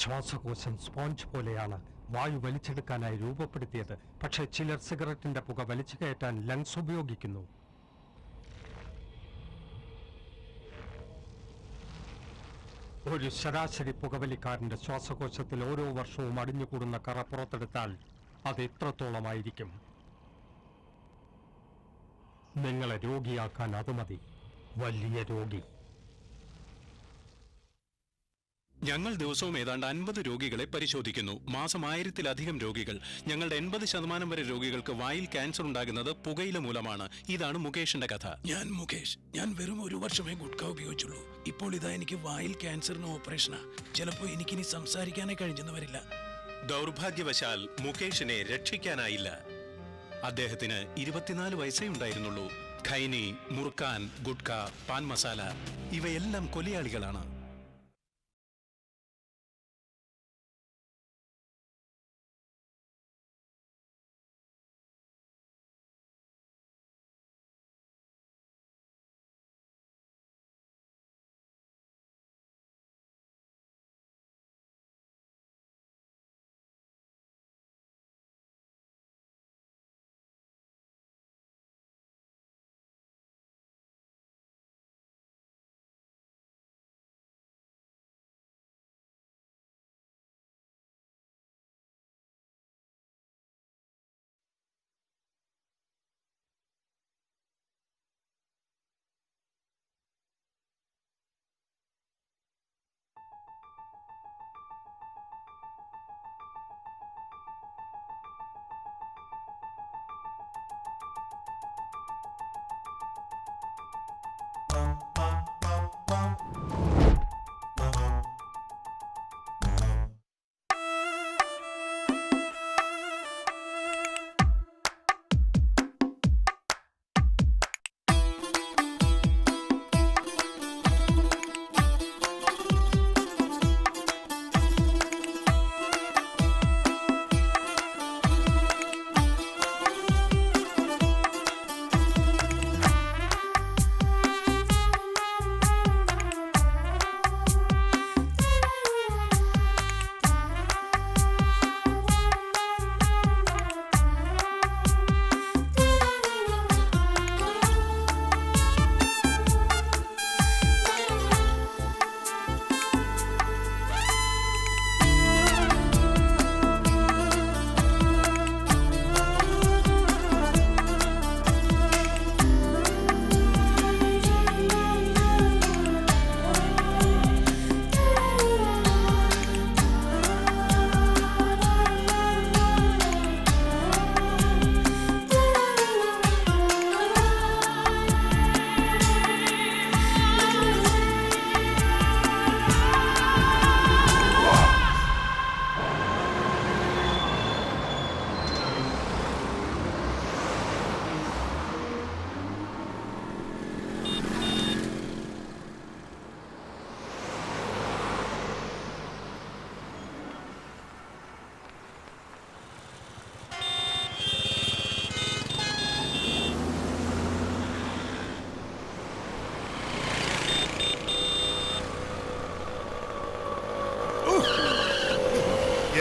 ശ്വാസകോശം സ്പോഞ്ച് പോലെയാണ് വായു വലിച്ചെടുക്കാനായി രൂപപ്പെടുത്തിയത്. പക്ഷേ ചിലർ സിഗരറ്റിന്റെ പുക വലിച്ചു കയറ്റാൻ ലങ്സ് ഉപയോഗിക്കുന്നു. ഒരു ശരാശരി പുകവലിക്കാരന്റെ ശ്വാസകോശത്തിൽ ഓരോ വർഷവും അടിഞ്ഞുകൂടുന്ന കറ പുറത്തെടുത്താൽ അത് എത്രത്തോളമായിരിക്കും? നിങ്ങളെ രോഗിയാക്കാൻ അത് മതി. വലിയ രോഗി. ഞങ്ങൾ ദിവസവും ഏതാണ്ട് 50 രോഗികളെ പരിശോധിക്കുന്നു. മാസം 1000-ലധികം രോഗികൾ. ഞങ്ങളുടെ 80% വരെ രോഗികൾക്ക് വായിൽ ക്യാൻസർ ഉണ്ടാകുന്നത് പുകയില മൂലമാണ്. ഇതാണ് മുകേഷിന്റെ കഥ. ഞാൻ മുകേഷ്. ഞാൻ വെറും 1 വർഷമേ ഗുഡ്ക ഉപയോഗിച്ചുള്ളൂ. ഇപ്പോൾ ഇതാ എനിക്ക് വായിൽ ക്യാൻസറിന് ഓപ്പറേഷനാ. ചിലപ്പോൾ എനിക്കിനി സംസാരിക്കാനേ കഴിഞ്ഞെന്ന് വരില്ല. ദൗർഭാഗ്യവശാൽ മുകേഷിനെ രക്ഷിക്കാനായില്ല. അദ്ദേഹത്തിന് 24 വയസ്സേ ഉണ്ടായിരുന്നുള്ളൂ. ഖൈനി, മുർക്കാൻ, ഗുഡ്ക, പാൻ മസാല ഇവയെല്ലാം കൊലയാളികളാണ്.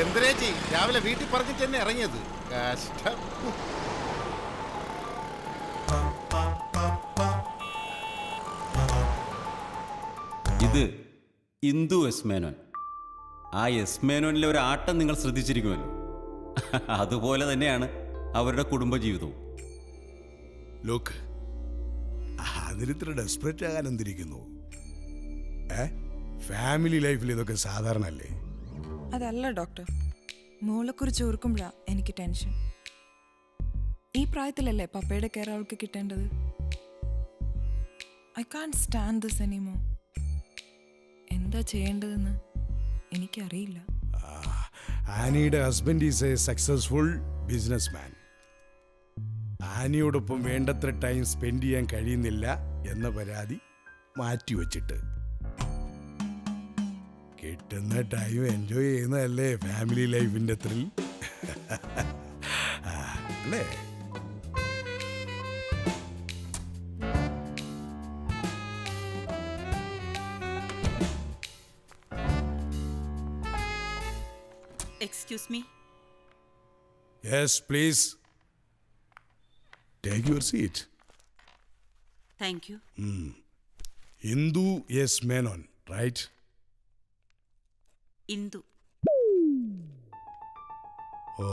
എന്തരേച്ചി രാവിലെ വീട്ടിൽ പറഞ്ഞിട്ട് തന്നെ ഇറങ്ങിയത്? കഷ്ടം. ഇത് ഇന്ദു എസ് മേനോൻ. ആ എസ് മേനോനിലെ ഒരു ആട്ടം നിങ്ങൾ ശ്രദ്ധിച്ചിരിക്കുമല്ലോ. അതുപോലെ തന്നെയാണ് അവരുടെ കുടുംബജീവിതവും. ലോക്ക് അതിലിത്ര ഡെസ്പറേറ്റ് ആകാൻ എന്തിരിക്കുന്നു? ഫാമിലി ലൈഫിൽ ഇതൊക്കെ സാധാരണ അല്ലേ? അതല്ല ഡോക്ടർ, മോളെക്കുറിച്ച് ഓർക്കുമ്പോഴാ എനിക്ക് ടെൻഷൻ. ഈ പ്രായത്തിലല്ലേ പപ്പയുടെ കെയർ അവൾക്ക് കിട്ടേണ്ടത്. I can't stand this anymore. എന്താ ചെയ്യേണ്ടതെന്ന് എനിക്കറിയില്ല. ആനിയുടെ husband is a successful business man. ആനിയോടൊപ്പം വേണ്ടത്ര ടൈം സ്പെൻഡ് ചെയ്യാൻ കഴിയുന്നില്ല എന്ന പരാതി മാറ്റിവെച്ചിട്ട് കിട്ടുന്ന ടൈം എൻജോയ് ചെയ്യുന്നതല്ലേ ഫാമിലി ലൈഫിന്റെ ത്രിൽ അല്ലേ? Excuse me. Yes please take your seat. Thank you. Indu S Menon right? Indu. ഓ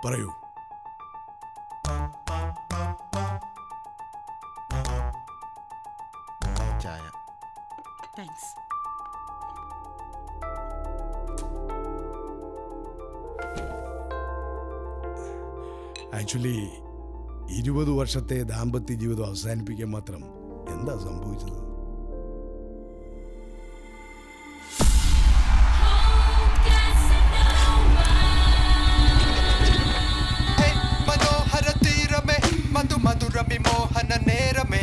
പറയൂ. ചായ. താങ്ക്സ്. ആക്ച്വലി 20 വർഷത്തെ ദാമ്പത്യ ജീവിതം അവസാനിപ്പിക്കാൻ മാത്രം എന്താ സംഭവിച്ചത്? മനോഹര തീരമേ മധു മധുര വിമോഹന നേരമേ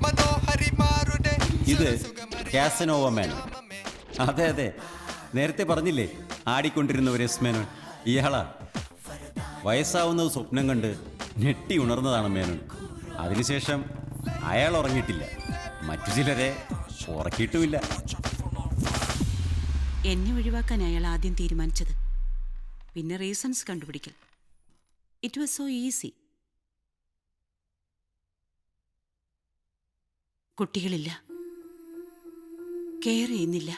മനോഹരിമാരുടെ ഇത് കാസനോവ മേനോൻ. അതെ അതെ, നേരത്തെ പറഞ്ഞില്ലേ ആടിക്കൊണ്ടിരുന്ന ഒരു എസ് മേനോൻ. ഇയാളാ. വയസ്സാവുന്നത് സ്വപ്നം കണ്ട് ഞെട്ടി ഉണർന്നതാണ് മേനോൻ. അതിനുശേഷം അയാൾ ഉറങ്ങിയിട്ടില്ല, മറ്റു ചിലരെ ഉറക്കിയിട്ടുമില്ല. എന്നെ ഒഴിവാക്കാൻ അയാൾ ആദ്യം തീരുമാനിച്ചത്, പിന്നെ റീസൺസ് കണ്ടുപിടിക്കൽ. It was so easy. കുട്ടികളില്ല, കെയർ ചെയ്യുന്നില്ല,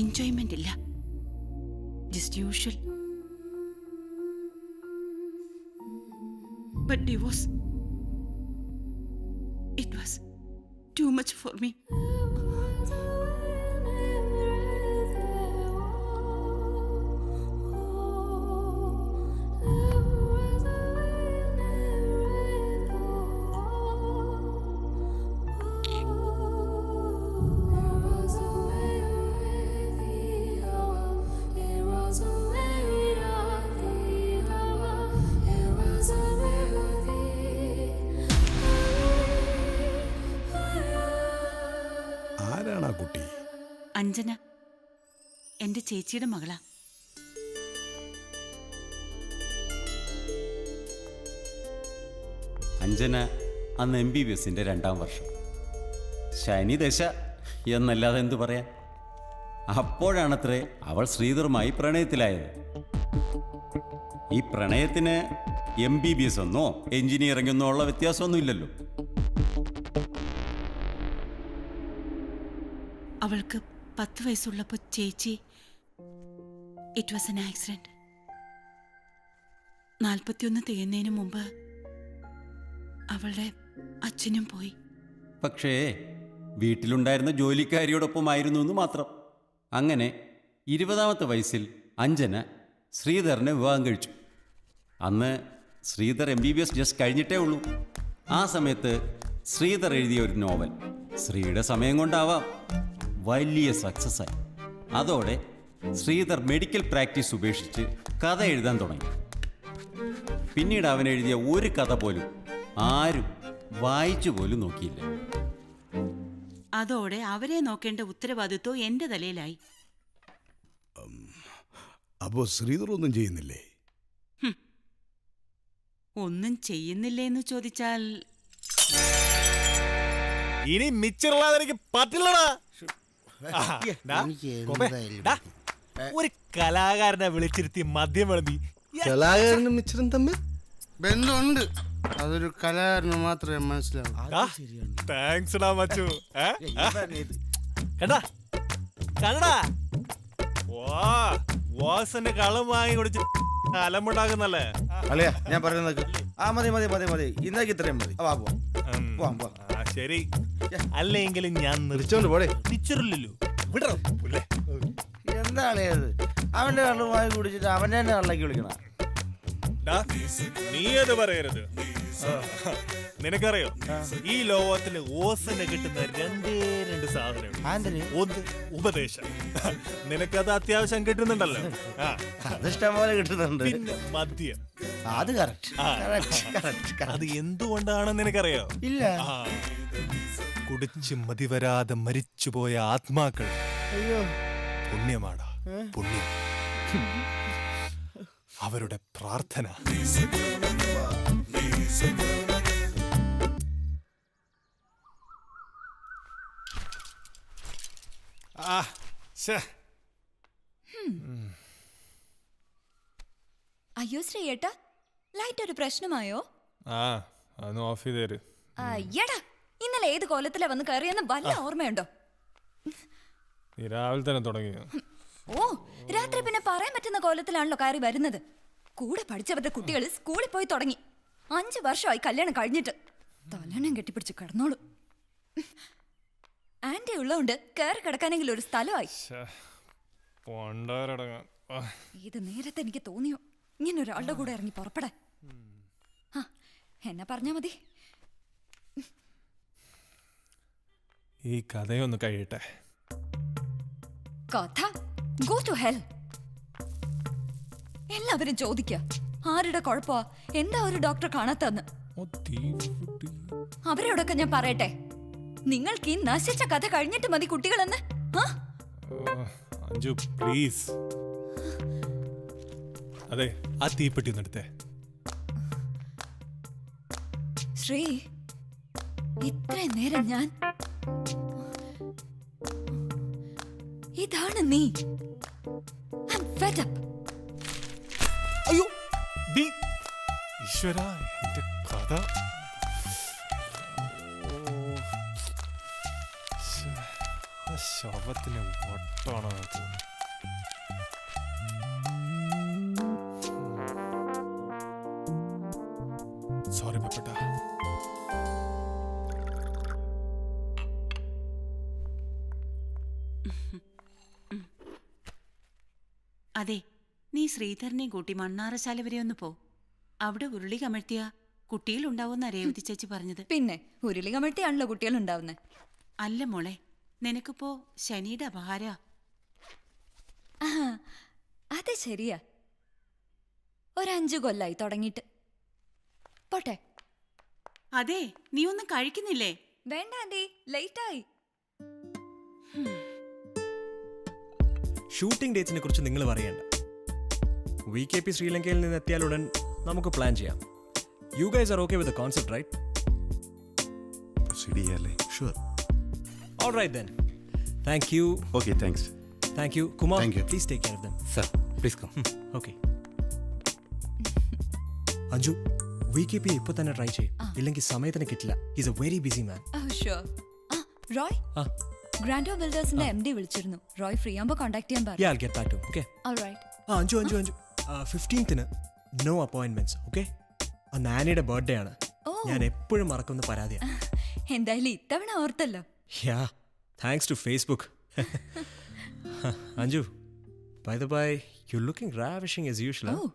എൻജോയ്മെന്റ് ഇല്ല, just usual. But divorce, it was too much for me. ആരാണ് ആ കുട്ടി? അഞ്ജന, എന്റെ ചേച്ചിയുടെ മകളാ. അഞ്ജന അന്ന് MBBSന്റെ 2ാം വർഷം. ശനിദശ എന്നല്ലാതെ എന്തു പറയാൻ. അപ്പോഴാണത്രേ അവൾ ശ്രീധറുമായി പ്രണയത്തിലായത്. ഈ പ്രണയത്തിന് MBBS എന്നോ എഞ്ചിനീയറിംഗ് എന്നോ ഉള്ള വ്യത്യാസമൊന്നുമില്ലല്ലോ. അവൾക്ക് 10 വയസ്സുള്ളപ്പോൾ ചേച്ചി, ഇറ്റ് വാസ് എൻ ആക്സിഡന്റ്. 41 തികയുന്നതിന് മുമ്പ് അവളുടെ അച്ഛനും പോയി. പക്ഷേ വീട്ടിലുണ്ടായിരുന്ന ജോലിക്കാരിയോടൊപ്പമായിരുന്നു എന്ന് മാത്രം. അങ്ങനെ 20ാമത്തെ വയസ്സിൽ അഞ്ജന ശ്രീധറിനെ വിവാഹം കഴിച്ചു. അന്ന് ശ്രീധർ MBBS ജസ്റ്റ് കഴിഞ്ഞിട്ടേ ഉള്ളൂ. ആ സമയത്ത് ശ്രീധർ എഴുതിയ ഒരു നോവൽ ശ്രീയുടെ സമയം കൊണ്ടാവാം വലിയ സക്സസ് ആയി. അതോടെ ശ്രീധർ മെഡിക്കൽ പ്രാക്ടീസ് ഉപേക്ഷിച്ച് കഥ എഴുതാൻ തുടങ്ങി. പിന്നീട് അവൻ എഴുതിയ ഒരു കഥ പോലും ആരും വായിച്ചു പോലും നോക്കിയില്ല. അതോടെ അവരെ നോക്കേണ്ട ഉത്തരവാദിത്വം എന്റെ തലയിലായി. അപ്പോ ശ്രീധർ ഒന്നും ചെയ്യുന്നില്ലേ? ഒന്നും ചെയ്യുന്നില്ലേന്ന് ചോദിച്ചാൽ ഇനി മിച്ചറുള്ളാതെ എനിക്ക് പറ്റില്ലടാ. ഒരു കലാകാരനെ വിളിച്ചിരുത്തി മദ്യം വിളമ്പി. കലാകാരനും മിച്ചറും തമ്മിൽ ബന്ധമുണ്ട്. അതൊരു കലാകാരന് മാത്രമേ മനസ്സിലാവൂ. താങ്ക്സ് ഡാ മച്ചു. കണ്ടാ കണ്ടാ വാസന്റെ കളം വാങ്ങി കുടിച്ച് അലമ്പുണ്ടാക്കുന്നല്ലേ? അല്ലയാ ഞാൻ പറയുന്നത്. മതി മതി മതി മതി, ഇന്നേക്ക് ഇത്രയും മതി. ശരി, അല്ലെങ്കിലും ഞാൻ നിർച്ചോണ്ട് പോടെ. തിരിച്ചറില്ലല്ലോ. എന്താണ് അവന്റെ കള്ളു വാങ്ങി കുടിച്ചിട്ട് അവന്റെ തന്നെ കള്ളക്ക് വിളിക്കണം. നീ അത് പറയരുത്. നിനക്കറിയോ ഈ ലോകത്തില് ഓസന് കിട്ടുന്ന 2 സാധനം. ഒന്ന് ഉപദേശം. നിനക്കത് അത്യാവശ്യം കിട്ടുന്നുണ്ടല്ലോ. അതിഷ്ടം പോലെ കിട്ടുന്നുണ്ട്. പിന്നെ മദ്യം. അത് കറക്റ്റ്. അത് എന്തുകൊണ്ടാണെന്ന് നിനക്കറിയോ? ഇല്ല. കുടിച്ച് മതിവരാതെ മരിച്ചുപോയ ആത്മാക്കൾ അയ്യോ പുണ്യമാടാ, പുണ്യം. അവരുടെ പ്രാർത്ഥന. ആ ശ്ശേ. അയ്യോ ശ്രീയേട്ടാ, ലൈറ്റ് ഒരു പ്രശ്നമായോ? ആ അതൊന്ന് ഓഫ് ചെയ്ത് തരും. അയ്യടാ, ഇന്നലെ ഏത് കോലത്തിലാ വന്ന് കയറിയെന്ന് വല്ല ഓർമ്മയുണ്ടോ? നീ രാവിലെ തന്നെ തുടങ്ങി. ഓ, രാത്രി പിന്നെ പറയാൻ പറ്റുന്ന കോലത്തിലാണല്ലോ കയറി വരുന്നത്. കൂടെ പഠിച്ചവരുടെ കുട്ടികൾ സ്കൂളിൽ പോയി തുടങ്ങി. 5 വർഷമായി കല്യാണം കഴിഞ്ഞിട്ട്. തലണം കെട്ടിപ്പിടിച്ച് കിടന്നോളൂ. ആന്റി ഉള്ളതുകൊണ്ട് കയറി കിടക്കാനെങ്കിലും ഒരു സ്ഥലമായി. ഇത് നേരത്തെ എനിക്ക് തോന്നിയോ ഇങ്ങനെ ഒരാളുടെ കൂടെ ഇറങ്ങി പുറപ്പെടാൻ? ആ, എന്നെ പറഞ്ഞാ മതി. ഈ കഥയൊന്ന് കഴിയട്ടെ. കഥ ഗോ ടു ഹെൽ. എല്ലാവരും ചോദിക്ക ആരുടെ കുഴപ്പമാ, എന്താ ഒരു ഡോക്ടറെ കാണാത്തന്ന്. അവരോടൊക്കെ ഞാൻ പറയട്ടെ, നിങ്ങൾക്ക് ഈ നശിച്ച കഥ കഴിഞ്ഞിട്ട് മതി കുട്ടികളെന്ന്. അഞ്ജു പ്ലീസ്. അതെ, ആ തീപ്പെട്ടി ഒന്ന് എടുത്തേ. ശ്രീ, ഇത്രയും നേരം ഞാൻ ഇതാണ് നീ. I'm fed up. അയ്യോ ഈശ്വര, എന്റെ കഥ. ശവത്തിന് വട്ടാണോ? സോറി പപ്പട്ട. അതെ, നീ ശ്രീധരനെയും കൂട്ടി മണ്ണാറശാല വരെ ഒന്ന് പോ. അവിടെ ഉരുളി കമഴ്ത്തിയ കുട്ടികളുണ്ടാവുന്ന രേവതി ചേച്ചി പറഞ്ഞത്. പിന്നെ ഉരുളി കമഴ്ത്തിയാണല്ലോ കുട്ടികൾ ഉണ്ടാവുന്നത്. അല്ല മോളെ, നിനക്കിപ്പോ ശനിയുടെ അപഹാര. അത് ശരിയാ. 5 കൊല്ലായി തുടങ്ങിയിട്ട്. പോട്ടെ. അതെ, നീ ഒന്നും കഴിക്കുന്നില്ലേ? വേണ്ട ആന്റി, ലേറ്റായി. ഷൂട്ടിംഗ് ഡേറ്റ്സിനെ കുറിച്ച് നിങ്ങൾ പറയണ്ട. VKP ശ്രീലങ്കയിൽ നിന്ന് എത്തിയാലുടൻ നമുക്ക് പ്ലാൻ ചെയ്യാം. You guys are okay with the concept, right? Proceed ചെയ്യാല്ലേ? Sure. All right then. Thank you. Okay, thanks. Thank you. Kumar, Thank you. Please take care of them. Sir, please come. Okay. Anju, VKP ഇപ്പോൾ തന്നെ try ചെയ്യും, ഇല്ലെങ്കിൽ സമയത്തിന് കിട്ടില്ല. Is a very busy man. Roy, Grando ബിൽഡേഴ്സിന്റെ MD വിളിച്ചിരുന്നു. Roy free ആകുമ്പോൾ കോൺടാക്ട് ചെയ്യാൻ പറഞ്ഞു. Yeah, I'll get back to him. Okay. All right. Anju 15th no appointments. Okay? അന്ന് ആനിയുടെ ബർത്ത്ഡേ ആണ്. ഞാൻ എപ്പോഴും മറക്കുന്ന പരാതിയാണ്. എന്തായാലും ഇത്തവണ ഓർത്തല്ലോ. Yeah, thanks to Facebook. Anju, by the by, you're looking ravishing as usual. Oh,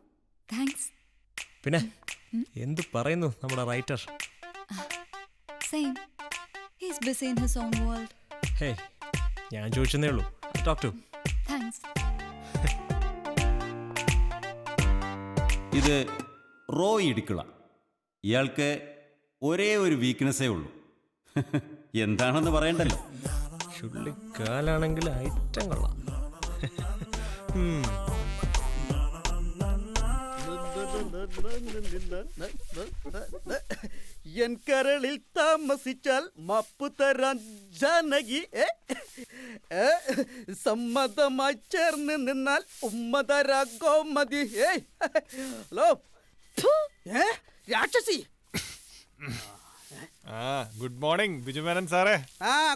thanks. പിന്നെ എന്ത് പറയുന്നു നമ്മുടെ writer? Same. He's busy in his own world. Hey, ഞാൻ ചോദിച്ചതേ ഉള്ളൂ. Talk to. Thanks. ഇത് റോയ് ഇടുക്കള. ഇയാൾക്ക് ഒരേ ഒരു വീക്ക്നെസ്സേ ഉള്ളൂ. എന്താണെന്ന് പറയണ്ടല്ലോ. ചുള്ളിക്കാലാണെങ്കിൽ ഐറ്റം കൊള്ളാം. എൻ കരളിൽ താമസിച്ചാൽ മാപ്പ് തരാൻ ജാനകി, സമ്മതമായി ചേർന്ന് നിന്നാൽ ഉമ്മ തരാ ഗോമതി. ഹലോ രാക്ഷസി. ഗുഡ് മോർണിംഗ് ബിജുമേനൻ സാറേ.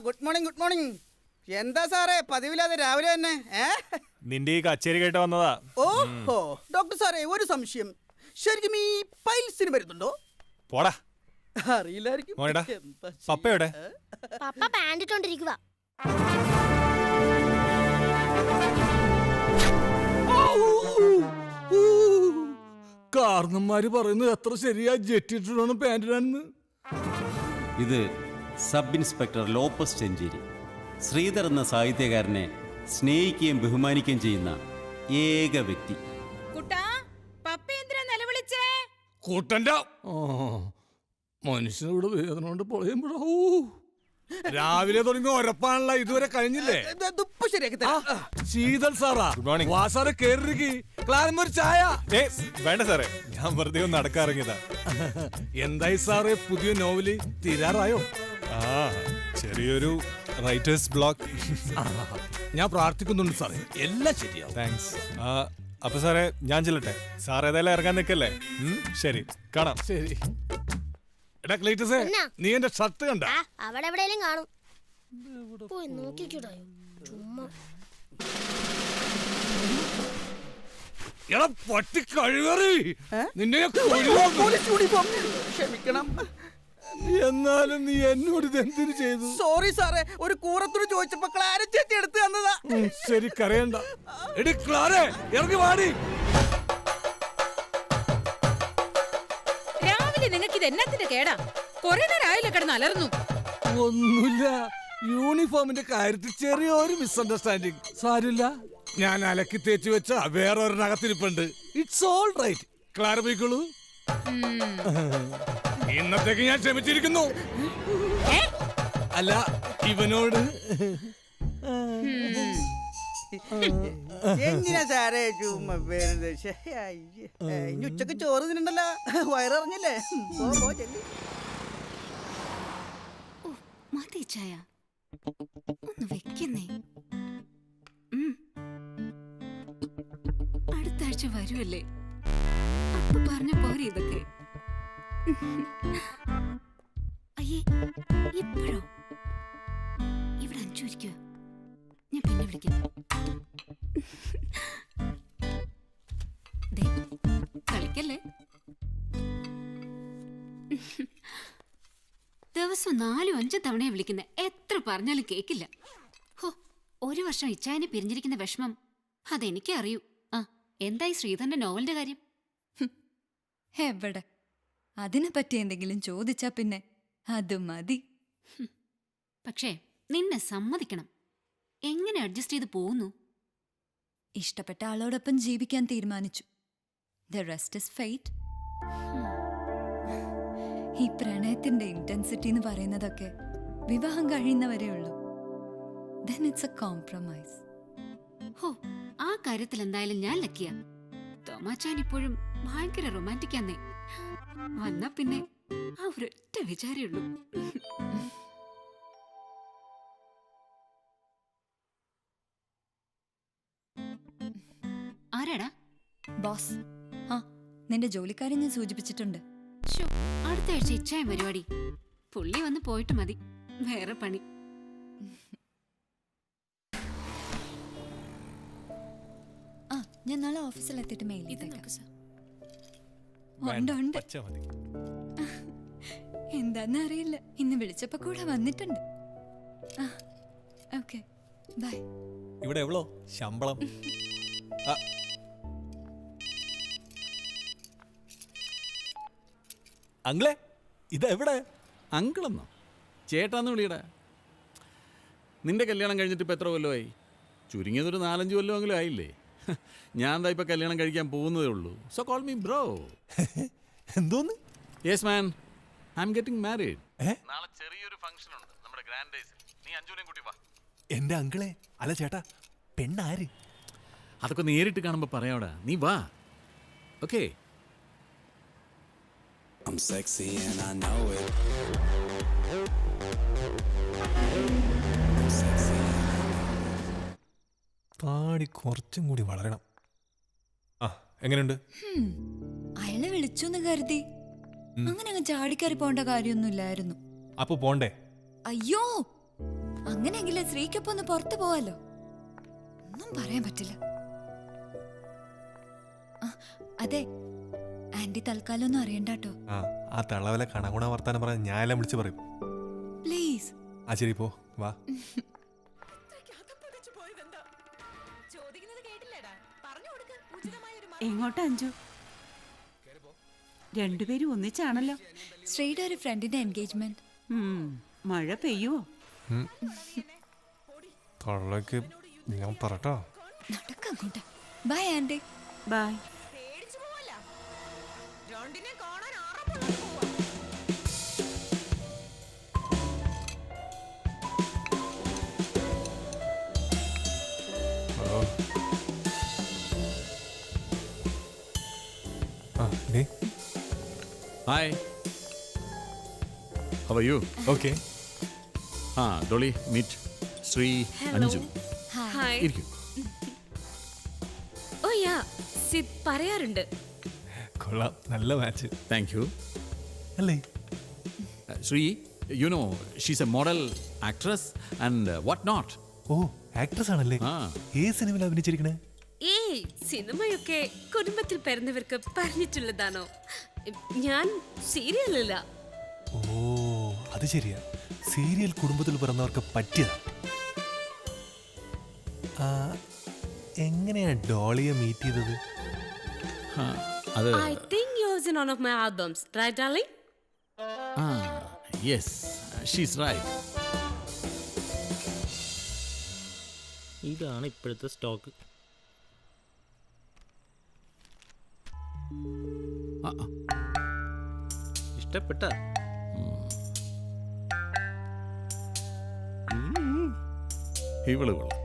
Good morning, good morning. എന്താ സാറേ പതിവില്ലാതെ രാവിലെ തന്നെ? നിന്റെ ഈ കച്ചേരി കേട്ട് വന്നതാ. ഓഹോ, ഡോക്ടർ സാറേ ഒരു സംശയം. ശരിക്കും ഈ പൈൽസിന് വരുന്നുണ്ടോ? പോടാ, അറിയില്ലായിരിക്കും. മോനെടാ, പപ്പയുടെ പപ്പ പാൻറ് ഇട്ടോണ്ടിരിക്കുക. കാരണന്മാര് പറയുന്നത് എത്ര ശരിയാ, ജെറ്റിട്ടാണ് പാൻറ്റിനാണെന്ന്. ഇത് sub inspector Lopez Chencheri. Sridhar എന്ന സാഹിത്യകാരനെ സ്നേഹിക്കുകയും ബഹുമാനിക്കുകയും ചെയ്യുന്ന ഏക വ്യക്തി. കൂട്ടന്റെ മനുഷ്യനോട് വേദന കൊണ്ട് പൊളയുമ്പോഴോ രാവിലെ തുടങ്ങി ഉരപ്പാണല്ല, ഇതുവരെ കഴിഞ്ഞില്ലേ? ശീതൽ സാറാ. Good morning. വാ സാറേ, കേറിക്ക്. ക്ലാരമ്മ ചായ. വേണ്ട സാറേ, ഞാൻ വെറുതെ ഒന്ന് നടക്കാറിങ്ങിയതാ. എന്തായി സാറേ പുതിയ നോവല് തീരാറായോ? ചെറിയൊരു റൈറ്റേഴ്സ് ബ്ലോക്ക്. ഞാൻ പ്രാർത്ഥിക്കുന്നുണ്ട് സാറേ, എല്ലാം ശരിയാവും. താങ്ക്സ്. അപ്പൊ സാറേ ഞാൻ ചെല്ലട്ടെ. സാർ ഏതായാലും ഇറങ്ങാൻ നിൽക്കല്ലേ? ശരി, കാണാം. ശരി. എടാ ക്ലീറ്റസേ, നീ എന്റെ ഷർട്ട് കണ്ട? അവിടെ എവിടെയെങ്കിലും കാണും. പോയി നോക്കിക്കൂടായോ? ചുമ്മാ. എടാ പട്ടി കഴിവറി, നിന്നെ പോലീസ് യൂണിഫോം. ക്ഷമിക്കണം. എന്നാലും നീ എന്നോട് ഇതെന്തിനു ചെയ്തു? സോറി സാറേ, ഒരു കൂറത്തോട് ചോദിച്ചപ്പോ ക്ലാര ചേച്ചി എടുത്തു തന്നതാ. ശരി, കരയണ്ട. എടി ക്ലാരേ, ഇറങ്ങി വാടി. രാവിലെ നിങ്ങൾക്ക് ഇത് എന്നത്തിന്റെ കേടാ? കൊറേ നേരം ആയില്ല കിടന്ന് അലർന്നു. ഒന്നുമില്ല, യൂണിഫോമിന്റെ കാര്യത്തിൽ ചെറിയൊരു മിസ്അണ്ടർസ്റ്റാൻഡിങ്. സാരില്ല, ഞാൻ അലക്കി തേച്ച് വെച്ച വേറെ ഒരെണ്ണകത്തിരിപ്പുണ്ട്. It's all right. ക്ലാര പോയിക്കോളൂ. ഇന്നത്തേക്ക് ഞാൻ ക്ഷമിച്ചിരിക്കുന്നു. അല്ല, ഇവനോട് എന്തിനാ സാറേ ചുമ്മാ വെറുതെ? ഇനി ഉച്ചക്ക് ചോറ് തിന്നണ്ടല്ലോ, വയറിറങ്ങില്ലേ? മതി ചായ, ഒന്ന് വെക്കുന്നേ. അടുത്ത ആഴ്ച വരുമല്ലേ? അപ്പൊ പറഞ്ഞ പോരെ ഇതൊക്കെ? അയ്യേ, ഇപ്പോഴോ? ഇവിടെ അഞ്ചു ഇരിക്കുക, ഞാൻ പിന്നെ വിളിക്കാം. കളിക്കല്ലേ? ദിവസം 4-5 തവണയെ വിളിക്കുന്ന, എത്ര പറഞ്ഞാലും കേക്കില്ല. ഹോ, ഒരു വർഷം ഇച്ചായനെ പിരിഞ്ഞിരിക്കുന്ന വിഷമം അതെനിക്കേ അറിയൂ. എന്തായി ശ്രീധരന്റെ നോവലിന്റെ കാര്യം? എവിടെ, അതിനെ പറ്റി എന്തെങ്കിലും ചോദിച്ചാ പിന്നെ അത് മതി. പക്ഷേ നിന്നെ സമ്മതിക്കണം. എങ്ങനെ അഡ്ജസ്റ്റ് ചെയ്ത് പോകുന്നു? ഇഷ്ടപ്പെട്ട ആളോടൊപ്പം ജീവിക്കാൻ തീരുമാനിച്ചു. The rest is fate. ഈ പ്രണയത്തിന്റെ ഇന്റൻസിറ്റി എന്ന് പറയുന്നതൊക്കെ വിവാഹം കഴിയുന്നവരേ ഉള്ളൂ. Then it's a compromise. ഹോ, ആ കാര്യത്തിൽ എന്തായാലും ഞാൻ ലക്കിയ. തോമാച്ചാൻ ഇപ്പോഴും ഭയങ്കര റൊമാൻറ്റിക്കാന്നേ. വന്നാ പിന്നെ ആ ഒരൊറ്റ വിചാരേ ഉള്ളൂ. ആരാടാ? ബോസ്. ആ, നിന്റെ ജോലിക്കാരെ ഞാൻ സൂചിപ്പിച്ചിട്ടുണ്ട്. അടുത്ത ആഴ്ച ഇച്ചായ പരിപാടി. പുള്ളി വന്ന് പോയിട്ട് മതി, വേറെ പണി. ആ, ഞാൻ നാളെ ഓഫീസിലെത്തിയിട്ട് മെയിൽ ചെയ്തേക്കാം. എന്താന്ന് അറിയില്ല, ഇന്ന് വിളിച്ചപ്പോ കൂടെ വന്നിട്ടുണ്ട്. Okay, bye. ഇവിടെ എവളോ ശമ്പളം? അങ്കിളെ, ഇതെവിടെ? അങ്കിളെന്നോ? ചേട്ടാന്ന് വിളിയടാ. നിന്റെ കല്യാണം കഴിഞ്ഞിട്ട് ഇപ്പം എത്ര കൊല്ലമായി? ചുരുങ്ങിയതൊരു 4-5 കൊല്ലമെങ്കിലും ആയില്ലേ? ഞാൻ എന്താ ഇപ്പം കല്യാണം കഴിക്കാൻ പോകുന്നതേ ഉള്ളൂ. So call me bro. എന്തോന്ന്? Yes man, I am getting married. നാളെ ചെറിയൊരു ഫംഗ്ഷൻ ഉണ്ട് നമ്മുടെ ഗ്രാൻഡ് ഡേയ്സിൽ. നീ അഞ്ജുനെയും കൂട്ടി വാ. എന്റെ അങ്കിളെ, അല്ല ചേട്ടാ, പെണ്ണാര്? അതൊക്കെ നേരിട്ട് കാണുമ്പോൾ പറയാടാ, നീ വാ. Okay. I'm sexy and I know it. താടി കുറച്ചും കൂടി വളരണം. എങ്ങനെയുണ്ട്? അയാളെ വിളിച്ചെന്ന് കരുതി അങ്ങനെ അങ്ങ് ചാടിക്കറി പോണ്ട കാര്യമൊന്നുമില്ലായിരുന്നു. അപ്പൊ പോണ്ടേ? അയ്യോ, അങ്ങനെയെങ്കിലേ സ്ത്രീക്കൊപ്പം ഒന്ന് പുറത്തു പോവാലോ. ഒന്നും പറയാൻ പറ്റില്ല. അതെ, ആന്റി തൽക്കാലം ഒന്നും അറിയണ്ടാട്ടോ. ആ തള്ളവലെ കണകുണ വർത്താനം പറയാൻ ഞാൻ എല്ലാം വിളിച്ചു പറയും. പ്ലീസ്. ആ ശരി, പോ, വാ. എങ്ങോട്ടാ അഞ്ജു? രണ്ടുപേരും ഒന്നിച്ചാണല്ലോ. ശ്രീയുടെ ഒരു ഫ്രണ്ടിന്റെ എൻഗേജ്മെന്റ്. മഴ പെയ്യുവോ? തള്ളക്ക് ഞാൻ പറട്ടോ. നടക്കങ്ങോട്ട്. Bye aunty. Bye. Hi. How are you? Okay. Dolly, meet Sri. Hello. Anju. Hi. Hi. ഇരിക്കൂ. ഓ യാ സിദ് പറയാറുണ്ട്. കൊള്ളാം, നല്ല മാച്ച്. Thank you. അല്ലേ Sree, you know she's a model actress and what not. ഓ, ആക്ട്രസ് ആണല്ലേ? ഏത് സിനിമയിൽ അഭിനയിച്ചിരിക്കണേ? ഏയ് സിനിമയൊക്കെ കുടുംബത്തിൽ പിറന്നവർക്ക് പറഞ്ഞിട്ടുള്ളതാണോ? ഞാൻ സീരിയലല്ല. ഓ, അത് ശരിയാ. സീരിയൽ കുടുംബത്തിൽ പിറന്നവർക്ക് പറ്റിയതാ. എങ്ങനെയാ ഡോളിയെ മീറ്റ് ചെയ്തത്? അത് I think yours in one of my albums, right darling? Yes, she's right. ഇതാണ് ഇപ്പോഴത്തെ സ്റ്റോക്ക്. ഇഷ്ടപ്പെട്ട ഇവള് കൊള്ളാം.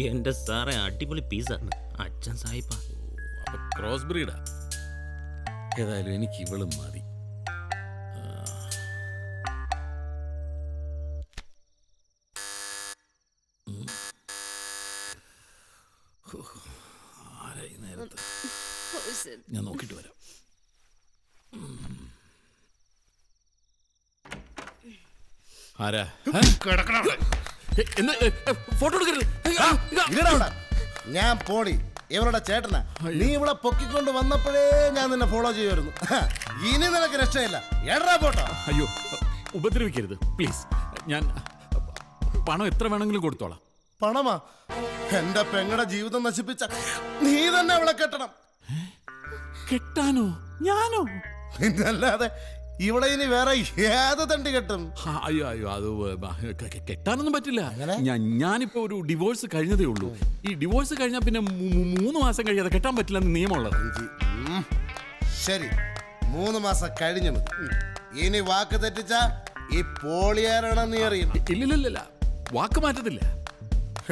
എന്റെ സാറേ അടിപൊളി പീസാണ്. അച്ഛൻ സായിപ്പ. അപ്പൊ ക്രോസ് ബ്രീഡാ. ഏതായാലും എനിക്ക് ഇവളും മതി. ആരായി നേരത്തെ? ഞാൻ നോക്കിട്ട് വരാം. ആരാ? ഫോട്ടോ എടുക്കരുത്. ഞാൻ പോടി ഇവരുടെ ചേട്ടനാ. നീ ഇവിടെ പൊക്കിക്കൊണ്ട് വന്നപ്പോഴേ ഞാൻ നിന്നെ ഫോളോ ചെയ്യുമായിരുന്നു. ഇനി നിനക്ക് രക്ഷയില്ല. എടാ പോട്ടോ. അയ്യോ, ഉപദ്രവിക്കരുത് പ്ലീസ്. ഞാൻ പണം എത്ര വേണമെങ്കിലും കൊടുത്തോളാം. പണമാ? എന്റെ പെങ്ങളുടെ ജീവിതം നശിപ്പിച്ച നീ തന്നെ അവളെ കെട്ടണം. കെട്ടാനോ? ഞാനോ? പിന്നല്ലാതെ ഇവിടെ ഇനി വേറെ ഏത് തണ്ടി കെട്ടും? അയ്യോ അയ്യോ, അത് കെട്ടാനൊന്നും പറ്റില്ല. ഞാനിപ്പോ ഒരു ഡിവോഴ്സ് കഴിഞ്ഞതേ ഉള്ളൂ. ഈ ഡിവോഴ്സ് കഴിഞ്ഞാൽ പിന്നെ 3 മാസം കഴിയാതെ കെട്ടാൻ പറ്റില്ല എന്ന് നിയമമുള്ളത്. ശരി, 3 മാസം കഴിഞ്ഞു മതി. ഇനി വാക്ക് തെറ്റിച്ച ഈ പോളിയാരാണെന്ന് നീ അറിയും. ഇല്ലില്ല, വാക്ക് മാറ്റത്തില്ല.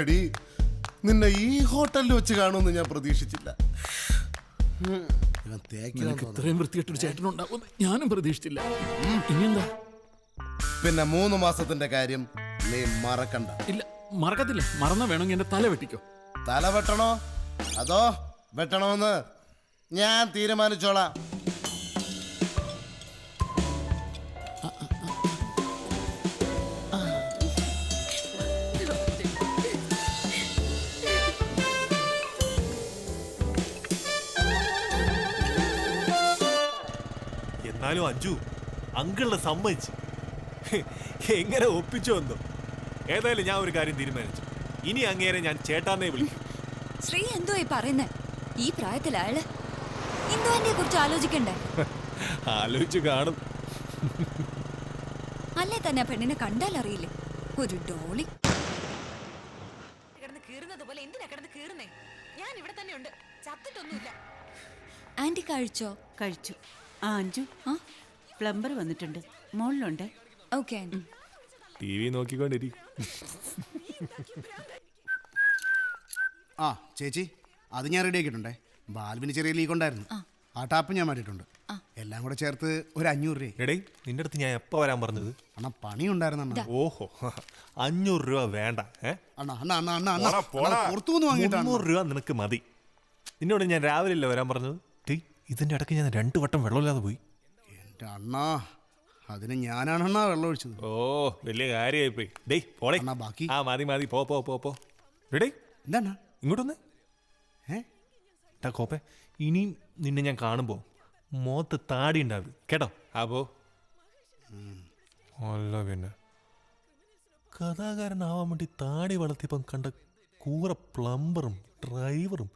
എടി, നിന്നെ ഈ ഹോട്ടലിൽ വെച്ച് കാണുമെന്ന് ഞാൻ പ്രതീക്ഷിച്ചില്ല. ഇത്രയും വൃത്തികെട്ടൊരു ചേട്ടനുണ്ടാവും ഞാനും പ്രതീക്ഷിച്ചില്ല. ഇനിയെന്താ? പിന്നെ 3 മാസത്തിന്റെ കാര്യം നീ മറക്കണ്ട. ഇല്ല, മറക്കത്തില്ല. മറന്നാ വേണമെങ്കിൽ എന്റെ തല വെട്ടിക്കോ. തല വെട്ടണോ അതോ വെട്ടണോന്ന് ഞാൻ തീരുമാനിച്ചോളാം. എന്നാലും അഞ്ജു അങ്കിളിനെ സമ്മതിച്ച് എങ്ങനെ ഒപ്പിച്ചു വന്നു. ഏതായാലും ഞാൻ ഒരു കാര്യം തീരുമാനിച്ചു. ഇനി അങ്ങേരെ ഞാൻ ചേട്ടാന്നേ വിളിക്കും. ശ്രീ എന്തോ ഈ പറയുന്നേ? ഈ പ്രായത്തിൽ അയാള് ഇന്ദുവിനെ കുറിച്ച് ആലോചിക്കണ്ടേ? ആലോചിച്ചു കാണും. അല്ലേ തന്നെ പെണ്ണിനെ കണ്ടാൽ അറിയില്ലേ? ഒരു ഡോളി. ആന്റി കഴിച്ചോ? കഴിച്ചു. ആ അഞ്ജു, പ്ലംബർ വന്നിട്ടുണ്ട്, മോളിലുണ്ട്. Okay aunty. TV നോക്കിക്കൊണ്ടിരി. ആ ചേച്ചി, അത് ഞാൻ റെഡി ആക്കിയിട്ടുണ്ടേ. ബാൽവിന് ചെറിയ ലീക്ക് ഉണ്ടായിരുന്നു. ആ ടാപ്പ് ഞാൻ മാറ്റിയിട്ടുണ്ട്. എല്ലാം കൂടെ ചേർത്ത് ഒരു 500 രൂപ. എടേ, നിന്റെ അടുത്ത് ഞാൻ എപ്പോ വരാൻ പറഞ്ഞത്? അണ്ണാ പണി ഉണ്ടായിരുന്നു. ഓഹോ, 500 രൂപ വേണ്ട. പുറത്തുനിന്ന് വാങ്ങിയിട്ടാണ്. 300 രൂപ നിനക്ക് മതി. നിന്നോട് ഞാൻ രാവിലെ വരാൻ പറഞ്ഞത്. ഇതിന്റെ ഇടയ്ക്ക് ഞാൻ 2 വട്ടം വെള്ളമില്ലാതെ പോയി. എന്റെ അണ്ണാ, അതിന് ഞാനാണ് വെള്ളം ഒഴിച്ചത്. ഓ, വലിയ കാര്യമായി പോയി. ഡേയ് പോളെ. ബാക്കി മതി പോ. റെഡി? എന്താണ് ഇങ്ങോട്ടൊന്ന്. കോപ്പേ, ഇനിയും നിന്നെ ഞാൻ കാണുമ്പോ മുഖത്ത് താടി ഉണ്ടാവും കേട്ടോ. പോ. അല്ല പിന്നെ കഥാകാരനാവാൻ വേണ്ടി താടി വളർത്തിയപ്പം കണ്ട കൂറ പ്ലംബറും ഡ്രൈവറും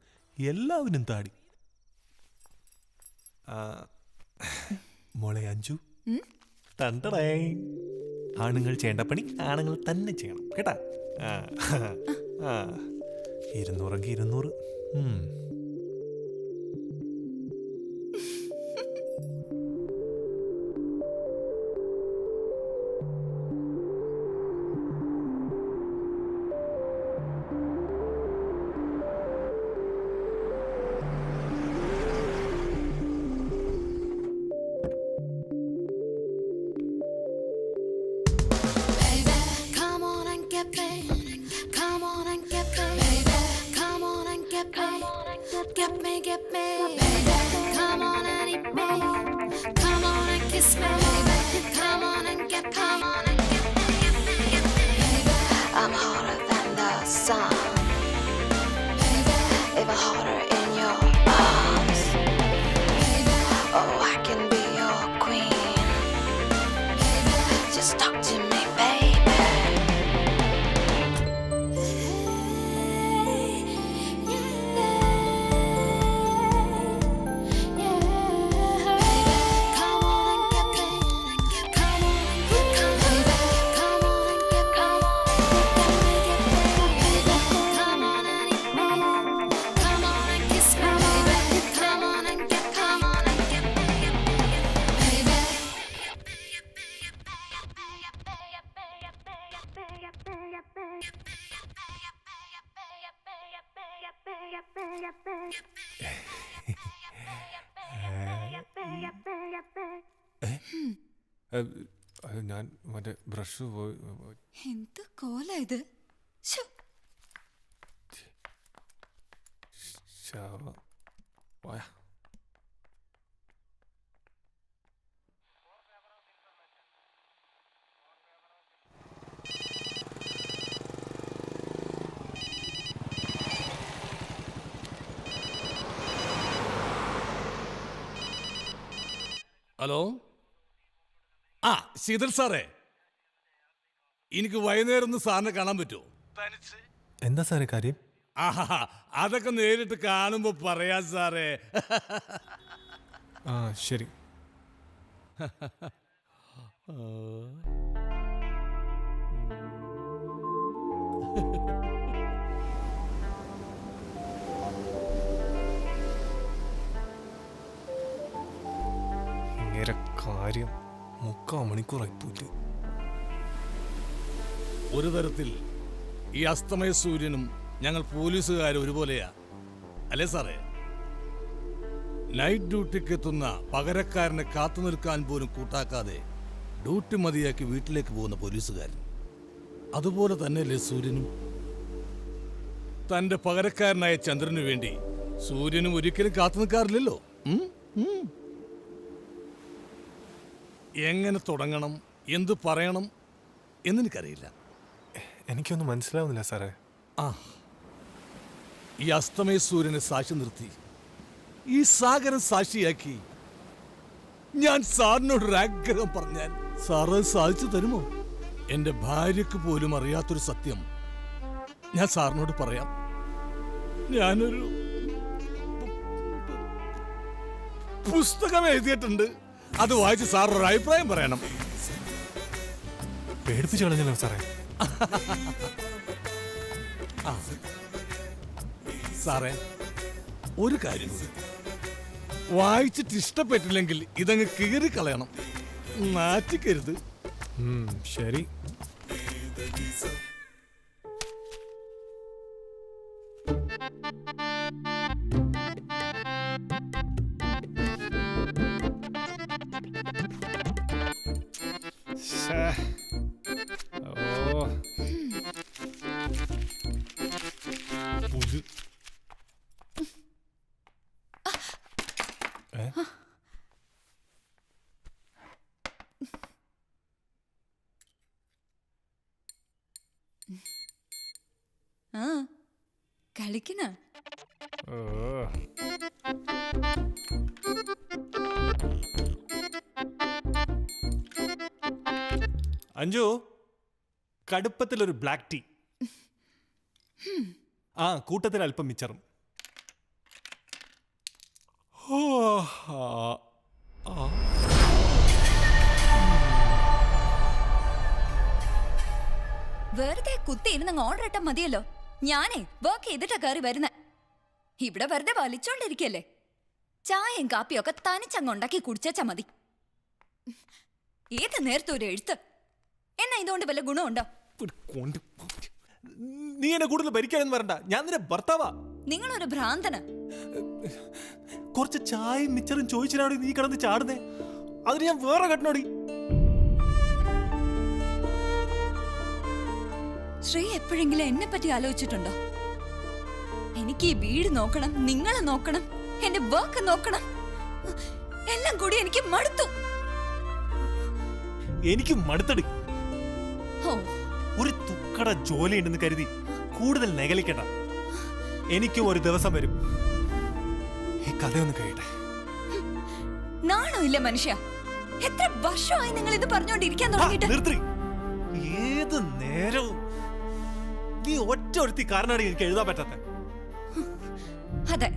എല്ലാവരും താടി. മോളെ അഞ്ജു, തണ്ടടേ, ആണുങ്ങൾ ചെയ്യേണ്ട പണി ആണുങ്ങൾ തന്നെ ചെയ്യണം കേട്ടാ. 200 Come on and get me. Come on and get me. Baby. get me, baby. Come on and eat me. Come on and kiss me, baby. Come on and get me. Come on and get me, baby. I'm hotter than the sun. Baby. Even hotter in your arms. Baby. Oh, I can be your queen. Baby. Just talk to me, baby. ഞാൻ മറ്റേ brush പോയി. എന്ത് കോല ഇത്? പോയാ hello, ആ ശീതൽ സാറേ, എനിക്ക് വൈകുന്നേരം ഒന്ന് സാറിനെ കാണാൻ പറ്റുമോ? എന്താ സാറേ കാര്യം? ആഹാ, അതൊക്കെ നേരിട്ട് കാണുമ്പോ പറയാ സാറേ. ആ ശരി. ഇങ്ങനെ കാര്യം 3/4 മണിക്കൂറായി പോയിട്ട്. ഒരു തരത്തിൽ ഈ അസ്തമയ സൂര്യനും ഞങ്ങൾ പോലീസുകാരും ഒരുപോലെയാ, അല്ലേ സാറേ? നൈറ്റ് ഡ്യൂട്ടിക്ക് എത്തുന്ന പകരക്കാരനെ കാത്തു നിൽക്കാൻ പോലും കൂട്ടാക്കാതെ ഡ്യൂട്ടി മതിയാക്കി വീട്ടിലേക്ക് പോകുന്ന പോലീസുകാരൻ. അതുപോലെ തന്നെയല്ലേ സൂര്യനും? തന്റെ പകരക്കാരനായ ചന്ദ്രനു വേണ്ടി സൂര്യനും ഒരിക്കലും കാത്തു നിൽക്കാറില്ലല്ലോ. എങ്ങനെ തുടങ്ങണം, എന്തു പറയണം എന്നെനിക്കറിയില്ല. എനിക്കൊന്നും മനസ്സിലാവുന്നില്ല സാറേ. ആ, ഈ അസ്തമയ സൂര്യനെ സാക്ഷി നിർത്തി, ഈ സാഗരം സാക്ഷിയാക്കി ഞാൻ സാറിനോടൊരു ആഗ്രഹം പറഞ്ഞാൽ സാറ് സാധിച്ചു തരുമോ? എന്റെ ഭാര്യക്ക് പോലും അറിയാത്തൊരു സത്യം ഞാൻ സാറിനോട് പറയാം. ഞാനൊരു പുസ്തകം എഴുതിയിട്ടുണ്ട്, അത് വായിച്ച് സാറൊരു അഭിപ്രായം പറയണം. പേടിപ്പിച്ചു കളഞ്ഞല്ലോ സാറേ. സാറേ, ഒരു കാര്യം കൂടി, വായിച്ചിട്ട് ഇഷ്ടപ്പെട്ടില്ലെങ്കിൽ ഇതങ്ങ് കീറിക്കളയണം, നാറ്റിക്കരുത്. ശരി. ആ, കളിക്കണ? അഞ്ജു, കടുപ്പത്തിലൊരു ബ്ലാക്ക് ടീ. ആ, കൂട്ടത്തിൽ അല്പം മിച്ചറും. വെറുതെ കുത്തി ഇരുന്ന് ഓർഡർ ഇട്ടാ മതിയല്ലോ. ഞാനേ വർക്ക് ചെയ്തിട്ടാ കയറി വരുന്നേ. ഇവിടെ വെറുതെ വലിച്ചോണ്ടിരിക്കല്ലേ. ചായയും കാപ്പിയും ഒക്കെ തനിച്ചങ്ങ് ഉണ്ടാക്കി കുടിച്ചാ മതി. ഏത് നേരത്തെ ഒരു എഴുത്ത് എന്നാ ഇതുകൊണ്ട് വല്ല ഗുണമുണ്ടോ? നീ എന്നെ കൂടുതൽ ഭരിക്കാനൊന്നും വരണ്ട, ഞാൻ നിന്റെ ഭർത്താവാ. നിങ്ങളൊരു ഭ്രാന്തന്. കുറച്ച് ചായയും മിച്ചറും ചോദിച്ചിട്ടാണ് നീ കിടന്ന് ചാടുന്നേ. അതിന് ഞാൻ വേറെ കെട്ടണോടി. ശ്രീ എപ്പോഴെങ്കിലും എന്നെ പറ്റി ആലോചിച്ചിട്ടുണ്ടോ? എനിക്ക് ഈ വീട് നോക്കണം, നിങ്ങളെ നോക്കണം, എന്റെ വർക്ക് നോക്കണം. എല്ലാം കൂടി എനിക്ക് മടുത്തു. എനിക്ക് മടുത്തടി. ഓ, ഒരു തുക്കട ജോലി ഉണ്ടെന്ന് കരുതി കൂടുതൽ നെഗലിക്കണ്ട. എനിക്കും ഒരു ദിവസം വരും. ഈ കഥയൊന്ന് കഴിയട്ടെ. നാണോ ഇല്ല മനുഷ്യ? എത്ര വർഷമായി നിങ്ങൾ ഇത് പറഞ്ഞോണ്ടിരിക്കാൻ തുടങ്ങിയിട്ട്? നിർത്തി. ഏത് നേരവും നീ ഒറ്റ ഒരുത്തി കാരണമാണ് എനിക്ക് എഴുതാൻ പറ്റാത്ത. അതെ,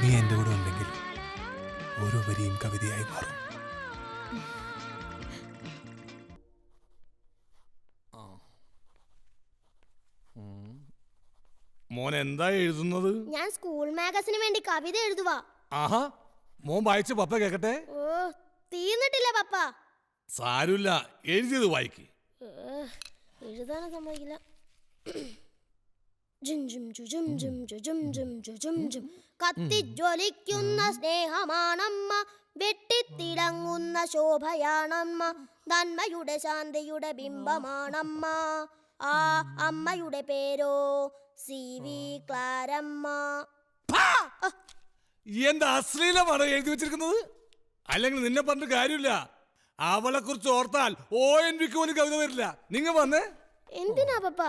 നീ എന്റെ കൂടെ ഉണ്ടെങ്കിൽ ഓരോ വരിയും കവിതയായി മാറും. മോൻ എന്താ എഴുതുന്നത്? ഞാൻ സ്കൂൾ മാഗസിന് വേണ്ടി കവിത എഴുതുവാ. ആഹാ, മോൻ വായിച്ച് പപ്പ കേക്കട്ടെ. ഓ, തീർന്നിട്ടില്ല പപ്പ. സാരമില്ല, എഴുതിയത് വായിക്ക്. എഴുതാനും സമ്മതിക്കില്ല. കത്തിജ്വലിക്കുന്ന സ്നേഹമാണമ്മ, വെട്ടിത്തിളങ്ങുന്ന ശോഭയാണമ്മ, നന്മയുടെ ശാന്തിയുടെ ബിംബമാണമ്മ. ആ അമ്മയുടെ പേരോ CV ക്ലാരമ്മ. എന്താ അശ്ലീലമാണ് എഴുതി വെച്ചിരിക്കുന്നത്? അല്ലെങ്കിൽ നിന്നെ പറഞ്ഞിട്ട് കാര്യമില്ല. അവളെ കുറിച്ച് ഓർത്താൽ ONVക്ക് പോലും കവിത വരില്ല. നിങ്ങൾ വന്നേ. എന്തിനാ പപ്പ?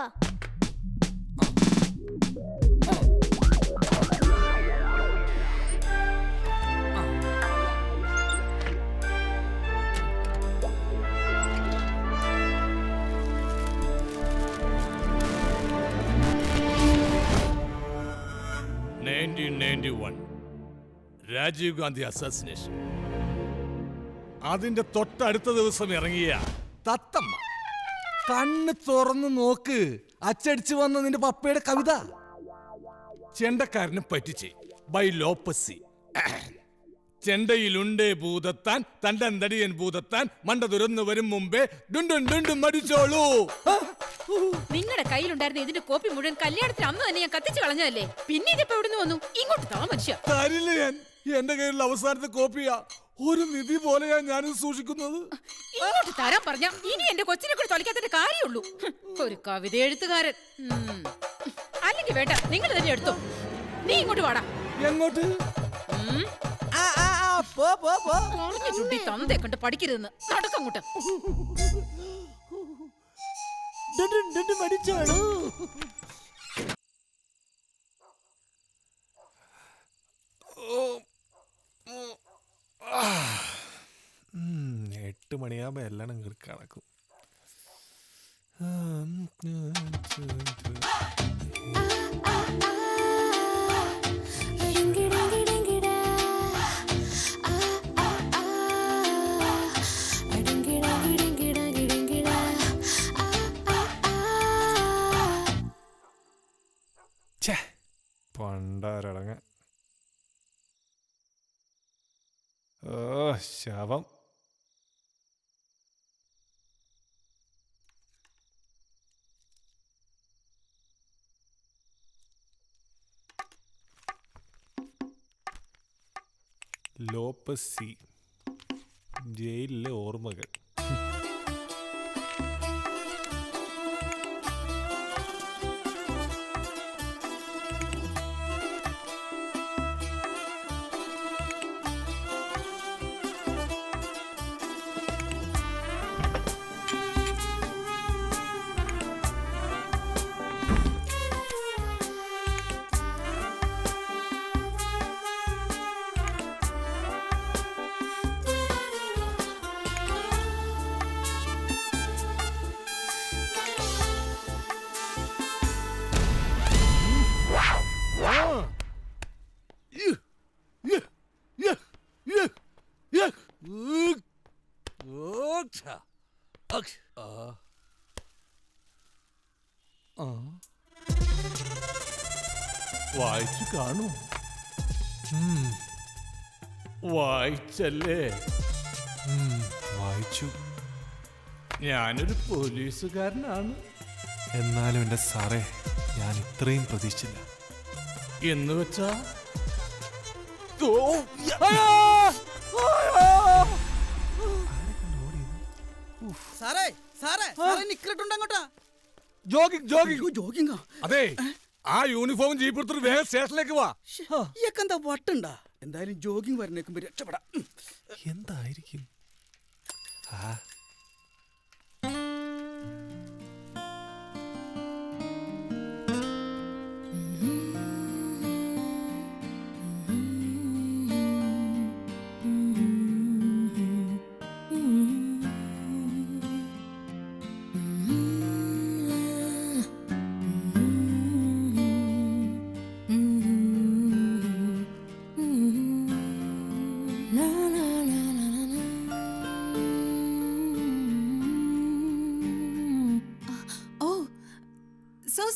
രാജീവ് ഗാന്ധി അസാസിനേഷൻ. അതിന്റെ തൊട്ടടുത്ത ദിവസം ഇറങ്ങിയ തത്തമ്മ. കണ്ണ് തുറന്ന് നോക്ക്, അച്ചടിച്ചു വന്ന നിന്റെ പപ്പയുടെ കവിത. ചെണ്ടക്കാരനെ പറ്റിച്ച് ബൈ ലോപ്പസി. ചെണ്ടയിലുണ്ടേ ഭൂതത്താൻ, തണ്ടന്തടിയൻ ഭൂതത്താൻ, മണ്ട തുറന്നു വരും മുമ്പേ ഡുണ്ടും ഡുണ്ടും മടിച്ചോളൂ. നിങ്ങളുടെ കയ്യിലുണ്ടായിരുന്ന ഇതിന്റെ കോപ്പി മുഴുവൻ കല്യാണത്തിന് അന്ന് തന്നെ ഞാൻ കത്തിച്ചു കളഞ്ഞതല്ലേ. പിന്നെ ഇതിപ്പോ എവിടുന്ന് വന്നു? ഇങ്ങോട്ട് താ മനുഷ്യ. തരില്ല ഞാൻ. എന്റെ കയ്യിലുള്ള അവസാനത്തെ കോപ്പിയാ. ഒരു നിധി പോലെയാ ഞാനിത് സൂക്ഷിക്കുന്നത്. ഇങ്ങോട്ട് തരാൻ പറഞ്ഞ ഇനി എന്റെ കൊച്ചിനെ കൂടി തൊലിക്കാത്തതിന്റെ കാര്യമുള്ളൂ. ഒരു കവിത എഴുത്തുകാരൻ. അല്ലെങ്കിൽ വേണ്ട, നിങ്ങൾ തന്നെ എടുത്തോ. നീ ഇങ്ങോട്ട് വാടാ. എങ്ങോട്ട്? തന്തേ കണ്ട് പഠിക്കരുതെന്ന്. നടക്കങ്ങോട്ട്. മടിച്ചോളൂ. 8 മണിയാകുമ്പോ എല്ലാം അങ്ങോട്ട് കണക്കും. പണ്ടാരടങ്ങ. ഓ ശവം. ലോപ്പസി, ജയിലിലെ ഓർമ്മകൾ. വായിച്ചു കാണൂ. വായിച്ചല്ലേ? വായിച്ചു. ഞാനൊരു പോലീസുകാരനാണ്. എന്നാലും എൻ്റെ സാറേ, ഞാൻ ഇത്രയും പ്രതീക്ഷിച്ചില്ല. എന്ന് വെച്ചാ സാറേ സാറേ സാറേ നിക്കറിട്ടുണ്ട് അങ്ങോട്ടാ. ജോഗിങ് അതെ, ആ യൂണിഫോം ജീപ്പ് എടുത്തിട്ട് വേഗം സ്റ്റേഷനിലേക്ക് വാ. ഇയാൾക്കെന്താ വട്ടുണ്ടാ? എന്തായാലും ജോഗിങ് വരുന്നേക്കുമ്പോ രക്ഷപ്പെടാം. എന്തായിരിക്കും?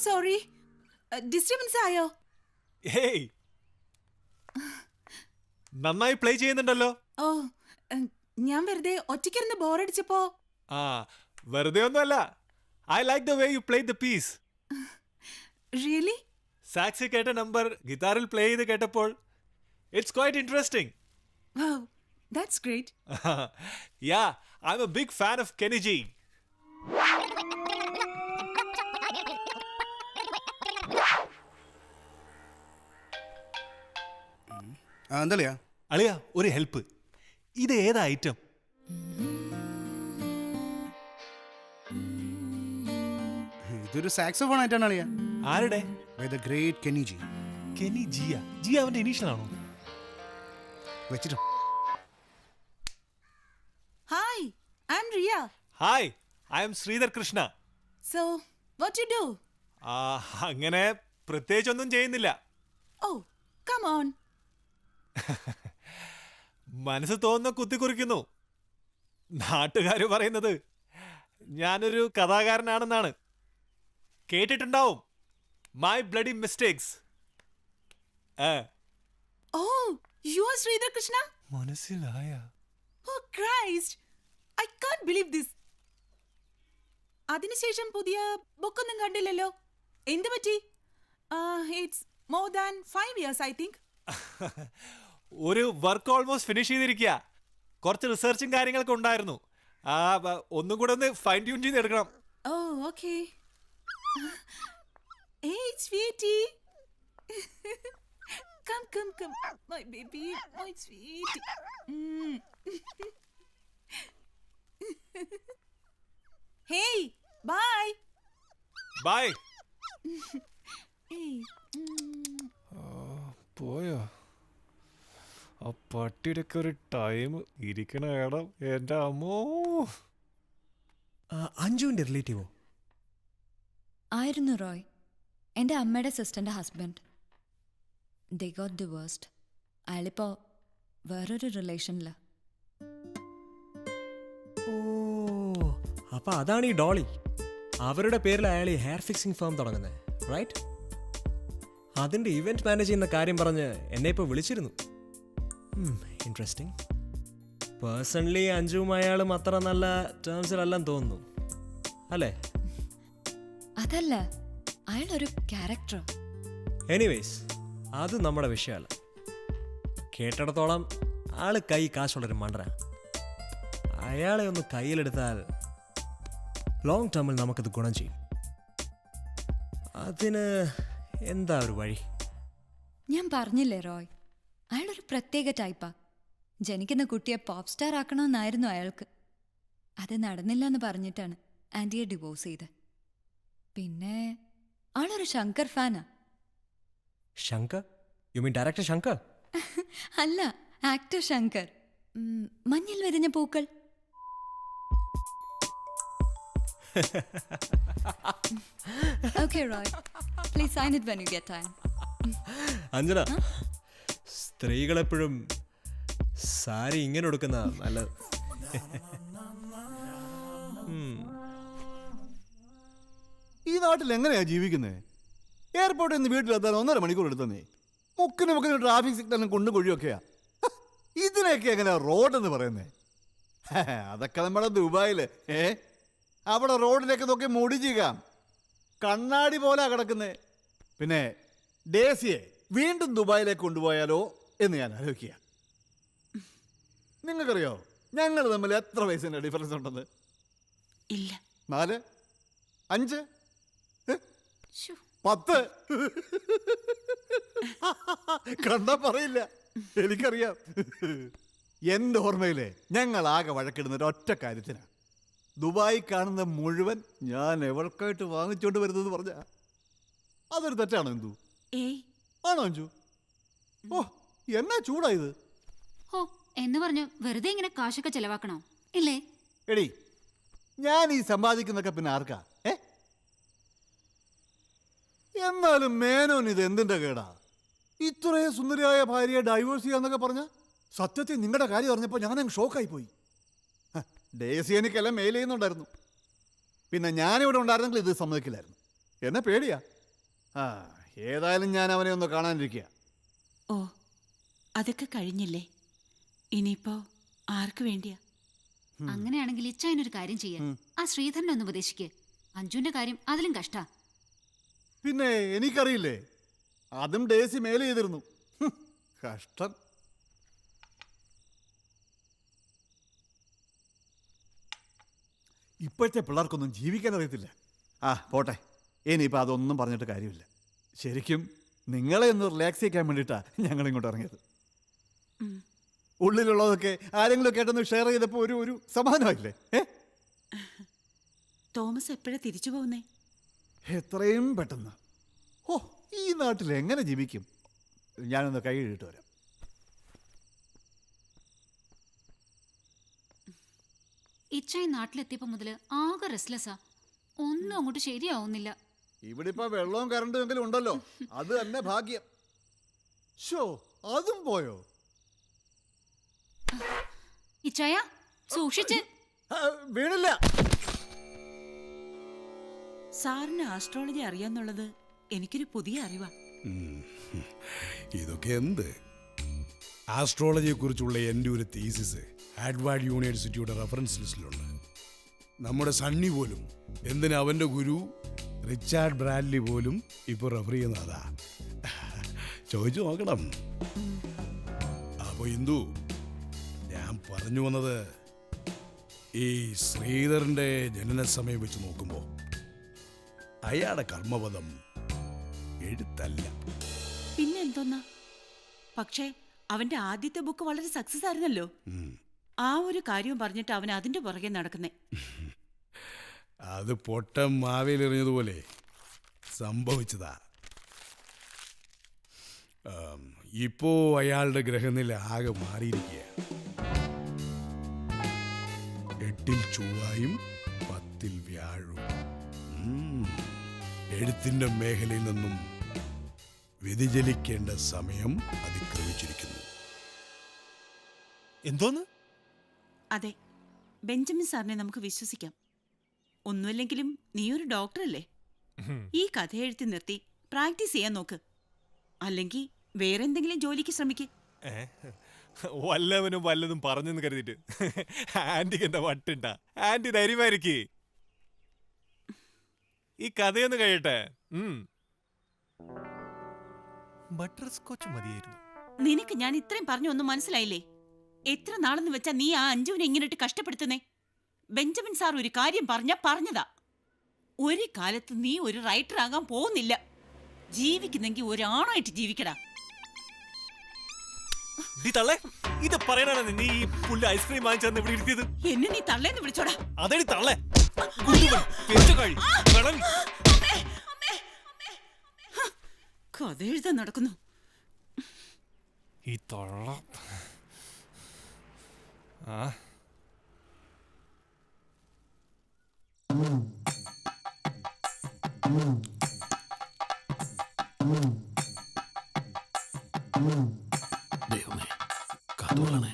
സോറി, ഡിസ്റ്റർബൻസ് ആയോ? ഹേയ്, നന്നായി പ്ലേ ചെയ്യുന്നുണ്ടല്ലോ. ഓ, ഞാൻ വെറുതെ ഒറ്റയ്ക്കിരുന്ന് ബോറടിച്ചപ്പോ. ആ, വെറുതെ ഒന്നുമല്ല. I like the way you play the piece. Really? സാക്സി കേട്ട നമ്പർ ഗിറ്റാറിൽ പ്ലേ ചെയ്ത് കേട്ടപ്പോൾ it's quite interesting. Wow, that's great. Yeah, I'm a big fan of Kenny G. എന്തളിയാ? അളിയാ, ഒരു ഹെൽപ്പ്. ഇത് ഏതാ ഐറ്റം? ഇതൊരു സാക്സോഫോൺ ആയിട്ടാണ് അളിയാ. ആരുടെ? By the great Kenny G. Kenny ജിയ? ജി അവന്റെ ഇനീഷ്യൽ ആണോ? വെച്ചിട്ടോ. Hi, I'm Riya. Hi, I am Sridhar Krishna. So, what you do? അങ്ങനെ പ്രത്യേകിച്ചൊന്നും ചെയ്യുന്നില്ല. Oh, come on. മനസ്സ് തോന്നുന്ന കുത്തിക്കുറിക്കുന്നു. നാട്ടുകാർ പറയുന്നത് ഞാനൊരു കഥാകാരനാണെന്നാണ്. കേട്ടിട്ടുണ്ടാവും, my bloody mistakes. Oh, you are Sridhar Krishna? മനസ്സിലായ? Oh, Christ. I can't believe this. അതിനുശേഷം പുതിയ ബുക്കൊന്നും കണ്ടില്ലല്ലോ. എന്ത് പറ്റി? It's more than 5 years, I think. ഒരു വർക്ക് ഓൾമോസ്റ്റ് ഫിനിഷ് ചെയ്തിരിക്കുക. കുറച്ച് റിസർച്ചും കാര്യങ്ങളൊക്കെ ഉണ്ടായിരുന്നു. ഒന്നും കൂടെ ഒന്ന് ഫൈൻ ട്യൂൺ ചെയ്തെടുക്കണം. Oh, okay. Hey, sweetie. Come, my baby, my sweetie. Hey, bye. Bye. Hey. പോയോ? ആ പട്ടിയുടെയൊക്കെ ഒരു ടൈം ഇരിക്കണ ഇടം എൻ്റെ അമ്മോ. അഞ്ജുവിൻ്റെ റിലേറ്റീവോ? ആയിരുന്നു റോയ്, എൻ്റെ അമ്മയുടെ സിസ്റ്ററിൻ്റെ ഹസ്ബൻഡ്. They got divorced. അയാളിപ്പോൾ വേറൊരു റിലേഷനിൽ. ഓ, അപ്പൊ അതാണ് ഈ ഡോളി. അവരുടെ പേരിൽ അയാൾ ഈ ഹെയർ ഫിക്സിംഗ് ഫേം തുടങ്ങുന്നത്, റൈറ്റ്? അതിൻ്റെ ഇവന്റ് മാനേജ് ചെയ്യുന്ന കാര്യം പറഞ്ഞ് എന്നെ ഇപ്പോൾ വിളിച്ചിരുന്നു. ഇൻട്രസ്റ്റിംഗ്. പേഴ്സണലി അഞ്ജുവും അയാളും അത്ര നല്ല ടേംസിലെല്ലാം തോന്നുന്നു, അല്ലേ? അതല്ല, അയാളൊരു ക്യാരക്ടർ. എനിവേസ്, അത് നമ്മുടെ വിഷയമല്ല. കേട്ടിടത്തോളം ആള് കൈ കാശുള്ളൊരു മണ്ടന. അയാളെ ഒന്ന് കയ്യിലെടുത്താൽ ലോങ് ടേമിൽ നമുക്കത് ഗുണം ചെയ്യും. അതിന് എന്താ ഒരു വഴി? ഞാൻ പറഞ്ഞില്ലേ റോയ്, അയാളൊരു പ്രത്യേക ടൈപ്പാ. ജനിക്കുന്ന കുട്ടിയെ പോപ്പ് സ്റ്റാർ ആക്കണമെന്നായിരുന്നു അയാൾക്ക്. അത് നടന്നില്ല എന്ന് പറഞ്ഞിട്ടാണ് ആൻറ്റിയെ ഡിവോഴ്സ് ചെയ്ത്. പിന്നെ ആളൊരു ശങ്കർ ഫാനാ. Shankar? You mean director Shankar? അല്ല, ആക്ടർ ശങ്കർ. മഞ്ഞിൽ വിരിഞ്ഞ പൂക്കൾ. Okay, Roy. Please sign it when you get time. Anjana, സ്ത്രീകളെപ്പോഴും sari ഇങ്ങനെ കൊടുക്കുന്ന നല്ലത്. ഈ നാട്ടിൽ എങ്ങനെയാ ജീവിക്കുന്നത്? എയർപോർട്ടിൽ നിന്ന് വീട്ടിലെത്താൻ 1.5 മണിക്കൂർ എടുത്തന്നേ. മുക്കിന് ട്രാഫിക് സിഗ്നലും കൊണ്ടും കൊഴിയൊക്കെയാ. ഇതിനൊക്കെ എങ്ങനെയാ റോഡെന്ന് പറയുന്നേ? അതൊക്കെ നമ്മുടെ ദുബായില്. അവിടെ റോഡിലേക്ക് നോക്കി മുടിച്ചിക്കാം, കണ്ണാടി പോലെ കിടക്കുന്നേ. പിന്നെ ഡേസിയെ വീണ്ടും ദുബായിലേക്ക് കൊണ്ടുപോയാലോ എന്ന് ഞാൻ ആലോചിക്കുക. നിങ്ങൾക്കറിയോ ഞങ്ങൾ തമ്മിൽ എത്ര വയസ്സിൻ്റെ ഡിഫറൻസ് ഉണ്ടെന്ന്? ഇല്ല. 4, 5, 10. കണ്ടാ പറയില്ല, എനിക്കറിയാം. എൻ്റെ ഓർമ്മയിലെ ഞങ്ങൾ ആകെ വഴക്കിടുന്ന ഒരൊറ്റ കാര്യത്തിനാണ്. ദുബായി കാണുന്ന മുഴുവൻ ഞാൻ എവർക്കായിട്ട് വാങ്ങിച്ചോണ്ട് വരുന്നത് പറഞ്ഞ അതൊരു തെറ്റാണോ എന്തു? ആണോ അഞ്ചു? ഓ എന്നാ ചൂടായത്? ഓ എന്ന് പറഞ്ഞു വെറുതെ ഇങ്ങനെ കാശൊക്കെ ചെലവാക്കണോ? ഇല്ലേ? എടി ഞാൻ ഈ സമ്പാദിക്കുന്നൊക്കെ പിന്നെ ആർക്കാ? എന്നാലും മേനോൻ ഇത് എന്തിന്റെ കേടാ? ഇത്രയും സുന്ദരിയായ ഭാര്യയെ ഡൈവോഴ്സ് ചെയ്യാന്നൊക്കെ പറഞ്ഞ സത്യത്തിൽ നിങ്ങളുടെ കാര്യം അറിഞ്ഞപ്പോൾ ഞാനങ്ങ് ഷോക്കായി പോയി. ഡേസി എനിക്കെല്ലാം മെയിൽ ചെയ്യുന്നുണ്ടായിരുന്നു. പിന്നെ ഞാനിവിടെ ഉണ്ടായിരുന്നെങ്കിൽ ഇത് സമ്മതിക്കില്ലായിരുന്നു. എന്നെ പേടിയാ. ഏതായാലും ഞാൻ അവനെ ഒന്ന് കാണാനിരിക്കുക. ഓ അതൊക്കെ കഴിഞ്ഞില്ലേ? ഇനിയിപ്പോ ആർക്ക് വേണ്ടിയാ? അങ്ങനെയാണെങ്കിൽ ഇച്ചായനൊരു കാര്യം ചെയ്യാം. ആ ശ്രീധരനെ ഒന്ന് ഉപദേശിക്ക്. അഞ്ജുവിന്റെ കാര്യം അതിലും കഷ്ടാ. പിന്നെ എനിക്കറിയില്ലേ, അതും ഡേസി മെയിൽ ചെയ്തിരുന്നു. കഷ്ടം. ഇപ്പോഴത്തെ പിള്ളേർക്കൊന്നും ജീവിക്കാൻ അറിയത്തില്ല. പോട്ടെ, ഇനിയിപ്പോൾ അതൊന്നും പറഞ്ഞിട്ട് കാര്യമില്ല. ശരിക്കും നിങ്ങളെ ഒന്ന് റിലാക്സ് ചെയ്യാൻ വേണ്ടിയിട്ടാണ് ഞങ്ങളിങ്ങോട്ട് ഇറങ്ങിയത്. ഉള്ളിലുള്ളതൊക്കെ ആരെങ്കിലും കേട്ടൊന്ന് ഷെയർ ചെയ്തപ്പോൾ ഒരു സമാധാനമായില്ലേ? തോമസ് എപ്പോഴാ തിരിച്ചു പോകുന്നേ? എത്രയും പെട്ടെന്ന്. ഓ ഈ നാട്ടിൽ എങ്ങനെ ജീവിക്കും? ഞാനൊന്ന് കൈ ഇട്ട് വരാം. ഇച്ചായി നാട്ടിലെത്തിയപ്പോ മുതല് ആകെ റെസ്ലെസ്സാ. ഒന്നും അങ്ങോട്ട് ശരിയാവുന്നില്ല. ഇവിടെ ഇപ്പൊ വെള്ളവും കറണ്ടും എങ്കിലും ഉണ്ടല്ലോ, അത് തന്നെ ഭാഗ്യം. ഷോ അതും പോയോ? ഇച്ചായ സൂക്ഷിച്ച്. വീണില്ല. സാറിന് ആസ്ട്രോളജി അറിയാന്നുള്ളത് എനിക്കൊരു പുതിയ അറിവാ. ഇതൊക്കെ എന്ത്? ആസ്ട്രോളജിയെ കുറിച്ചുള്ള എൻ്റെ ഒരു തീസിസ് ഹാർവാർഡ് യൂണിവേഴ്സിറ്റിയുടെ റെഫറൻസ് ലിസ്റ്റിലുണ്ട്. നമ്മുടെ സണ്ണി പോലും, എന്തിനാ അവൻ്റെ ഗുരു റിച്ചാർഡ് ബ്രാഡ്ലി പോലും ഇപ്പോൾ റെഫർ ചെയ്യുന്ന അതാ. ചോദിച്ചു നോക്കണം. അപ്പോൾ ഇന്ദു, ഞാൻ പറഞ്ഞു വന്നത് ഈ ശ്രീധരൻ്റെ ജനന സമയം വെച്ച് നോക്കുമ്പോൾ അയാളുടെ കർമ്മപദം എഴുത്തല്ല. പിന്നെ എന്തോന്നാ? പക്ഷേ അവന്റെ ആദ്യത്തെ ബുക്ക് വളരെ സക്സസ് ആയിരുന്നല്ലോ. ആ ഒരു കാര്യം പറഞ്ഞിട്ട് അവൻ അതിന്റെ പുറകെ നടക്കുന്നേ. അത് പൊട്ടം മാവേലെറിഞ്ഞതുപോലെ സംഭവിച്ചതാ. ഇപ്പോ അയാളുടെ ഗ്രഹനില ആകെ മാറിയിരിക്കുക. 8-ൽ ചൊവ്വായും 10-ൽ വ്യാഴവും. എഴുത്തിന്റെ മേഖലയിൽ നിന്നും വ്യതിചലിക്കേണ്ട സമയം അതിക്രമിച്ചിരിക്കുന്നു. എന്തോന്ന്? അതെ, ബെഞ്ചമിൻ സാറിനെ നമുക്ക് വിശ്വസിക്കാം. ഒന്നുമില്ലെങ്കിലും നീ ഒരു ഡോക്ടറല്ലേ? ഈ കഥ എഴുത്തി നിർത്തി പ്രാക്ടീസ് ചെയ്യാൻ നോക്ക്. അല്ലെങ്കിൽ വേറെ എന്തെങ്കിലും ജോലിക്ക് ശ്രമിക്ക്. വല്ലവനും വല്ലതും പറഞ്ഞെന്ന് കരുതിട്ട് ആന്റിക്ക് എന്താ വട്ടുണ്ട? ആന്റി ധൈര്യമായിരിക്കേ. ഈ കഥയൊന്ന് കഴിയട്ടെ. ബട്ടർ സ്കോച്ച് മതിയായിരുന്നു. നിനക്ക് ഞാൻ ഇത്രയും പറഞ്ഞു ഒന്നും മനസ്സിലായില്ലേ? എത്ര നാളെന്ന് വെച്ചാ നീ ആ അഞ്ജുവിനെ ഇങ്ങനെയിട്ട് കഷ്ടപ്പെടുത്തുന്നേ? ബെഞ്ചമിൻ സാർ ഒരു കാര്യം പറഞ്ഞതാ. ഒരു കാലത്ത് നീ ഒരു റൈറ്റർ ആകാൻ പോകുന്നില്ല. ജീവിക്കുന്നെങ്കിൽ ഒരാണായിട്ട് ജീവിക്കടാ. ഇത് പറയണ നീ ഈ പുല്ല് ഐസ്ക്രീം വാങ്ങിച്ചു ഇവിടെ ഇരുത്തിയത്. എന്നെ നീ തള്ളേന്ന് വിളിച്ചോടാ. അതേടി തള്ളേ. കഥ എഴുതാൻ നടക്കുന്നു ഈ തൊള്ള. ദൈവമേ കാത്തോളണേ.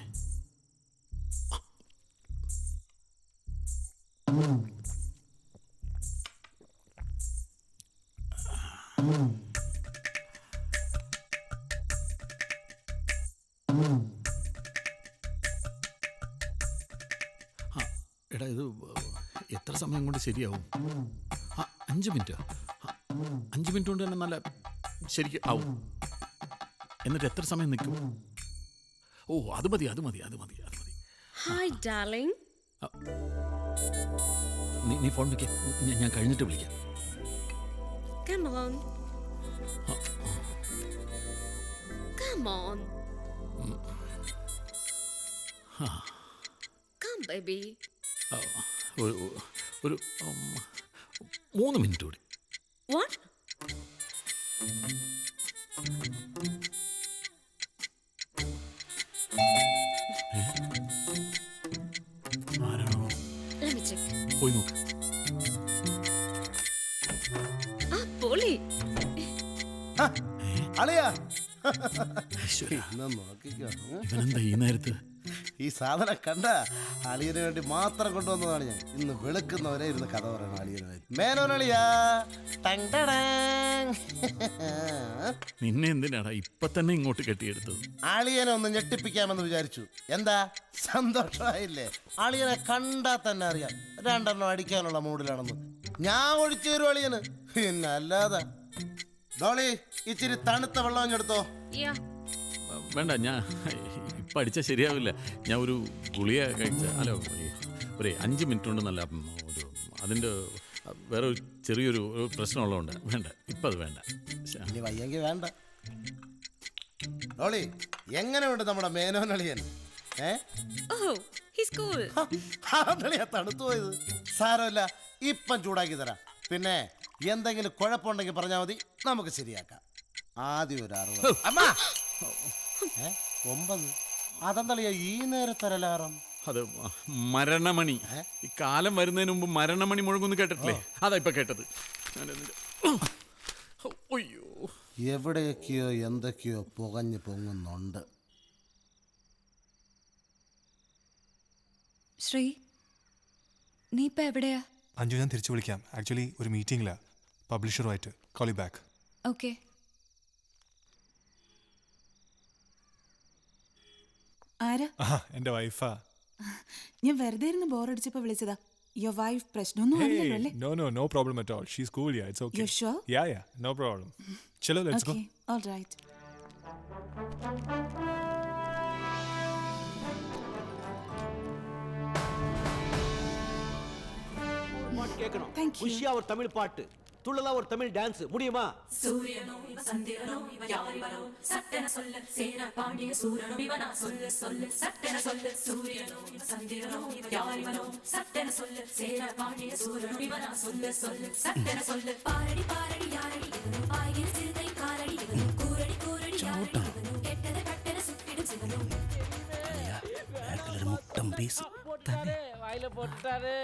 എടാ ഇത് എത്ര സമയം കൊണ്ട് ശരിയാവും? 5 മിനിറ്റ്. 5 മിനിറ്റ് കൊണ്ട് തന്നെ നല്ല ശരിക്കും ആവും. എന്നിട്ട് എത്ര സമയം നിൽക്കും? ഓ അത് മതി അത് മതി അത് മതി അത് മതി. Hi darling. നീ ഫോൺ വെക്ക, ഞാൻ കഴിഞ്ഞിട്ട് വിളിക്കാം. Come on. Come on. Come baby. ഒരു 3 മിനിറ്റ് കൂടി. What? Let me check. പോയി നോക്ക്. പൊളി. അളിയാ ഇവനെന്താ ഈ നേരത്ത്? ഈ സാധനം കണ്ട അളിയന് വേണ്ടി മാത്രം കൊണ്ടുവന്നതാണ് ഞാൻ. ഇന്ന് വെളുക്കുന്നവരെ ഇരുന്ന് കഥ പറയണം അളിയന്. മേനോനളിയാ. നിന്നെ എന്തിനാടാ ഇപ്പൊ തന്നെ ഇങ്ങോട്ട് കെട്ടിയെടുത്തത്? അളിയനെ ഒന്ന് ഞെട്ടിപ്പിക്കാമെന്ന് വിചാരിച്ചു. എന്താ സന്തോഷമായില്ലേ? അളിയനെ കണ്ടാ തന്നെ അറിയാം 2 എണ്ണം അടിക്കാനുള്ള മൂഡിലാണെന്ന്. ഞാൻ ഒഴിച്ചു തരും അളിയന്, പിന്നെ അല്ലാതെ. ഡോളി ഇച്ചിരി തണുത്ത വെള്ളം എടുത്തോ. വേണ്ട, ഞാൻ ഇപ്പം അടിച്ചാൽ ശരിയാവില്ല. ഞാൻ ഒരു ഗുളിക കഴിച്ച ഒരു 5 മിനിറ്റ് കൊണ്ട് നല്ല ഒരു അതിൻ്റെ വേറെ ഒരു ചെറിയൊരു പ്രശ്നമുള്ളതുകൊണ്ട് വേണ്ട, ഇപ്പം അത് വേണ്ട. ഇനി വയ്യെങ്കിൽ വേണ്ട. ഡോളി എങ്ങനെയുണ്ട് നമ്മുടെ മേനോനളിയൻ? തണുത്തു പോയത് സാരമില്ല, ഇപ്പം ചൂടാക്കി തരാം. പിന്നെ എന്തെങ്കിലും കുഴപ്പമുണ്ടെങ്കിൽ പറഞ്ഞാൽ മതി, നമുക്ക് ശരിയാക്കാം. ആദ്യം ഒരു 60. അമ്മ 9. അതെന്തളിയാ ഈ നേരത്തരലാറം? അത് മരണമണി. ഈ കാലം വരുന്നതിന് മുമ്പ് മരണമണി മുഴങ്ങുന്നു കേട്ടിട്ടില്ലേ? അതാ ഇപ്പൊ കേട്ടത്. അയ്യോ, എവിടെയൊക്കെയോ എന്തൊക്കെയോ പുകഞ്ഞു പൊങ്ങുന്നുണ്ട്. ശ്രീ, നീ ഇപ്പൊ എവിടെയാ? അഞ്ജു, ഞാൻ തിരിച്ചു വിളിക്കാം. ആക്ച്വലി ഒരു മീറ്റിംഗിലാ പബ്ലിഷറുമായിട്ട്. Call you back. ഓക്കെ. ആരാ? എന്റെ വൈഫാ. ഞാൻ വെറുതെ ഇരുന്ന് ബോറടിച്ചപ്പോ വിളിച്ചതാ. യുവർ വൈഫ് പ്രശ്നമൊന്നും ആവില്ലല്ലോ അല്ലേ? No problem at all. She's cool, yeah. It's okay. You sure? Yeah, no problem. Chalo, let's go. Okay, all right. கேட்கணும். Thank you. உஷியா ஒரு தமிழ் பாட்டு, துள்ளலா ஒரு தமிழ் டான்ஸ் முடியுமா? சூரியனோ இவ சந்திரனோ இவ யாரிவரோ சட்டென சொல்ல சேர பாண்டிய சூரனோ இவனா சொல்ல சொல்ல சட்டென சொல்ல சூரியனோ இவ சந்திரனோ இவ யாரிவரோ சட்டென சொல்ல சேர பாண்டிய சூரனோ இவனா சொல்ல சொல்ல சட்டென சொல்ல பாரடி பாரடி யாரடி இவனோ பாய்கிற சிறுதை காரடி இவனோ கூரடி கூரடி யாரடி இவனோ கெட்டத கட்டென சுட்டிடும் சிவனோ. ബാക്കിലൊരു മുട്ടം പീസ് വായില പൊട്ടാറ്.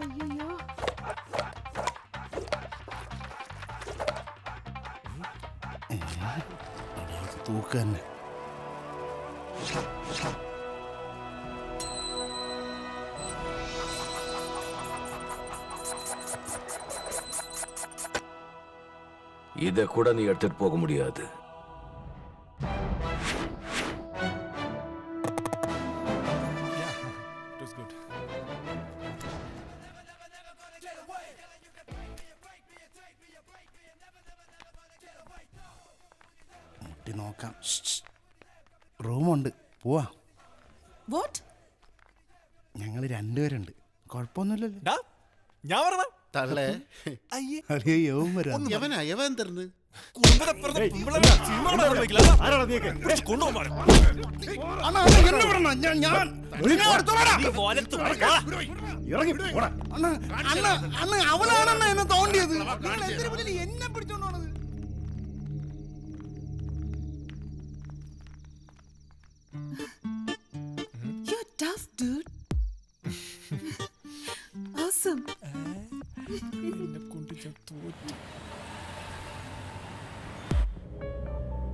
അയ്യോ, തൂക്ക് തന്നെ. இதை கூட நீ எடுத்துட்டு போக முடியாது. മുട്ടി നോക്കാം. റൂമുണ്ട്, പോവാ. What? ഞങ്ങൾ 2 പേരുണ്ട്, കുഴപ്പമൊന്നുമില്ലല്ലോ. ഞാൻ പറഞ്ഞ തള്ളേ യവൻ തരുന്നു. അവനാണെന്ന എന്നെ തോണ്ടിയത്. എന്നെ പിടിച്ചോണ്ടോണത്. You're tough, dude. Awesome.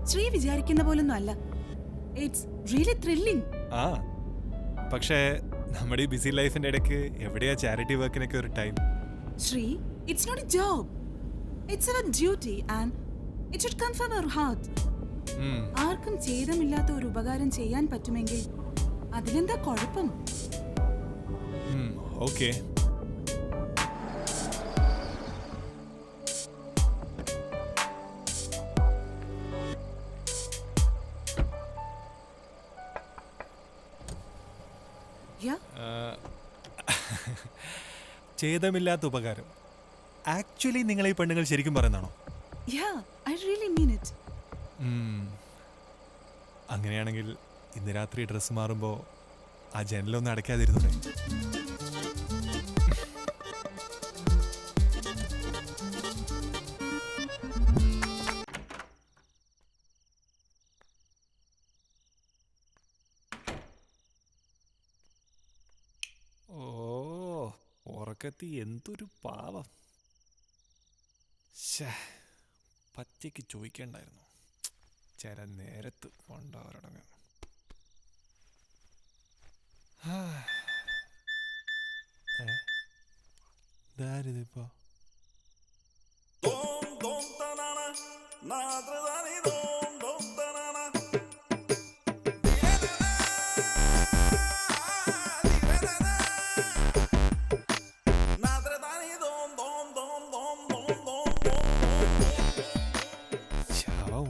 Shri വിചാരിക്കുന്ന പോലൊന്നും അല്ല. It's really thrilling. ആ, പക്ഷേ നമ്മുടെ ഈ ബിസി ലൈഫിന്റെ ഇടയ്ക്ക് എവിടെയാ ചാരിറ്റി വർക്കിനൊക്കെ ഒരു time? Sree, it's not a job. It's our duty and it should come from our heart. ആർക്കും ഛേദമില്ലാത്ത ഒരു ഉപകാരം ചെയ്യാൻ പറ്റുമെങ്കിൽ അതിലെന്താ കുഴപ്പം? ഓക്കെ. ഛേദമില്ലാത്ത ഉപകാരം. ആക്ച്വലി നിങ്ങൾ ഈ പെണ്ണുങ്ങൾ ശരിക്കും പറയുന്നതാണോ? അങ്ങനെയാണെങ്കിൽ ഇന്ന് രാത്രി ഡ്രസ്സ് മാറുമ്പോൾ ആ ജനലൊന്നും അടയ്ക്കാതിരുന്നേ. ഉറക്കത്തി എന്തൊരു പാവം. പച്ചയ്ക്ക് ചോദിക്കണ്ടായിരുന്നു. ചില നേരത്ത് കൊണ്ടവരടങ്ങ. ഇതാരിതിപ്പോ?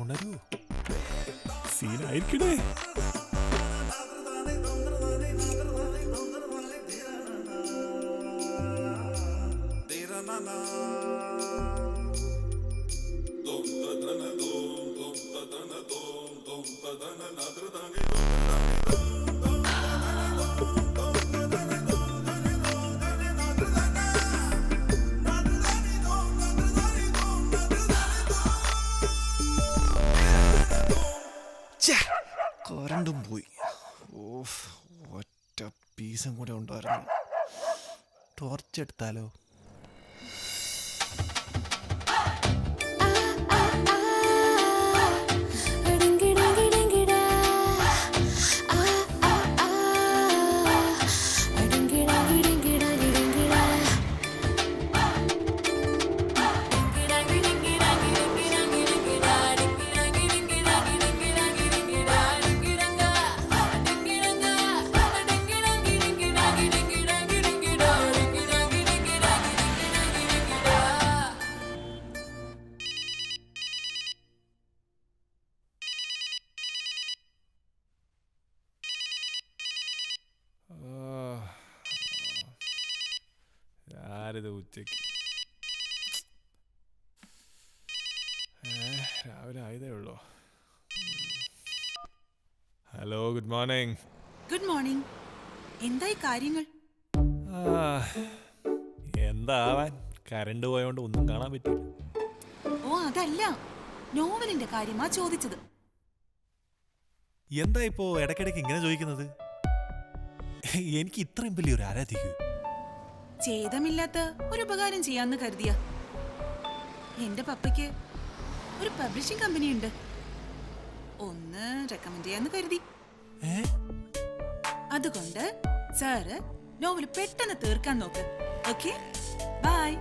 ഉണരൂ, സീനായിരിക്കണേ. കറണ്ടും പോയി. ഒറ്റ പീസും കൂടെ ഉണ്ടായിരുന്നു. ടോർച്ച് എടുത്താലോ? ആരിത് ഉച്ചയ്ക്ക്? രാവിലെ ആയതേ ഉള്ളൂ. Hello, good morning. Good morning. എന്തായി കാര്യങ്ങൾ? എന്താവാൻ, കറണ്ട് പോയോണ്ട് ഒന്നും കാണാൻ പറ്റില്ല. ഓ അതല്ല, നോവലിന്റെ കാര്യമാ ചോദിച്ചത്. എന്താ ഇപ്പോ ഇടയ്ക്കിടയ്ക്ക് ഇങ്ങനെ ചോദിക്കുന്നത്? എനിക്ക് ഇത്രയും വലിയൊരു ആരാധിക്കൂ. ഛേദമില്ലാത്ത ഒരു ഉപകാരം ചെയ്യാന്ന് കരുതിയ. എന്റെ പപ്പയ്ക്ക് ഒരു പബ്ലിഷിംഗ് കമ്പനി ഉണ്ട്. ഒന്ന് റെക്കമെൻഡ് ചെയ്യാന്ന് കരുതി. അതുകൊണ്ട് സാറ് നോവൽ പെട്ടെന്ന് തീർക്കാൻ നോക്ക്. Okay, bye.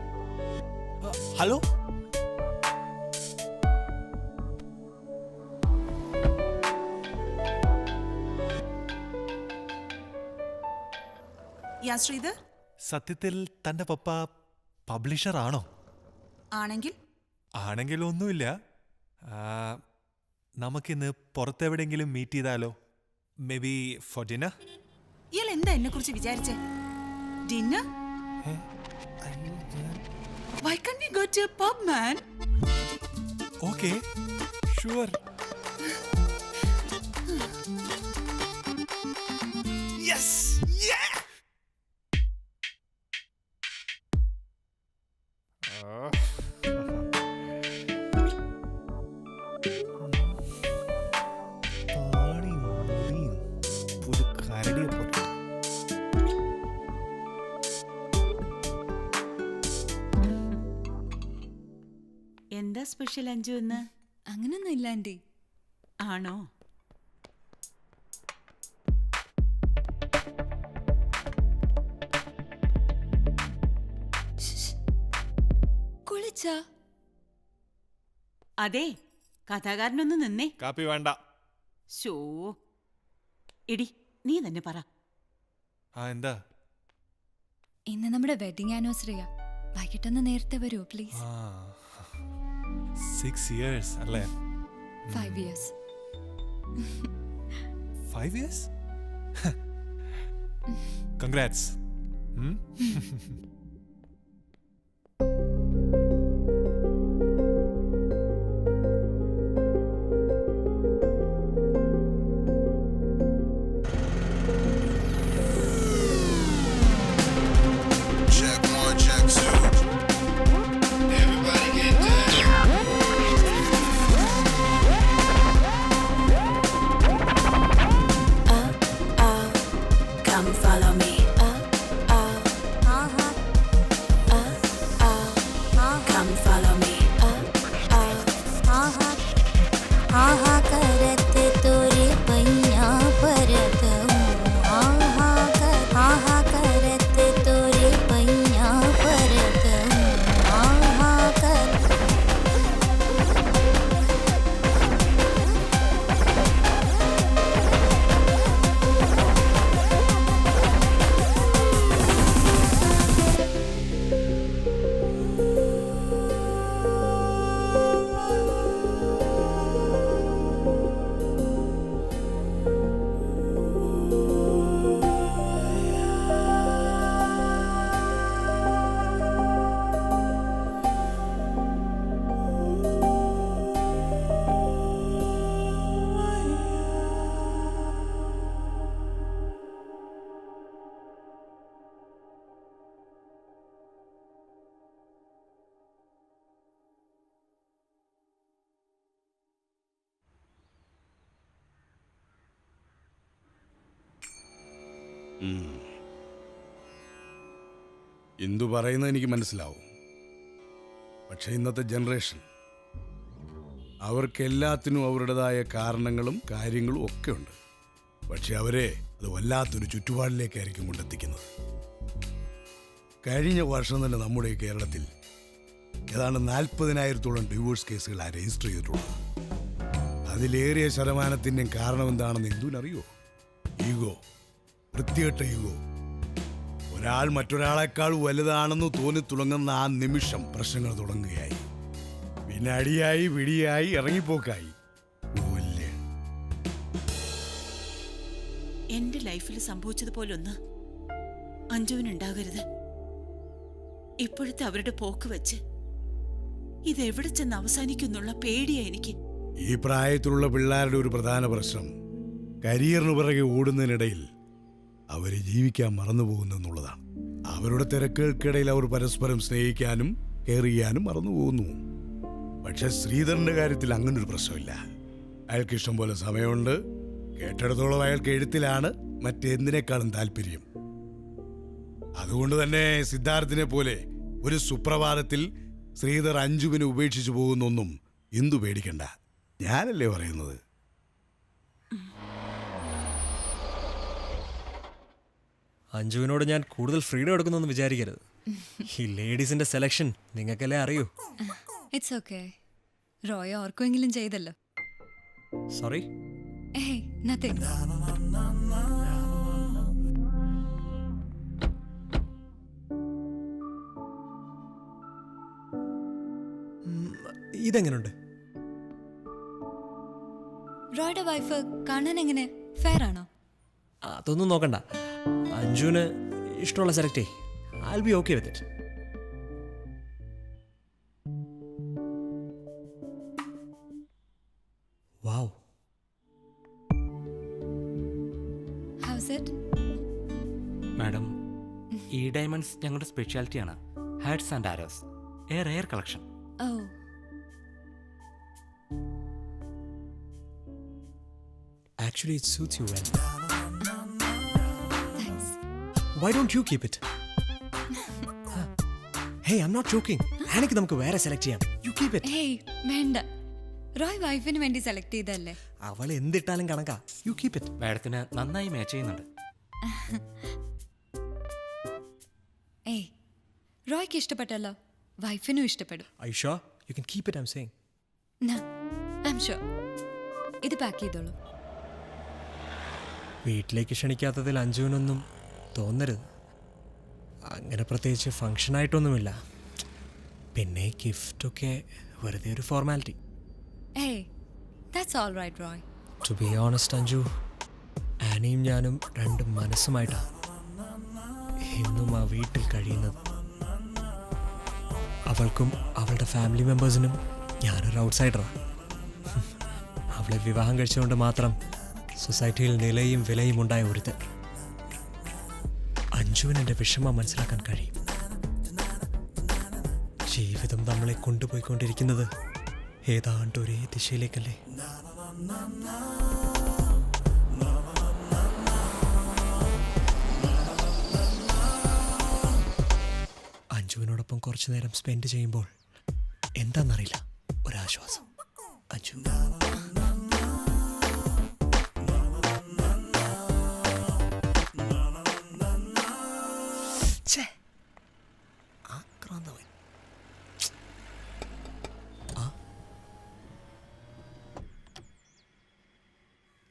Hello, ya Sridhar, സത്യത്തിൽ തന്റെ പപ്പ പബ്ലിഷർ ആണോ? ആണെങ്കിൽ ഒന്നുമില്ല. നമുക്കിന്ന് പുറത്തെവിടെയെങ്കിലും മീറ്റ് ചെയ്താലോ? May be for dinner. ഇയാൾ എന്താ എന്നെ കുറിച്ച് വിചാരിച്ചേ? Dinner? Why can't we go to a pub, man? Okay, sure. Yes, yeah. എന്താ സ്പെഷ്യൽ അഞ്ജു എന്ന്? അങ്ങനൊന്നും ഇല്ല ആന്റി. ആണോ? കുളിച്ച? അതെ, കഥാകാരനൊന്ന് നിന്നേ. കാപ്പി വേണ്ട. ശോ, എടി നീ തന്നെ പറ. എന്താ? ഇന്ന് നമ്മുടെ വെഡിങ് ആനിവേഴ്സറിയാ. വൈകിട്ടൊന്ന് നേരത്തെ വരൂ പ്ലീസ്. 6 years അല്ലേ? 5 years. 5 years? Congrats. Check 1, check 2. Everybody get down. Come follow me. Come follow me. आहा करत तोरे पैया परत आहा करत तोरे पैया परत आहा कर ഇന്ദു പറയുന്നത് എനിക്ക് മനസ്സിലാവും. പക്ഷെ ഇന്നത്തെ ജനറേഷൻ അവർക്കെല്ലാത്തിനും അവരുടേതായ കാരണങ്ങളും കാര്യങ്ങളും ഒക്കെ ഉണ്ട്. പക്ഷെ അവരെ അത് വല്ലാത്തൊരു ചുറ്റുപാടിലേക്കായിരിക്കും കൊണ്ടെത്തിക്കുന്നത്. കഴിഞ്ഞ വർഷം തന്നെ നമ്മുടെ കേരളത്തിൽ ഏതാണ്ട് 40,000-ഓളം ഡിവോഴ്സ് കേസുകൾ രജിസ്റ്റർ ചെയ്തിട്ടുള്ളത്. അതിലേറിയ ശതമാനത്തിൻ്റെയും കാരണം എന്താണെന്ന് ഇന്ദുവിനറിയോ? ഈഗോ, വൃത്തികെട്ട ഈഗോ. ഒരാൾ മറ്റൊരാളെക്കാൾ വലുതാണെന്ന് തോന്നി തുടങ്ങുന്ന ആ നിമിഷം പ്രശ്നങ്ങൾ തുടങ്ങുകയായി. പിന്നെ അടിയായി, പിടിയായി, ഇറങ്ങിപ്പോക്കായി. എന്റെ ലൈഫിൽ സംഭവിച്ചതുപോലൊന്ന് അഞ്ജുവിനുണ്ടാകരുത്. ഇപ്പോഴത്തെ അവരുടെ പോക്ക് വെച്ച് ഇതെവിടെ ചെന്ന് അവസാനിക്കുന്നുള്ള പേടിയാ എനിക്ക്. ഈ പ്രായത്തിലുള്ള പിള്ളേരുടെ ഒരു പ്രധാന പ്രശ്നം കരിയറിന് പിറകെ ഓടുന്നതിനിടയിൽ അവരെ ജീവിക്കാൻ മറന്നുപോകുന്നെന്നുള്ളതാണ്. അവരുടെ തിരക്കുകൾക്കിടയിൽ അവർ പരസ്പരം സ്നേഹിക്കാനും കെയർ ചെയ്യാനും മറന്നുപോകുന്നു. പക്ഷെ ശ്രീധരന്റെ കാര്യത്തിൽ അങ്ങനൊരു പ്രശ്നമില്ല. അയാൾക്ക് ഇഷ്ടം പോലെ സമയമുണ്ട്. കേട്ടിടത്തോളം അയാൾക്ക് എഴുത്തിലാണ് മറ്റെന്തിനേക്കാളും താല്പര്യം. അതുകൊണ്ട് തന്നെ സിദ്ധാർത്ഥിനെ പോലെ ഒരു സുപ്രഭാതത്തിൽ ശ്രീധർ അഞ്ജുവിനെ ഉപേക്ഷിച്ചു പോകുന്നൊന്നും ഇന്ദു പേടിക്കണ്ട. ഞാനല്ലേ പറയുന്നത്. അഞ്ജുവിനോട് ഞാൻ കൂടുതൽ ഫ്രീഡം എടുക്കുന്നൊന്നും വിചാരിക്കരുത്. ഈ ലേഡീസിന്റെ സെലക്ഷൻ നിങ്ങൾക്കല്ലേ അറിയൂ. It's okay. റോയ് ഓർക്കെങ്കിലും ചെയ്തല്ലോ. സോറി. ഏയ് നത്തിങ്. ഇതെങ്ങനുണ്ട്? റോയുടെ വൈഫ് കാണാൻ എങ്ങനെ? ഫെയർ ആണോ? അതൊന്നും നോക്കണ്ട. അഞ്ജുവിന് ഇഷ്ടമുള്ള സെലക്ട് ചെയ്. I will be okay with it. Wow. How's it? Madam, ഈ ഡയമണ്ട്സ് ഞങ്ങളുടെ സ്പെഷ്യാലിറ്റിയാണ്. Hearts and arrows, a rare collection. Oh. Actually, it suits you well. Why don't you keep it? Hey, I'm not joking. എനിക്ക് നമുക്ക് വേറെ select ചെയ്യാം. You keep it. Hey, വേണ്ട. റോയ് വൈഫിന് വേണ്ടി സെലക്ട് ചെയ്തല്ലേ. അവൾ എന്തിട്ടാലും കണക്കാ. You keep it. മാഡത്തിന് നന്നായി മാച്ച് ചെയ്യുന്നുണ്ട്. ഏയ്, റോയ്ക്ക് ഇഷ്ടപ്പെട്ടല്ലോ. വൈഫിനും ഇഷ്ടപ്പെടും. Are you sure? You can keep it, I'm saying. No, I am sure. ഇത് പാക്ക് ചെയ്തോളൂ. വീട്ടിലേക്ക് ക്ഷണിക്കാത്തതിൽ അഞ്ജുവിനൊന്നും തോന്നരുത്. അങ്ങനെ പ്രത്യേകിച്ച് ഫങ്ഷനായിട്ടൊന്നുമില്ല. പിന്നെ ഗിഫ്റ്റൊക്കെ വെറുതെ ഒരു ഫോർമാലിറ്റി. ഏയ്, that's all right Roy. To be honest Anju, ആനിയും ഞാനും രണ്ട് മനസ്സുമായിട്ടാണ് ഇന്നും ആ വീട്ടിൽ കഴിയുന്നത്. അവൾക്കും അവളുടെ ഫാമിലി മെമ്പേഴ്സിനും ഞാനൊരു ഔട്ട്സൈഡറാണ്. അവളെ വിവാഹം കഴിച്ചുകൊണ്ട് മാത്രം സൊസൈറ്റിയിൽ നിലയും വിലയും ഉണ്ടായ ഒരുത്തൻ. അഞ്ജുവിന് എൻ്റെ വിഷമം മനസ്സിലാക്കാൻ കഴിയും. ജീവിതം നമ്മളെ കൊണ്ടുപോയിക്കൊണ്ടിരിക്കുന്നത് ഏതാണ്ട് ഒരേ ദിശയിലേക്കല്ലേ? അഞ്ജുവിനോടൊപ്പം കുറച്ചു നേരം സ്പെൻഡ് ചെയ്യുമ്പോൾ എന്താണെന്നറിയില്ല, ഒരാശ്വാസം. അഞ്ജു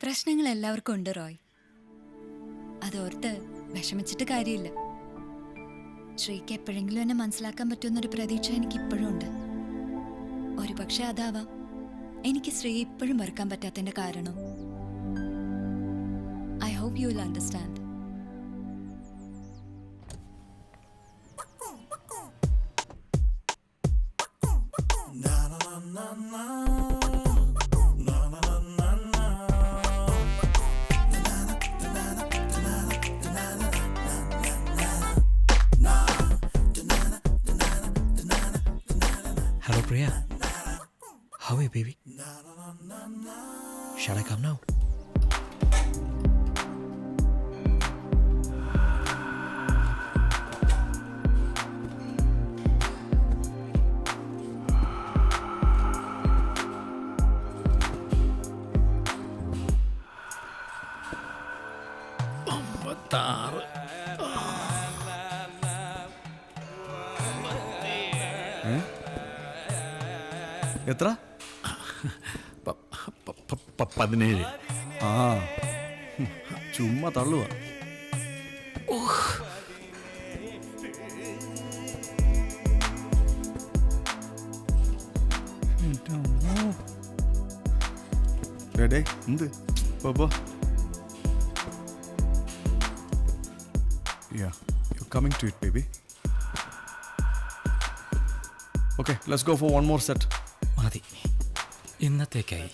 പ്രശ്നങ്ങൾ എല്ലാവർക്കും ഉണ്ട് റോയ്. അതോർത്ത് വിഷമിച്ചിട്ട് കാര്യമില്ല. ശ്രീക്ക് എപ്പോഴെങ്കിലും എന്നെ മനസ്സിലാക്കാൻ പറ്റുമെന്നൊരു പ്രതീക്ഷ എനിക്ക് ഇപ്പോഴും ഉണ്ട്. ഒരു പക്ഷെ അതാവാം എനിക്ക് ശ്രീ ഇപ്പോഴും മറക്കാൻ പറ്റാത്തതിന്റെ കാരണം. I hope you will understand. Hello, Priya. How are you, baby? Shall I come now? എത്ര? 17. ആ, ചുമ്മാ തള്ളുക. ഡേ എന്ത് പോ. Yeah, you're coming to it, baby. Okay, let's go for one more set. മതി, ഇന്നത്തേക്കായി.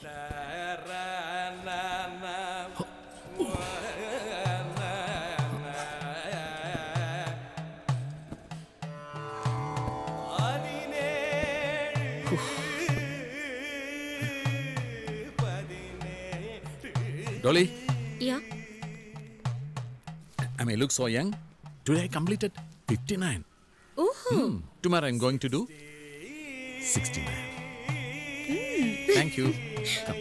Dolly, Yeah. I may look so young. Today I completed 59. Oh. Tomorrow I'm going to do 69. Thank you. Come.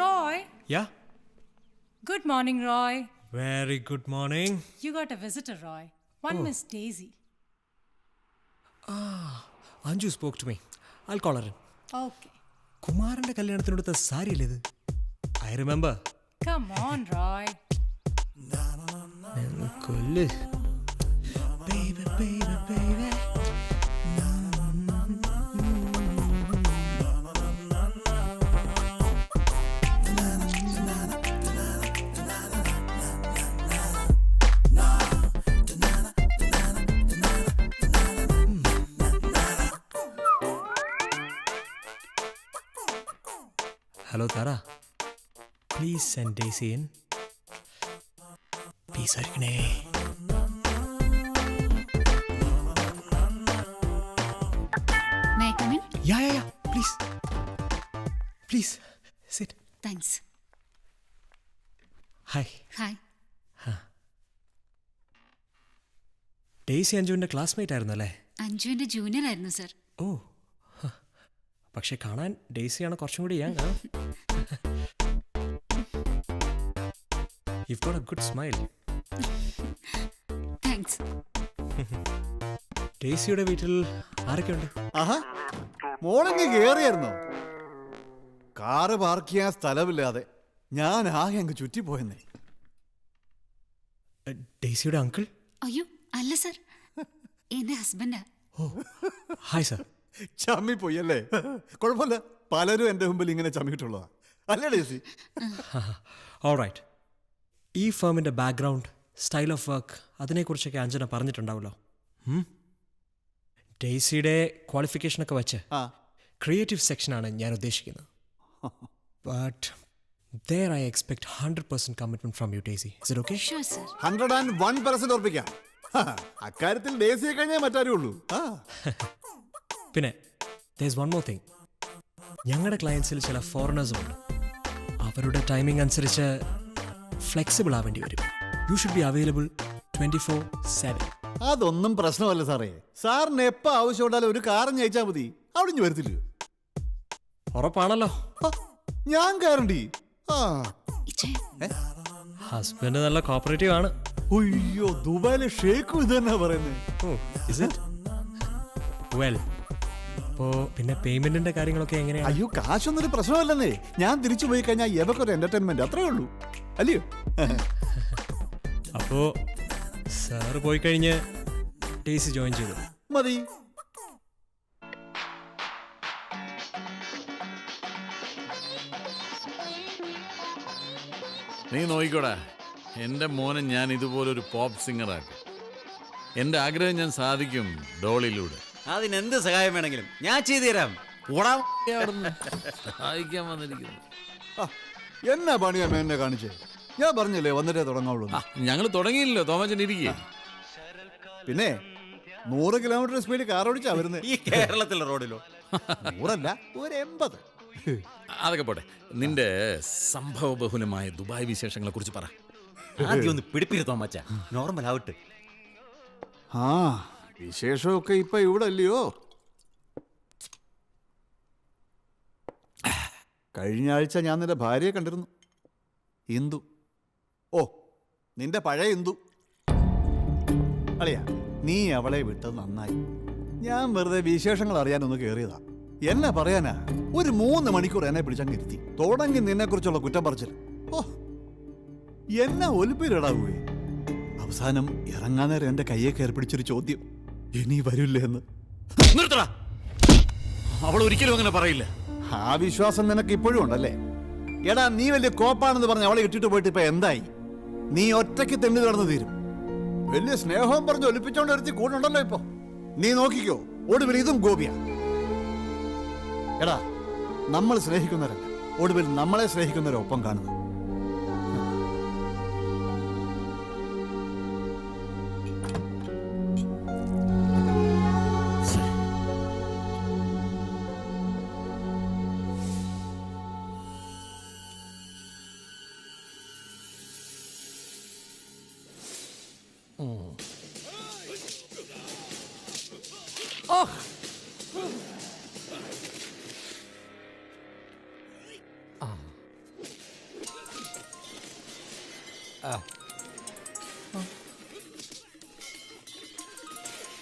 Roy. Yeah? Good morning, Roy. Very good morning. You got a visitor, Roy. One Miss Daisy. Anju spoke to me. I'll call her in. Okay. കുമാരന്റെ കല്യാണത്തിനടുത്ത സാരിയല്ലേ ഇത്? I remember. Come on, Roy. കൊല്ല്. Baby, baby, baby. Hello, Tara. Please send Daisy in. Peace, Arikne. May I come in? Yeah. Please. Please, sit. Thanks. Hi. Hi. Daisy അഞ്ജുവിൻ്റെ classmate ആയിരുന്നു അല്ലേ? അഞ്ജുവിന്റെ junior ആയിരുന്നു sir. ഓ, പക്ഷെ കാണാൻ ഡെയ്സിയാണ് കുറച്ചും കൂടി young. You've got a good smile. Thanks. ഡെയ്സിയുടെ വീട്ടിൽ ആരൊക്കെയുണ്ട്? ആഹാ, മോളെങ്കിൽ കയറിയായിരുന്നോ? കാറ് പാർക്ക് ചെയ്യാൻ സ്ഥലമില്ലാതെ ഞാൻ ആകെ അങ്ങ് ചുറ്റിപ്പോയെന്നേ. ഡെയ്സിയുടെ അങ്കിൾ? അയ്യോ അല്ല സർ, എന്റെ ഹസ്ബൻഡാ. Hi sir. ചമ്മിപ്പോയി അല്ലേ? കുഴപ്പമില്ല, പലരും എൻ്റെ മുമ്പിൽ ഇങ്ങനെ ചമ്മിയിട്ടുള്ളതാ അല്ലേ ഡേസി? ഓൾറൈറ്റ്. ഈ ഫേമിൻ്റെ ബാക്ക്ഗ്രൗണ്ട്, സ്റ്റൈൽ ഓഫ് വർക്ക്, അതിനെക്കുറിച്ചൊക്കെ അഞ്ജന പറഞ്ഞിട്ടുണ്ടാവല്ലോ. ഡെയ്സിയുടെ ക്വാളിഫിക്കേഷനൊക്കെ വെച്ച് ക്രിയേറ്റീവ് സെക്ഷനാണ് ഞാൻ ഉദ്ദേശിക്കുന്നത്. But there I expect 100% commitment from you, Daisy. Is it okay? Sure, sir. 101% ഉറപ്പിക്കാം. അക്കാര്യത്തിൽ ഡേസിയെ കഴിഞ്ഞാൽ മറ്റാരേ ഉള്ളൂ. പിന്നെ there's one more thing. ഞങ്ങളുടെ ക്ലയൻസിൽ ചില ഫോറിനേഴ്സും ഉണ്ട്. അവരുടെ ടൈമിംഗ് അനുസരിച്ച് ഫ്ലെക്സിബിൾ ആവേണ്ടി വരും. You should be available 24/7. അതൊന്നും പ്രശ്നമല്ല സാറേ. സാറിന് എപ്പോൾ ആവശ്യമുണ്ടാലും ഒരു കാറ് അയച്ചാൽ മതി, അവിടെ വരത്തില്ല. ഉറപ്പാണല്ലോ? ഞാൻ ഗ്യാരണ്ടി. ഹസ്ബൻഡ് നല്ല കോപ്പറേറ്റീവ് ആണ്. അയ്യോ, ദുബായിലെ ഷേഖും ഇത് തന്നെ പറയുന്നത്. വെൽ, അപ്പോ പിന്നെ പേയ്മെന്റിന്റെ കാര്യങ്ങളൊക്കെ എങ്ങനെയാണ്? അയ്യോ, കാശൊന്നും ഒരു പ്രശ്നമല്ലെന്നേ. ഞാൻ തിരിച്ചു പോയി കഴിഞ്ഞാൽ എവക്കൊരു എന്റർടൈൻമെന്റ്, അത്രേ ഉള്ളൂ. അല്ലയോ? അപ്പോ സാറ് പോയി കഴിഞ്ഞ് ഡേസി ജോയിൻ ചെയ്തു മതി. നീ നോക്കിക്കോടാ, എൻ്റെ മോനെ ഞാൻ ഇതുപോലൊരു പോപ്പ് സിംഗറാക്കും. എൻ്റെ ആഗ്രഹം ഞാൻ സാധിക്കും ഡോളിലൂടെ. അതിനെന്ത് സഹായം വേണമെങ്കിലും ഞാൻ ചെയ്തു തരാം. സഹായിക്കാൻ വന്നിരിക്കുന്നു. എന്നാ പണിയാ എന്നെ കാണിച്ചേ? ഞാൻ പറഞ്ഞില്ലേ വന്നിട്ടേ തുടങ്ങാവുള്ളൂ. ഞങ്ങൾ തുടങ്ങിയില്ലല്ലോ, തോമച്ചൻ ഇരിക്കേ. പിന്നെ 100 കിലോമീറ്റർ സ്പീഡിൽ കാർ ഓടിച്ചാ വരുന്നത്. ഈ കേരളത്തിലെ റോഡിലോ? 100 അല്ല, ഒരു 80. അതൊക്കെ പോട്ടെ, നിന്റെ സംഭവബഹുലമായ ദുബായ് വിശേഷങ്ങളെ കുറിച്ച് പറ. ആദ്യം ഒന്ന് പിടിപ്പിരുത്തോ മച്ചാ, നോർമൽ ആവട്ടെ. ആ വിശേഷമൊക്കെ ഇപ്പൊ ഇവിടെ അല്ലയോ? കഴിഞ്ഞ ആഴ്ച ഞാൻ നിന്റെ ഭാര്യയെ കണ്ടിരുന്നു, ഇന്ദു. ഓ, നിന്റെ പഴയ ഇന്ദു. അളിയാ, നീ അവളെ വിട്ടത് നന്നായി. ഞാൻ വെറുതെ വിശേഷങ്ങൾ അറിയാനൊന്ന് കയറിയതാ. എന്നെ പറയാനാ, ഒരു 3 മണിക്കൂർ എന്നെ പിടിച്ചങ്ങ് ഇരുത്തി. തുടങ്ങി നിന്നെ കുറിച്ചുള്ള കുറ്റം പറച്ചിൽ. ഓ, എന്നെ ഒലിപ്പിലിടാവേ. അവസാനം ഇറങ്ങാൻ നേരം എന്റെ കയ്യെ കയറി പിടിച്ചൊരു ചോദ്യം, ഇനി വരില്ലേ എന്ന്. നിർത്തടാ, അവൾ ഒരിക്കലും അങ്ങനെ പറയില്ല. ആ വിശ്വാസം നിനക്ക് ഇപ്പോഴും ഉണ്ടല്ലേ? എടാ, നീ വലിയ കോപ്പാണെന്ന് പറഞ്ഞ് അവളെ ഇട്ടിട്ട് പോയിട്ട് ഇപ്പൊ എന്തായി? നീ ഒറ്റയ്ക്ക് തെണ്ടി നടന്നു തീരും. വലിയ സ്നേഹവും പറഞ്ഞ് ഒലിപ്പിച്ചോണ്ട് ഒരുത്തി കൂടുണ്ടല്ലോ ഇപ്പൊ. നീ നോക്കിക്കോ, ഒടുവിൽ ഇതും ഗോപിയ. എടാ, നമ്മൾ സ്നേഹിക്കുന്നവരല്ല, ഒടുവിൽ നമ്മളെ സ്നേഹിക്കുന്നവരൊപ്പം കാണുന്നു.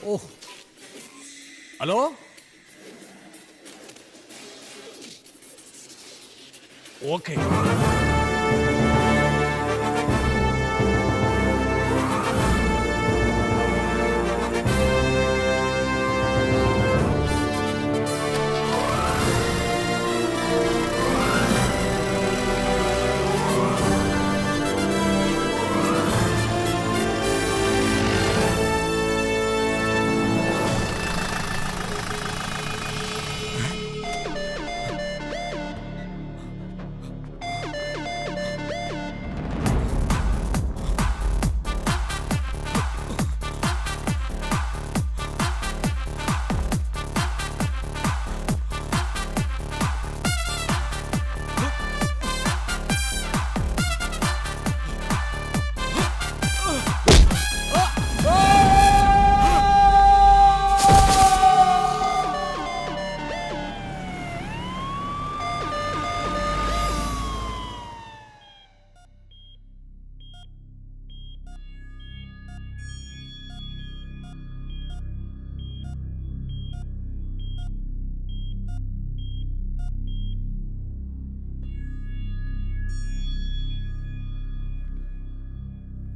ഓ, ഹലോ, ഓക്കെ.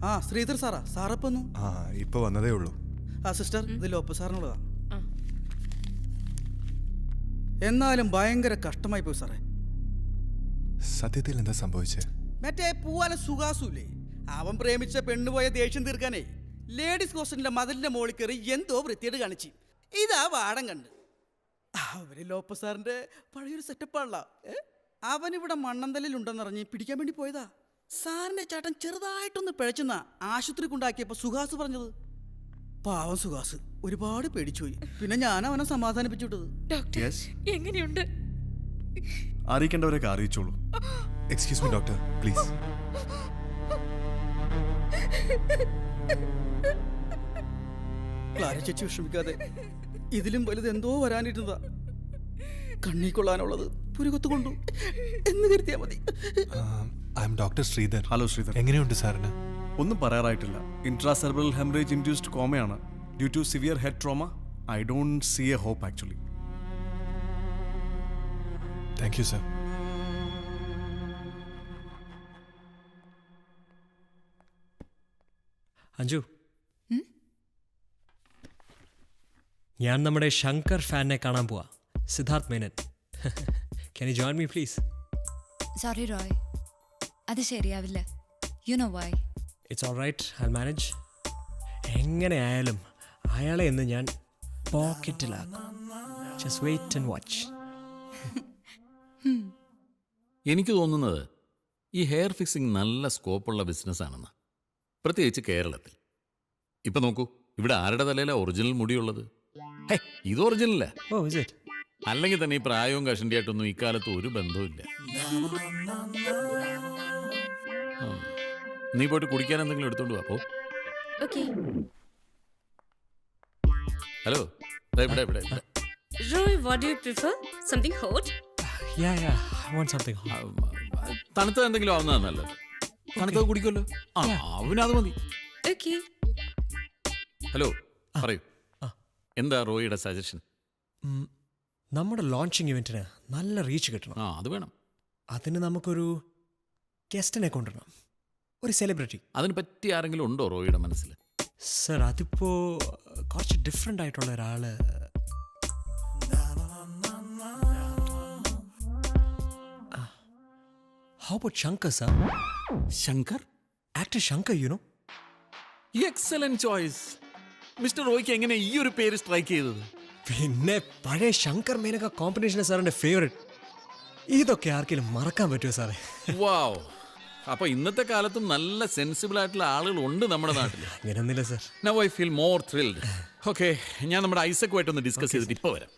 ആ ശ്രീധർ സാറാ സാറപ്പൊന്നു ആ ഇപ്പൊ വന്നതേ ഉള്ളൂ. ആ സിസ്റ്റർ ഇത് ലോപ്പ സാറിനുള്ളതാ. എന്നാലും ഭയങ്കര കഷ്ടമായി പോയി സാറേ. സത്യത്തിൽ എന്താ സംഭവിച്ചേ? മറ്റേ പൂവാല സുഖാസുല്ലേ, അവൻ പ്രേമിച്ച പെണ്ണുപോയ ദേഷ്യം തീർക്കാനേ ലേഡീസ് ഹോസ്റ്റലിന്റെ മതിലിന്റെ മോളിൽ കയറി എന്തോ വൃത്തിയോട് കാണിച്ചു. ഇതാ വാടം കണ്ട് അവര് ലോപ്പ സാറിന്റെ പഴയൊരു സെറ്റപ്പാണല്ല. അവനിവിടെ മണ്ണന്തലിലുണ്ടെന്നറിഞ്ഞ് പിടിക്കാൻ വേണ്ടി പോയതാ. സാറിന്റെ ചേട്ടൻ ചെറുതായിട്ടൊന്ന് പിഴച്ചെന്നാ ആശുപത്രി കൊണ്ടാക്കിയപ്പോ സുഹാസ് പറഞ്ഞത്. പാവം സുഹാസ് ഒരുപാട് പേടിച്ചുപോയി. പിന്നെ ഞാൻ അവനെ സമാധാനിപ്പിച്ചു വിട്ടത്. ഡോക്ടർ എങ്ങനെയുണ്ട്? അറിയിക്കേണ്ടവരൊക്കെ അറിയിച്ചോളൂ. Excuse me doctor please. Clara ചേച്ചി വിഷമിക്കാതെ, ഇതിലും വലുത് എന്തോ വരാനിരുന്നതാ. കണ്ണീ കൊള്ളാനുള്ളത് പുരുകത്ത് കൊണ്ടു എന്ന് കരുതിയാ മതി. I'm doctor Sridhar. Hello Sridhar, എങ്ങനെയുണ്ട് സാറിന്? ഒന്നും പറയാറായിട്ടില്ല. ഇൻട്രാസെർബ്രൽ ഹെമറേജ് ഇൻഡ്യൂസ്ഡ് കോമയാണ് due to severe head trauma. I don't see a hope actually. Thank you sir. Anju, ഞാൻ നമ്മുടെ ശങ്കർ ഫാനിനെ കാണാൻ പോവാ, Siddharth Menon. Can you join me please? Sorry Roy, അത് ശരിയാവില്ല. You know why? It's all right, I manage. എങ്ങനെ ആയാലും അയാളെ എന്ന് ഞാൻ പോക്കറ്റിലാക്കും. Just wait and watch. എനിക്ക് തോന്നുന്നത് ഈ ഹെയർ ഫിക്സിംഗ് നല്ല സ്കോപ്പുള്ള ബിസിനസ്സാണെന്ന്, പ്രത്യേകിച്ച് കേരളത്തിൽ. ഇപ്പം നോക്കൂ, ഇവിടെ ആരുടെ തലയിലാണ് ഒറിജിനൽ മുടിയുള്ളത്? ഇത് ഒറിജിനല്ല. അല്ലെങ്കിൽ തന്നെ ഈ പ്രായവും കഷണ്ടിയായിട്ടൊന്നും ഇക്കാലത്ത് ഒരു ബന്ധവുമില്ല. നീ പോയിട്ട് കുടിക്കാൻ എന്തെങ്കിലും എടുത്തോണ്ട് വാ. ഹലോ, ഇവിടെ ഇവിടെ. Roy, what do you prefer? Something hot? Yeah, I want something hot. തണുത്തത് എന്തെങ്കിലും ആവുന്നതാണ് നല്ലത്. തണുത്തത് കുടിക്കുമല്ലോ. അവനത് മതി. Okay. ഹലോ, പറയൂ, എന്താ റോയിയുടെ സജഷൻ? നമ്മുടെ ലോഞ്ചിങ് ഇവന്റിന് നല്ല റീച്ച് കിട്ടണം. അത് വേണം. അതിന് നമുക്കൊരു ഗസ്റ്റിനെ കൊണ്ടുവരണം, ഒരു സെലിബ്രിറ്റി. അതിന് പറ്റിയ ആരെങ്കിലും ഉണ്ടോ റോയിയുടെ മനസ്സിൽ? സർ, അതിപ്പോ കുറച്ച് ഡിഫറെൻ്റ് ആയിട്ടുള്ള ഒരാള്. How about Shankar, sir? Shankar? Actor Shankar, you know? Excellent choice. Mister റോയ്ക്ക് എങ്ങനെ ഈ ഒരു പേര് സ്ട്രൈക്ക് ചെയ്തത്? പിന്നെ പഴയ ശങ്കർ മേനക കോമ്പിനേഷൻ സാറിന്റെ ഫേവറേറ്റ്. ഇതൊക്കെ ആർക്കെങ്കിലും മറക്കാൻ പറ്റുമോ സാറേ? വാവ്. അപ്പൊ ഇന്നത്തെ കാലത്തും നല്ല സെൻസിബിൾ ആയിട്ടുള്ള ആളുകൾ ഉണ്ട് നമ്മുടെ നാട്ടിൽ. അങ്ങനെയൊന്നുമില്ല sir. Now I feel more thrilled. Okay, ഞാൻ നമ്മുടെ ഐസക്കുമായിട്ടൊന്ന് ഡിസ്കസ് ചെയ്തിട്ട് ഇപ്പോൾ വരാം.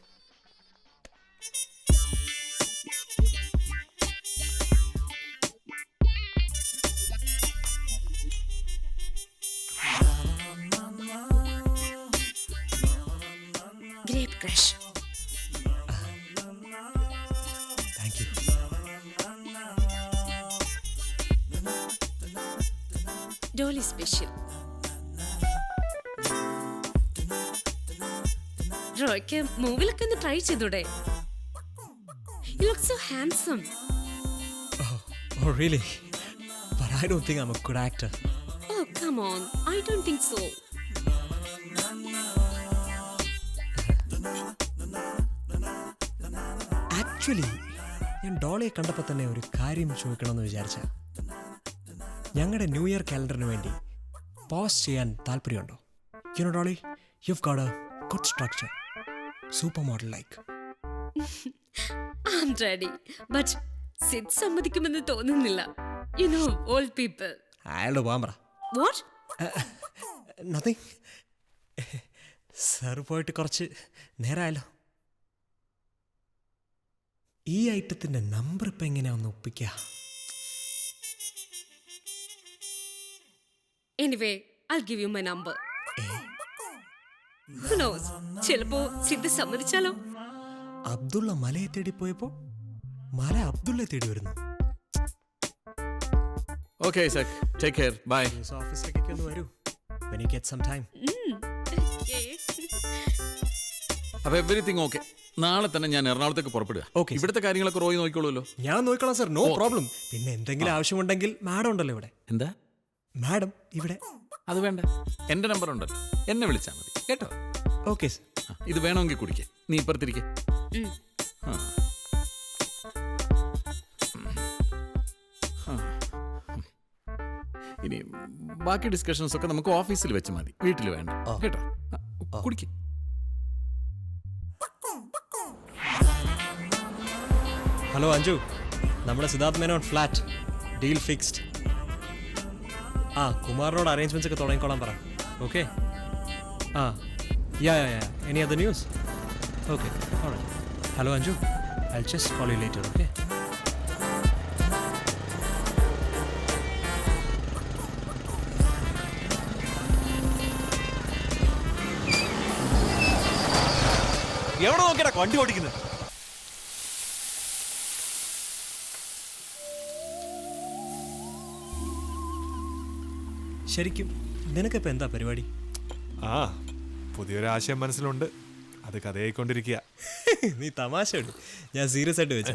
Grape crush. Thank you. Dolly special. റോയ്ക്ക് മൂവിലൊക്കെ ഒന്ന് ട്രൈ ചെയ്തൂടെ? You look so handsome. Oh, really? But I don't think I'm a good actor. Oh, come on. I don't think so. Actually ഞാൻ ഡോളിയെ കണ്ടപ്പോൾ തന്നെ ഒരു കാര്യം ചോദിക്കണമെന്ന് വിചാരിച്ച. ഞങ്ങളുടെ ന്യൂ ഇയർ കാലണ്ടറിന് വേണ്ടി പോസ്റ്റ് ചെയ്യാൻ താല്പര്യമുണ്ടോ? You know Dolly, you've got A good structure, super model like. I'm ready. But Sid സമ്മതിക്കുമെന്ന് തോന്നുന്നില്ല. You know, old people. അയാളുടെ പോകാൻ പറ. What? Nothing. സാർ പോയിട്ട് കുറച്ച് നേരമായല്ലോ. ഈ ഐറ്റത്തിൻ്റെ നമ്പർ ഇപ്പം എങ്ങനെയാ ഒന്ന് ഒപ്പിക്കുക? Anyway, I'll give you my number. Who knows? ചിലപ്പോ സിദ് സമ്മതിച്ചാലോ? അബ്ദുള്ള മലയെ തേടി പോയപ്പോ മല അബ്ദുള്ളയെ തേടി വരുന്നു. Okay, Isaac. Take care. Bye. ഓഫീസിലേക്കൊക്കെ ഒന്ന് വരൂ. When you get some time. അപ്പൊ എവരിത്തിങ് ഓക്കെ. നാളെ തന്നെ ഞാൻ എറണാകുളത്തേക്ക് പുറപ്പെടുക. ഇവിടുത്തെ കാര്യങ്ങളൊക്കെ റോയി നോക്കിക്കോളൂല്ലോ. ഞാൻ നോക്കിക്കോളാം സർ, നോ പ്രോബ്ലം. പിന്നെ എന്തെങ്കിലും ആവശ്യമുണ്ടെങ്കിൽ മാഡം ഉണ്ടല്ലോ ഇവിടെ. എന്താ? മാഡം ഇവിടെ. അത് വേണ്ട, എൻ്റെ നമ്പർ ഉണ്ടല്ലോ, എന്നെ വിളിച്ചാൽ മതി കേട്ടോ. Okay sir. ഇത് വേണമെങ്കിൽ കുടിക്കേ, നീ ഇപ്പുറത്തിരിക്കെ. ഇനി ബാക്കി ഡിസ്കഷൻസ് ഒക്കെ നമുക്ക് ഓഫീസിൽ വെച്ച് മതി, വീട്ടിൽ വേണ്ട കേട്ടോ. കുടിക്കേ. ഹലോ അഞ്ജു, നമ്മുടെ Siddharth Menon flat deal fixed. ആ കുമാറിനോട് അറേഞ്ച്മെന്റ്സ് ഒക്കെ തുടങ്ങിക്കോളാൻ പറ. ഓക്കെ. ആ yeah any other news? Okay. Hello Anju, I just call you later. Okay. എവിടെ നോക്കിയാ വണ്ടി ഓടിക്കുന്നത്? ശരിക്കും നിനക്കിപ്പോൾ എന്താ പരിപാടി? ആ, പുതിയൊരു ആശയം മനസ്സിലുണ്ട്, അത് കഥയായിക്കൊണ്ടിരിക്കുക. നീ തമാശയുണ്ട്, ഞാൻ സീരിയസ് ആയിട്ട് വെച്ച.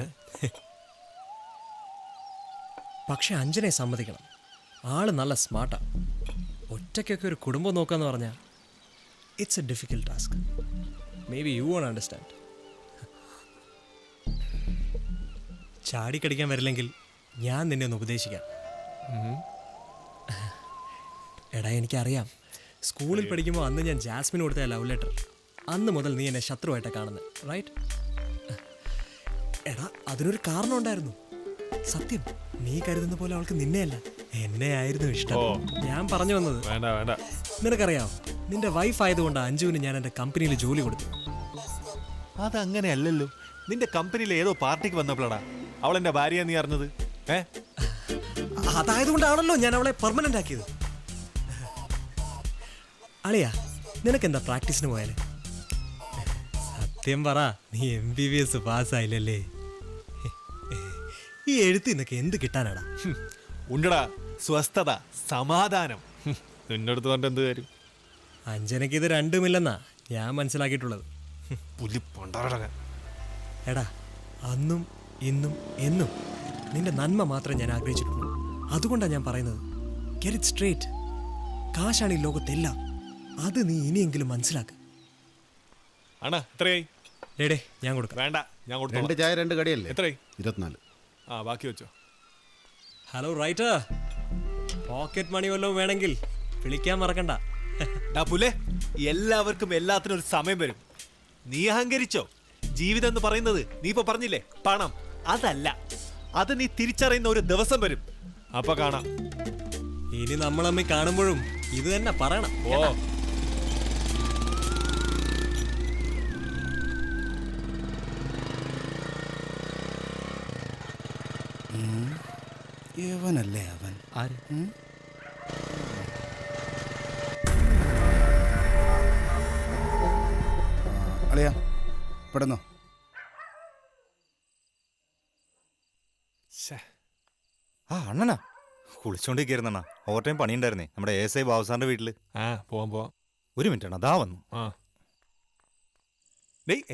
പക്ഷെ അഞ്ജനെ സമ്മതിക്കണം, ആള് നല്ല സ്മാർട്ടാ. ഒറ്റയ്ക്കൊക്കെ ഒരു കുടുംബം നോക്കാന്ന് പറഞ്ഞാൽ it's a difficult task. Maybe you won't understand. ചാടിക്കടിക്കാൻ വരില്ലെങ്കിൽ ഞാൻ നിന്നെ ഒന്ന് ഉപദേശിക്കാം. എടാ എനിക്കറിയാം, സ്കൂളിൽ പഠിക്കുമ്പോൾ അന്ന് ഞാൻ ജാസ്മിന് കൊടുത്ത ലവ് ലെറ്റർ, അന്ന് മുതൽ നീ എന്നെ ശത്രുവായിട്ടാണ് കാണുന്നത്, റൈറ്റ്? എടാ അതിനൊരു കാരണം ഉണ്ടായിരുന്നു. സത്യം, നീ കരുതുന്ന പോലെ അവൾക്ക് നിന്നെയല്ല എന്നെ ആയിരുന്നു ഇഷ്ടം. ഞാൻ പറഞ്ഞു വന്നത്, വേണ്ട വേണ്ട, നിനക്കറിയാം നിന്റെ വൈഫ് ആയതുകൊണ്ട് അഞ്ജുവിന് ഞാൻ എൻ്റെ കമ്പനിയിൽ ജോലി കൊടുത്തു. അതങ്ങനെയല്ലല്ലോ, നിന്റെ കമ്പനിയിൽ ഏതോ പാർട്ടിക്ക് വന്നപ്പോഴാടാ അവൾ എന്റെ ഭാര്യ നീ അറിഞ്ഞത്. അതായതുകൊണ്ടാണല്ലോ ഞാൻ അവളെ പെർമനന്റ് ആക്കിയത്. അളിയാ, നിനക്കെന്താ പ്രാക്ടീസിന് പോയാല്? സത്യം പറ, നീ MBBS പാസ്സായില്ലല്ലേ? ഈ എഴുത്ത് നിനക്ക് എന്ത് കിട്ടാനാടാ? ഉണ്ടടാ, സ്വസ്ഥത, സമാധാനം. നിന്നടുത്ത് പറഞ്ഞ എന്ത് കാര്യം? അഞ്ജനയ്ക്ക് ഇത് രണ്ടുമില്ലെന്നാ ഞാൻ മനസ്സിലാക്കിയിട്ടുള്ളത്. എടാ, അന്നും ഇന്നും എന്നും നിന്റെ നന്മ മാത്രമേ ഞാൻ ആഗ്രഹിച്ചിട്ടുള്ളൂ. അതുകൊണ്ടാണ് ഞാൻ പറയുന്നത്, ഗെറ്റ് ഇറ്റ് സ്ട്രേറ്റ്. കാശാണ് ഈ ലോകത്തെല്ലാം, അത് നീ ഇനിയെങ്കിലും മനസ്സിലാക്ക്. ആണാ എത്രയായി? ഡേടേ ഞാൻ കൊടുക്കാം. വേണ്ട, ഞാൻ കൊടുത്തു. 2 ചായ 2 കടിയല്ലേ? എത്രയായി? 24. ആ, ബാക്കി വെച്ചോ. ഹലോ റൈറ്റർ, പോക്കറ്റ് മണി വല്ലതും വേണമെങ്കിൽ വിളിക്കാൻ മറക്കണ്ട. പുല്ലേ, എല്ലാവർക്കും എല്ലാത്തിനും ഒരു സമയം വരും. നീ അഹങ്കരിച്ചോ? ജീവിതം എന്ന് പറയുന്നത് നീ ഇപ്പൊ പറഞ്ഞില്ലേ, പണം, അതല്ല, അത് നീ തിരിച്ചറിയുന്ന ഒരു ദിവസം വരും. അപ്പൊ കാണാം. ഇനി നമ്മൾ തമ്മിൽ കാണുമ്പോഴും ഇത് തന്നെ പറയണം. ഓ, യവനല്ലേ അവൻ? ആര്? അളിയാ പെടുന്നോ? ആ അണ്ണനാ കുളിച്ചോണ്ടിരിക്കുന്ന ഓവർ ടൈം പണിയുണ്ടായിരുന്നേ നമ്മുടെ ASI ബാബുസാറിന്റെ വീട്ടില്. പോവാം. ഒരു മിനിറ്റ് ആണ്, അതാ വന്നു.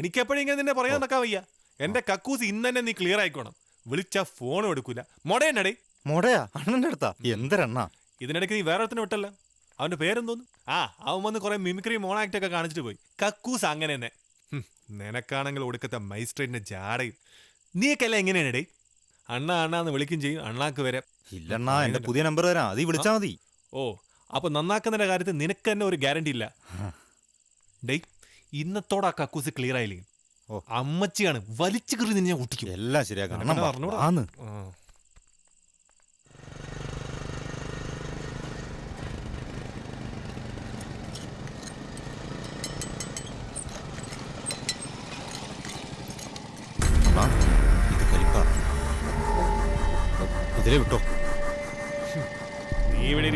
എനിക്കെപ്പോഴും ഇങ്ങനെ നിന്നെ പറയാൻ നടക്കാൻ വയ്യ. എന്റെ കക്കൂസ് ഇന്ന് തന്നെ നീ ക്ലിയർ ആയിക്കോണം. വിളിച്ച ഫോണും എടുക്കൂല. മൊടയണ്ണടേ. മൊടയാ? അണ്ണന്റെ അടുത്താ? എന്തരണ്ണ? ഇതിനിടയ്ക്ക് നീ വേറെ ഒരുത്തിനെ വിട്ടല്ല. അവന്റെ പേരെന്തോന്നു? അവൻ വന്ന് കുറെ മിമിക്രി മോണാക്ട് ഒക്കെ കാണിച്ചിട്ട് പോയി. കക്കൂസ് അങ്ങനെ തന്നെ. നിനക്കാണെങ്കിൽ ഒടുക്കത്തെ മൈസ്ട്രേറ്റിന്റെ ജാടയും. നീയൊക്കെല്ല എങ്ങനെയാണേ? അണ്ണാന്ന് വിളിക്കും ചെയ്യും, അണ്ണാക്ക് വരെ. ഇല്ലണ്ണാ, എന്റെ പുതിയ നമ്പർ തരാം, അത് വിളിച്ചാ മതി. ഓ, അപ്പൊ നന്നാക്കുന്നതിന്റെ കാര്യത്തിൽ നിനക്ക് തന്നെ ഒരു ഗ്യാരണ്ടി ഇല്ല. ഡേയ്, ഇന്നത്തോടെ ആ കക്കൂസ് ക്ലിയർ ആയില്ലേ, അമ്മച്ചിയാണ് വലിച്ചു കയറി നിന്നെ ഞാൻ ഒട്ടിക്കും. എല്ലാം ശരിയാക്കാം. ഇതിലേ വിട്ടോ. നീ ഇവിടെ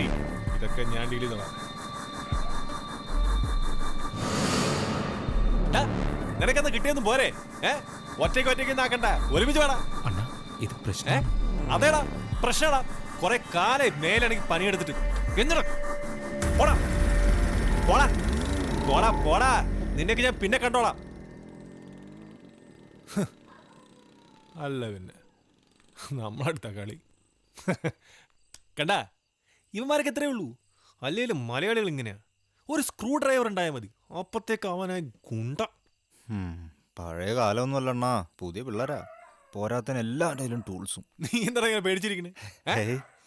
ഇതൊക്കെ ഞാൻ ഡീൽ ചെയ്തോളാം. നിനക്കെന്താ കിട്ടിയൊന്നും പോരെ? ഒറ്റയ്ക്ക് ആക്കണ്ട, ഒരുമിച്ച് വേണം. ഇത് പ്രശ്നം. അതേടാ പ്രശ്നടാ. കുറെ കാലം മേലാണെങ്കിൽ പണിയെടുത്തിട്ട് എന്തിനാ? പോടാ പോടാ പോടാ പോടാ. നിന്നെയൊക്കെ ഞാൻ പിന്നെ കണ്ടോളാം. അല്ല പിന്നെ നമ്മളടുത്ത കളി കണ്ട. ഇവന്മാരൊക്കെ എത്രയേ ഉള്ളൂ. അല്ലെങ്കിലും മലയാളികൾ ഇങ്ങനെയാ. ഒരു സ്ക്രൂ ഡ്രൈവർ ഉണ്ടായാൽ മതി, അപ്പത്തേക്ക് അവനായി ഗുണ്ട. പഴയ കാലമൊന്നും അല്ലണ്ണാ, പുതിയ പിള്ളേരാ. പോരാത്തന് എല്ലാവരുടെയിലും ടൂൾസും. നീ എന്താ ഇങ്ങനെ പേടിച്ചിരിക്കണേ?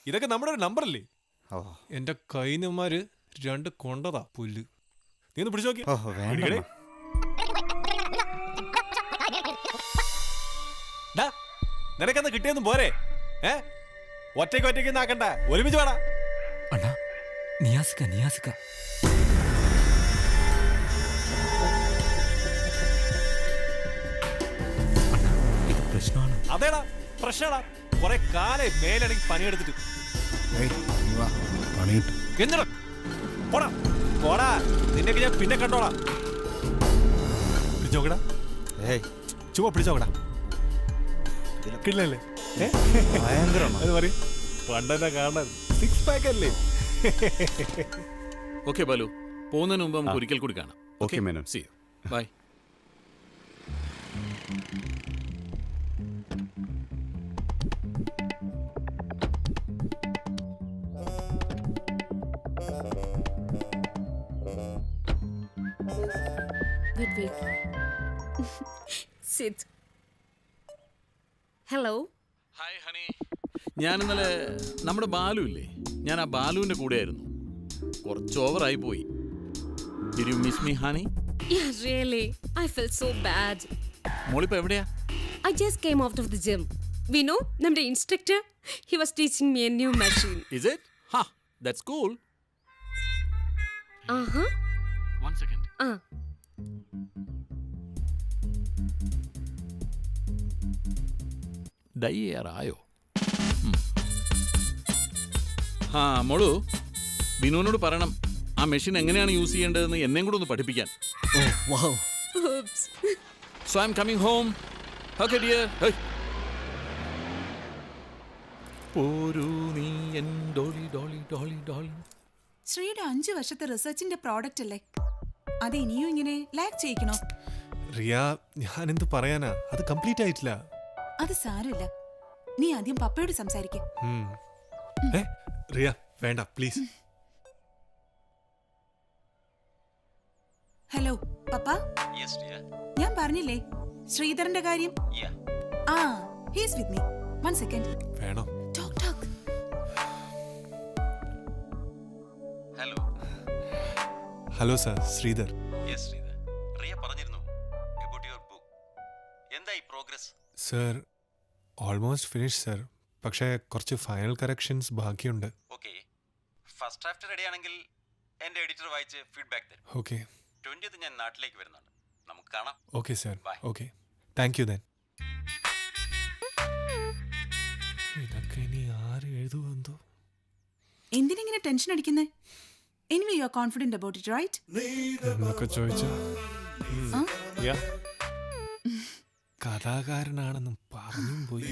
ഇതൊക്കെ നമ്മുടെ ഒരു നമ്പറല്ലേ? എന്റെ കൈനന്മാര് 2 കൊണ്ടതാ പുല്ല്. നീ ഒന്ന് പിടിച്ചു നോക്കിയേ. നിനക്കെന്താ കിട്ടിയൊന്നും പോരെ? ഒറ്റയ്ക്ക് ആക്കണ്ട, ഒരുമിച്ച് വേടാ. അണ്ണാ നിയാസിക്ക ഇത് പ്രശ്നമാണ്. അതേടാ പ്രശ്നടാ. കൊറേ കാലേ മേലടങ്ങി പണിയെടുത്തിട്ട് എന്തിനാ പോടാ പോടാ. നിന്നെയൊക്കെ ഞാൻ പിന്നെ കണ്ടോളാം. പിടിച്ചോക്കടാ, ചുമ്മാ പിടിച്ചോക്കടാ. കിട്ടില്ലല്ലേ? അത് പറയും പണ്ടെന്നെ കാണാൻ 6 പാക്ക് അല്ലേ? ഓക്കെ ബാലു, പോകുന്നതിന് മുമ്പ് നമുക്ക് ഒരിക്കൽ കൂടി കാണാം. Okay Menon, see you, bye. Hello. Hi honey. ഞാൻ ഇന്നലെ നമ്മുടെ ബാലു ഇല്ലേ, ഞാൻ ആ ബാലുവിൻ്റെ കൂടെയായിരുന്നു. കുറച്ച് ഓവറായി പോയി. Did you miss me, honey? Yeah, really. I felt so bad. മോളിപ്പോ എവിടെയാ? I just came out of the gym. We know, നമ്മുടെ instructor, he was teaching me a new machine. Is it? Ha, that's cool. Uh-huh. 1 second. Dye ചെയ്യാറായോ? ആ മോളു, ബിനുവിനോട് പറയണം ആ machine എങ്ങനെയാണ് use ചെയ്യേണ്ടതെന്ന് എന്നെയും കൂടെ ഒന്ന് പഠിപ്പിക്കാൻ. So I'm coming home. Okay dear. Hey. പോരൂ നീ എൻ ഡോളി ഡോളി ഡോളി ഡോളി. ശ്രീയുടെ 5 വർഷത്തെ റിസർച്ചിന്റെ പ്രോഡക്റ്റ് അല്ലേ, അത് ഇനിയും ഇങ്ങനെ ലാഗ് ചെയ്യിക്കണോ? റിയ, ഞാൻ എന്ത് പറയാനാ, അത് കംപ്ലീറ്റ് ആയിട്ടില്ല. അത് സാരമില്ല, നീ ആദ്യം പപ്പയോട് സംസാരിക്ക. റിയ വേണ്ട പ്ലീസ്. ഹലോ പപ്പ. ഞാൻ പറഞ്ഞില്ലേ ശ്രീധരന്റെ കാര്യം? ആ, ഹീസ് വിത്ത് മീ. 1 സെക്കൻഡ്. വേണോ? Talk. Hello sir, Sridhar. Riya പറഞ്ഞിരുന്നു about your book. എന്തായി progress? Sir almost finish sir, പക്ഷേ കുറച്ച് ഫൈനൽ കറക്ഷൻസ് ബാക്കിയുണ്ട്. ഓക്കെ, ഫസ്റ്റ് ഡ്രാഫ്റ്റ് റെഡി ആണെങ്കിൽ എൻ്റെ എഡിറ്റർ വായിച്ച് ഫീഡ്ബാക്ക് തരും. ഓക്കെ. 20th ഞാൻ നാട്ടിലേക്ക് വരുന്നുണ്ട്, നമുക്ക് കാണാം. Okay sir. Okay, thank you then. ഇതൊക്കെ ഇനി ആര് എഴുതുമെന്തോ. എന്തിനിങ്ങനെ ടെൻഷൻ അടിക്കുന്നേ? Anyway you are confident about it, right? എന്നൊക്കെ ചോദിച്ചാ കഥാകാരനാണെന്നും പറഞ്ഞും പോയി.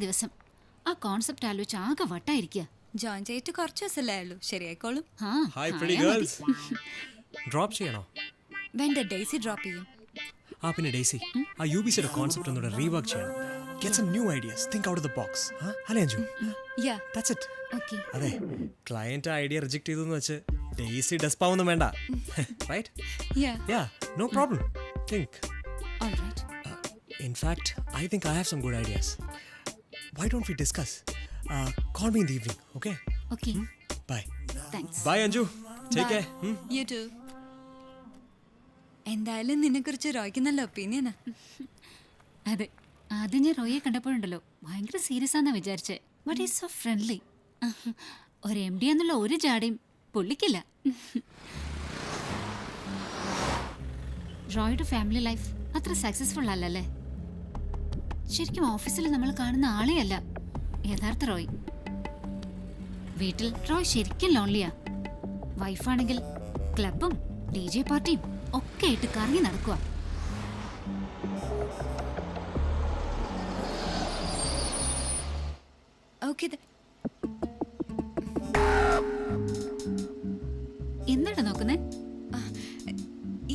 ദിവസം ആ കോൺസെപ്റ്റ് ആലോചിച്ച് ആകെ വട്ടായിരിക്കുക. ജോയിൻ ചെയ്തിട്ട് കുറച്ച് ദിവസമല്ലേ ആയുള്ളൂ, ശരിയായിക്കോളും. Hi pretty girls. ഡ്രോപ്പ് ചെയ്യണോ? വേണ്ട, ഡെയ്സി ഡ്രോപ്പ് ചെയ്യും. ആ പിന്നെ ഡെയ്സി, ആ യുബിസിയുടെ കോൺസെപ്റ്റ് ഒന്നുകൂടെ റീവർക്ക് ചെയ്യണം. Get some new ideas. Think out of the box. അല്ലേ Anju? Yeah. That's it. Okay. അതെ, ക്ലയന്റ് ഐഡിയ റിജക്ട് ചെയ്തു എന്ന് വെച്ച് ഡെയ്സി ഡെസ്പാവൊന്നും വേണ്ട. Right? Yeah. Yeah, no problem. Think. All right. In fact, I think I have some good ideas. Why don't we discuss? Call me in the evening, okay? Okay. Bye. Thanks. Bye, Anju. Take care. You too. എന്തായാലും നിന്നെക്കുറിച്ച് റോയ്ക്ക് നല്ല ഒപ്പീനിയനാ. അതെ, ആദ്യം ഞാൻ റോയെ കണ്ടപ്പോഴുണ്ടല്ലോ ഭയങ്കര serious ആണെന്നാ വിചാരിച്ചേ. But is so friendly. ഒരു MD എന്നുള്ള ഒരു ജാടയും പുള്ളിക്കില്ല. റോയുടെ ഫാമിലി ലൈഫ് അത്ര സക്സസ്ഫുൾ അല്ലല്ലേ? ശരിക്കും ഓഫീസിൽ നമ്മൾ കാണുന്ന ആളെ അല്ല യഥാർത്ഥ റോയ്. വീട്ടിൽ റോയ് ശരിക്കും ലോൺലിയാ. വൈഫാണെങ്കിൽ ക്ലബും DJ പാർട്ടിയും ഒക്കെ ആയിട്ട് കറങ്ങി നടക്കുക. എന്താണ് നോക്കുന്നേ?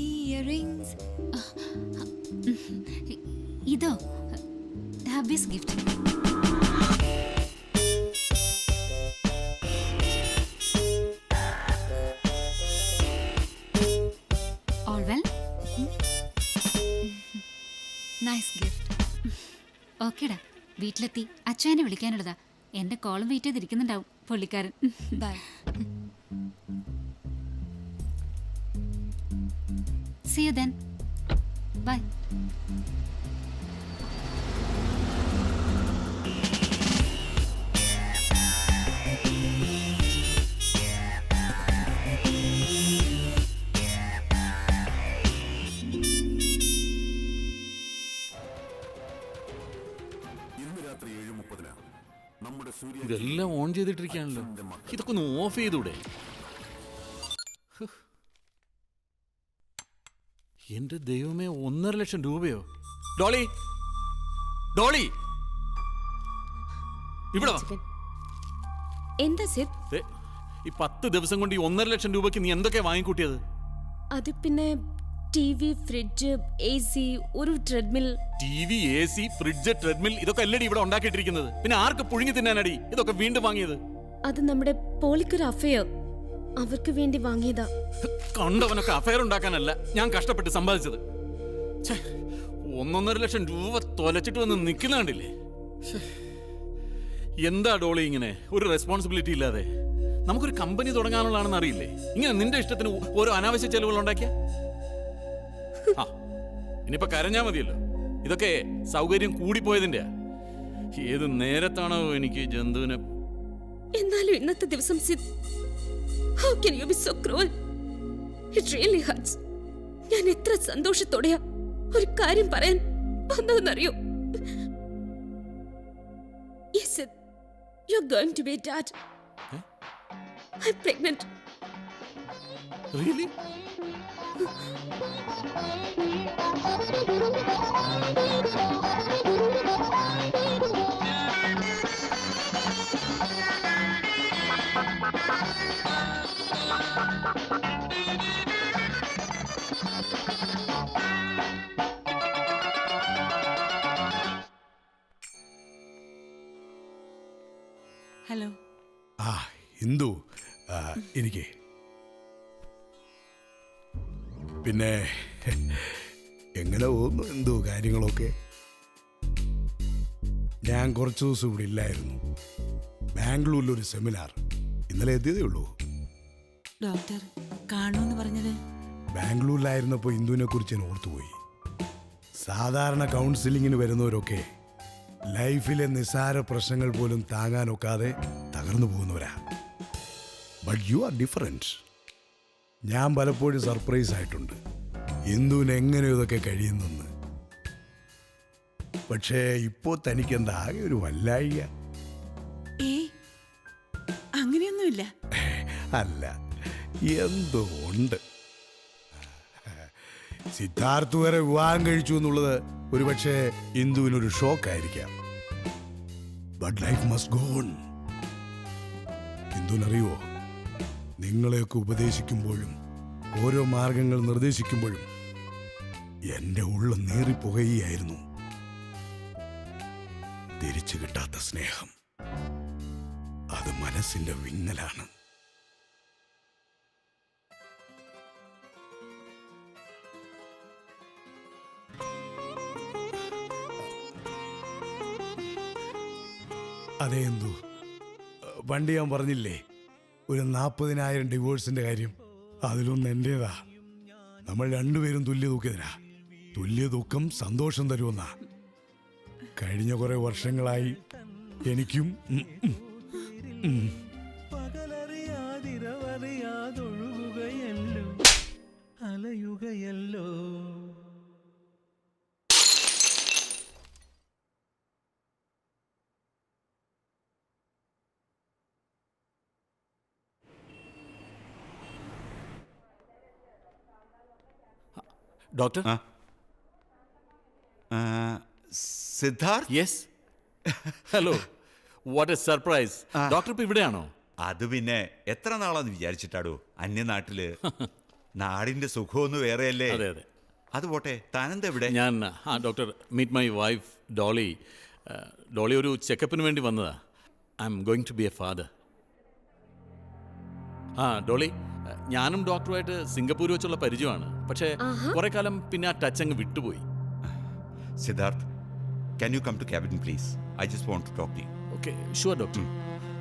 ഈ ഇയറിംഗ്സ് ഇതോ hubby's gift. All well? Nice gift. ഓക്കേടാ, വീട്ടിലെത്തി അച്ഛനെ വിളിക്കാനുള്ളതാ. എന്റെ കോളും വെയിറ്റ് ചെയ്തിരിക്കുന്നുണ്ടാവും പുള്ളിക്കാരൻ. Bye. See you then. Bye. ഇതെല്ലാം ഓൺ ചെയ്തിട്ടിരിക്കുകയാണല്ലോ. ഇതൊക്കെ ഒന്ന് ഓഫ് ചെയ്തൂടെ? എന്റെ ദൈവമേ, 1.5 ലക്ഷം രൂപയോ? ഡോളി, ഡോളി, ഇവിടെ വാ. എന്താ സിദ്? ദേ, ഈ 10 ദിവസം കൊണ്ട് ഈ 1.5 ലക്ഷം രൂപയ്ക്ക് നീ എന്തൊക്കെയാ വാങ്ങിക്കൂട്ടിയത്? അത് പിന്നെ TV, ഫ്രിഡ്ജ്, AC, ഒരു treadmill. TV, AC, fridge, treadmill ഇതൊക്കെ അല്ലടി ഇവിടെ ഉണ്ടാക്കിയിട്ടിരിക്കുന്നത്. പിന്നെ ആർക്ക് പുഴുങ്ങി തിന്നാനടി ഇതൊക്കെ വീണ്ടും വാങ്ങിയത്? അത് നമ്മുടെ പോളിക്കൊരു അഫയർ, അവർക്ക് വേണ്ടി വാങ്ങിയതാ. കണ്ടവനൊക്കെ അഫയർ ഉണ്ടാക്കാനല്ല ഞാൻ കഷ്ടപ്പെട്ട് സമ്പാദിച്ചത്. 1.5 ലക്ഷം രൂപ തൊലച്ചിട്ട് വന്ന് നിൽക്കുന്ന കണ്ടില്ലേ? എന്താ ഡോളി ഇങ്ങനെ ഒരു റെസ്പോൺസിബിലിറ്റി ഇല്ലാതെ? നമുക്കൊരു കമ്പനി തുടങ്ങാനുള്ളതാണെന്ന് അറിയില്ലേ? ഇങ്ങനെ നിന്റെ ഇഷ്ടത്തിന് ഓരോ അനാവശ്യ ചെലവുകൾ ഉണ്ടാക്കിയ ഇനിയിപ്പോ കരഞ്ഞാ മതിയല്ലോ. ഇതൊക്കെ സൗകര്യം കൂടിപ്പോയതിന്റെയാ. ഏത് നേരത്താണോ എനിക്ക് ജന്തുവിനെ. എന്നാലും ഇന്നത്തെ ദിവസം Sid, how can you be so cruel? It really hurts. ഞാൻ എത്ര സന്തോഷത്തോടെയാ ഒരു കാര്യം പറയാൻ വന്നതെന്നറിയോ? Yes, Sid, you're going to be a dad. I'm pregnant. Really? Hello. Indu, ഇരിക്കേ. പിന്നെ എങ്ങനെ പോകുന്നു എന്തോ കാര്യങ്ങളൊക്കെ? ഞാൻ കുറച്ച് ദിവസം ഇവിടെ ഇല്ലായിരുന്നു. ബാംഗ്ലൂരിലൊരു സെമിനാർ. ഇന്നലെ എത്തിയതേ ഉള്ളൂ. ഡോക്ടർ കാണുമെന്ന് പറഞ്ഞത്? ബാംഗ്ലൂരിലായിരുന്നപ്പോൾ ഇന്ദുവിനെ കുറിച്ച് ഞാൻ ഓർത്തുപോയി. സാധാരണ കൗൺസിലിങ്ങിന് വരുന്നവരൊക്കെ ലൈഫിലെ നിസ്സാര പ്രശ്നങ്ങൾ പോലും താങ്ങാനൊക്കാതെ തകർന്നു പോകുന്നവരാ. But you are different. ഞാൻ പലപ്പോഴും സർപ്രൈസ് ആയിട്ടുണ്ട് ഇന്ദുവിന് എങ്ങനെ ഇതൊക്കെ കഴിയുന്നെന്ന്. പക്ഷേ ഇപ്പോൾ തനിക്കെന്താ ആകെ ഒരു വല്ലായിക? അങ്ങനെയൊന്നുമില്ല. അല്ല, എന്തോ ഉണ്ട്. സിദ്ധാർത്ഥ് വരെ വിവാഹം കഴിച്ചു എന്നുള്ളത് ഒരുപക്ഷെ ഇന്ദുവിനൊരു ഷോക്കായിരിക്കാം. But life must go on. ഇന്ദുവിനറിയുവോ, നിങ്ങളെയൊക്കെ ഉപദേശിക്കുമ്പോഴും ഓരോ മാർഗങ്ങൾ നിർദ്ദേശിക്കുമ്പോഴും എന്റെ ഉള്ളം നീറിപ്പുകയായിരുന്നു. തിരിച്ചു കിട്ടാത്ത സ്നേഹം, അത് മനസ്സിന്റെ വിങ്ങലാണ്. അതെ എന്തു പണ്ട് ഞാൻ പറഞ്ഞില്ലേ ഒരു 40,000 ഡിവോഴ്സിന്റെ കാര്യം, അതിലൊന്ന് എന്റേതാ. നമ്മൾ രണ്ടുപേരും തുല്യ ദുഃഖിതരാ. തുല്യ ദുഃഖം സന്തോഷം തരുമെന്നാ. കഴിഞ്ഞ കുറെ വർഷങ്ങളായി എനിക്കും പകലറിയാതിരവറിയാതൊഴുകുകയല്ലോ അലയുകയല്ലോ. Doctor Siddharth, yes. Hello, what a surprise. Doctor ഇപ്പൊ ഇവിടെയാണോ? അത് പിന്നെ എത്ര നാളാന്ന് വിചാരിച്ചിട്ടാടോ അന്യനാട്ടില്. നാടിന്റെ സുഖമൊന്നും വേറെയല്ലേ. അതെ അതെ. അത് പോട്ടെ, താനെന്താ ഇവിടെ? ഞാൻ doctor meet my wife Dolly. Dolly ഒരു ചെക്കപ്പിന് വേണ്ടി വന്നതാ. I am going to be a father. Dolly, ഞാനും ഡോക്ടറുമായിട്ട് സിംഗപ്പൂർ വെച്ചുള്ള പരിചയമാണ്. പക്ഷേ കുറെ കാലം പിന്നെ ആ ടച്ച് അങ്ങ് വിട്ടുപോയി. Siddharth, can you come to cabin please? I just want to talk to you. Okay, sure doctor.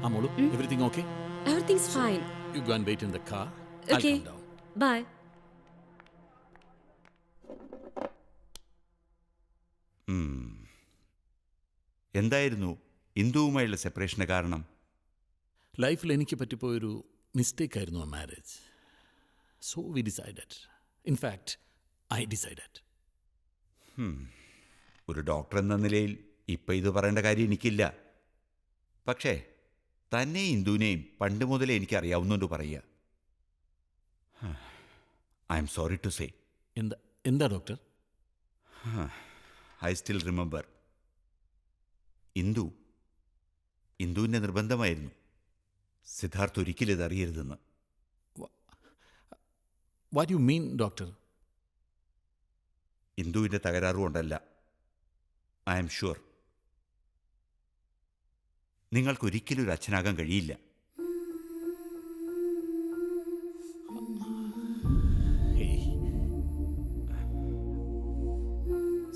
Amolu, everything okay? Everything's fine. You go and wait in the car. I'll Okay. come down. Bye. എന്തായിരുന്നു ഇന്ദുവുമായുള്ള സെപ്പറേഷന് കാരണം? ലൈഫിൽ എനിക്ക് പറ്റിപ്പോയൊരു mistake ആയിരുന്നു ആ marriage. So we decided. In fact I decided. ഒരു doctor എന്ന നിലയിൽ ഇപ്പം ഇത് പറയേണ്ട കാര്യം എനിക്കില്ല. പക്ഷേ തന്നെ ഇന്ദുവിനെയും പണ്ട് മുതലേ എനിക്കറിയാവുന്നുണ്ട് പറയുക. I'm sorry to say. എന്താ ഡോക്ടർ? I still remember. ഇന്ദുവിൻ്റെ നിർബന്ധമായിരുന്നു സിദ്ധാർത്ഥ് ഒരിക്കലും ഇതറിയരുതെന്ന്. What you mean doctor? ഇന്ദുവിൻ്റെ തകരാറുകൊണ്ടല്ല. ഐ എം ഷുവർ നിങ്ങൾക്കൊരിക്കലും ഒരു അച്ഛനാകാൻ കഴിയില്ല.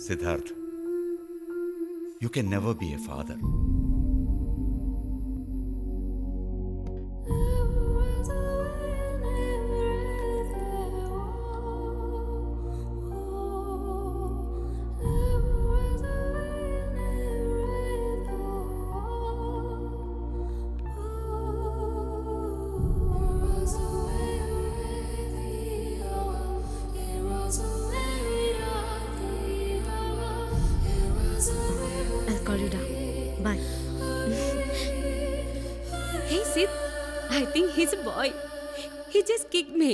Siddharth, you can never be a father. I'll call you down. Bye. Hey Sid, I think he's a boy. He just kicked me.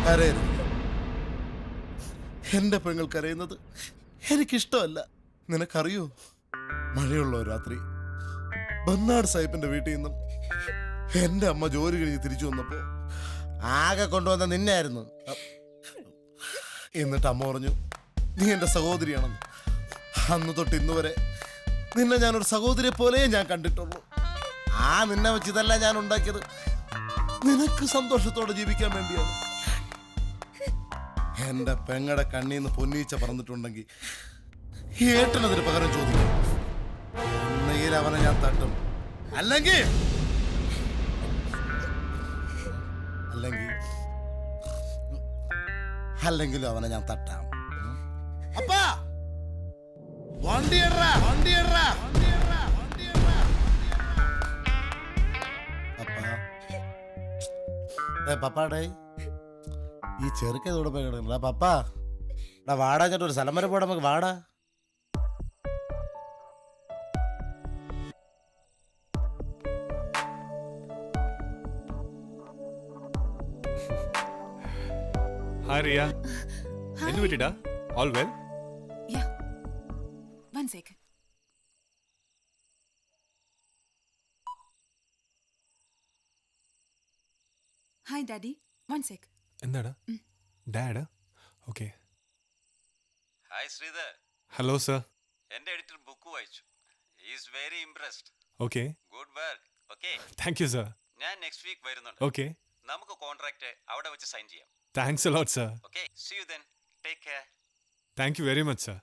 കരയരുത്. എന്റെ പെങ്ങൾ കരയുന്നത് എനിക്കിഷ്ടമല്ല. നിനക്കറിയോ, മഴയുള്ള ഒരു രാത്രി ബന്നാട് സാഹിബിന്റെ വീട്ടിൽ നിന്നും എന്റെ അമ്മ ജോലി കഴിഞ്ഞ് തിരിച്ചു വന്നപ്പോ ആകെ കൊണ്ടുവന്ന നിന്നായിരുന്നു. എന്നിട്ട് അമ്മ പറഞ്ഞു, നീ എന്റെ സഹോദരിയാണെന്ന്. അന്ന് തൊട്ട് ഇന്ന് വരെ നിന്നെ ഞാനൊരു സഹോദരിയെ പോലെ ഞാൻ കണ്ടിട്ടുള്ളൂ. നിന്നെ വെച്ച് ഇതെല്ലാം ഞാൻ ഉണ്ടാക്കിയത് നിനക്ക് സന്തോഷത്തോടെ ജീവിക്കാൻ വേണ്ടിയാണ്. എന്റെ പെങ്ങടെ കണ്ണീന്ന് പൊന്നീച്ച പറന്നിട്ടുണ്ടെങ്കിൽ ഏട്ടനതിന് പകരം ചോദിക്കും. ഒന്നുകിൽ അവനെ ഞാൻ തട്ടും, അല്ലെങ്കിൽ അല്ലെങ്കിലും അവനെ ഞാൻ തട്ടാം. അപ്പാ വണ്ടിയടാ വണ്ടിയടാ. പപ്പാടേ, ഈ ചെറുക്കതോടെ പോയി കിടക്കണ പപ്പാ. വാടാ ചേട്ടാ, ഒരു സ്ഥലം വരെ പോടാ നമുക്ക്. വാടാ. Hi Ria. എന്ത് പറ്റിടാ? All well? Yeah. One second. Hi Daddy. One sec. എന്താടാ? ഡാഡാ? Okay. Hi Sridhar. Hello sir. എൻ്റെ എഡിറ്റർ ബുക്ക് വായിച്ചു. He is very impressed. Okay. Good work. Okay thank you sir. ഞാൻ നെക്സ്റ്റ് വീക്ക് വരുന്നുണ്ട്. ഓക്കെ. നമുക്ക് contract അവിടെ വെച്ച് സൈൻ ചെയ്യാം. Thanks a lot sir. Okay, see you then. Take care. Thank you very much sir.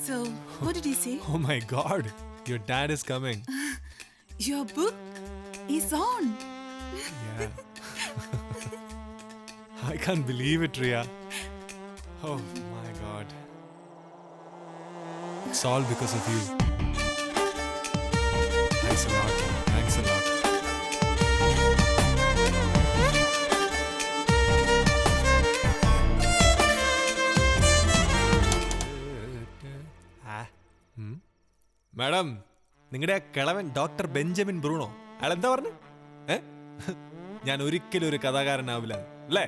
So, what did he say? Oh my god, your dad is coming. Your book is on. Yeah. I can't believe it, Riya. Oh my god. It's all because of you. Thanks a lot. Thanks a lot. Madam, നിങ്ങളുടെ ആ കിളവൻ doctor Benjamin Bruno അയാൾ എന്താ പറഞ്ഞു? ഞാൻ ഒരിക്കലും ഒരു കഥാകാരനാവില്ല അല്ലേ?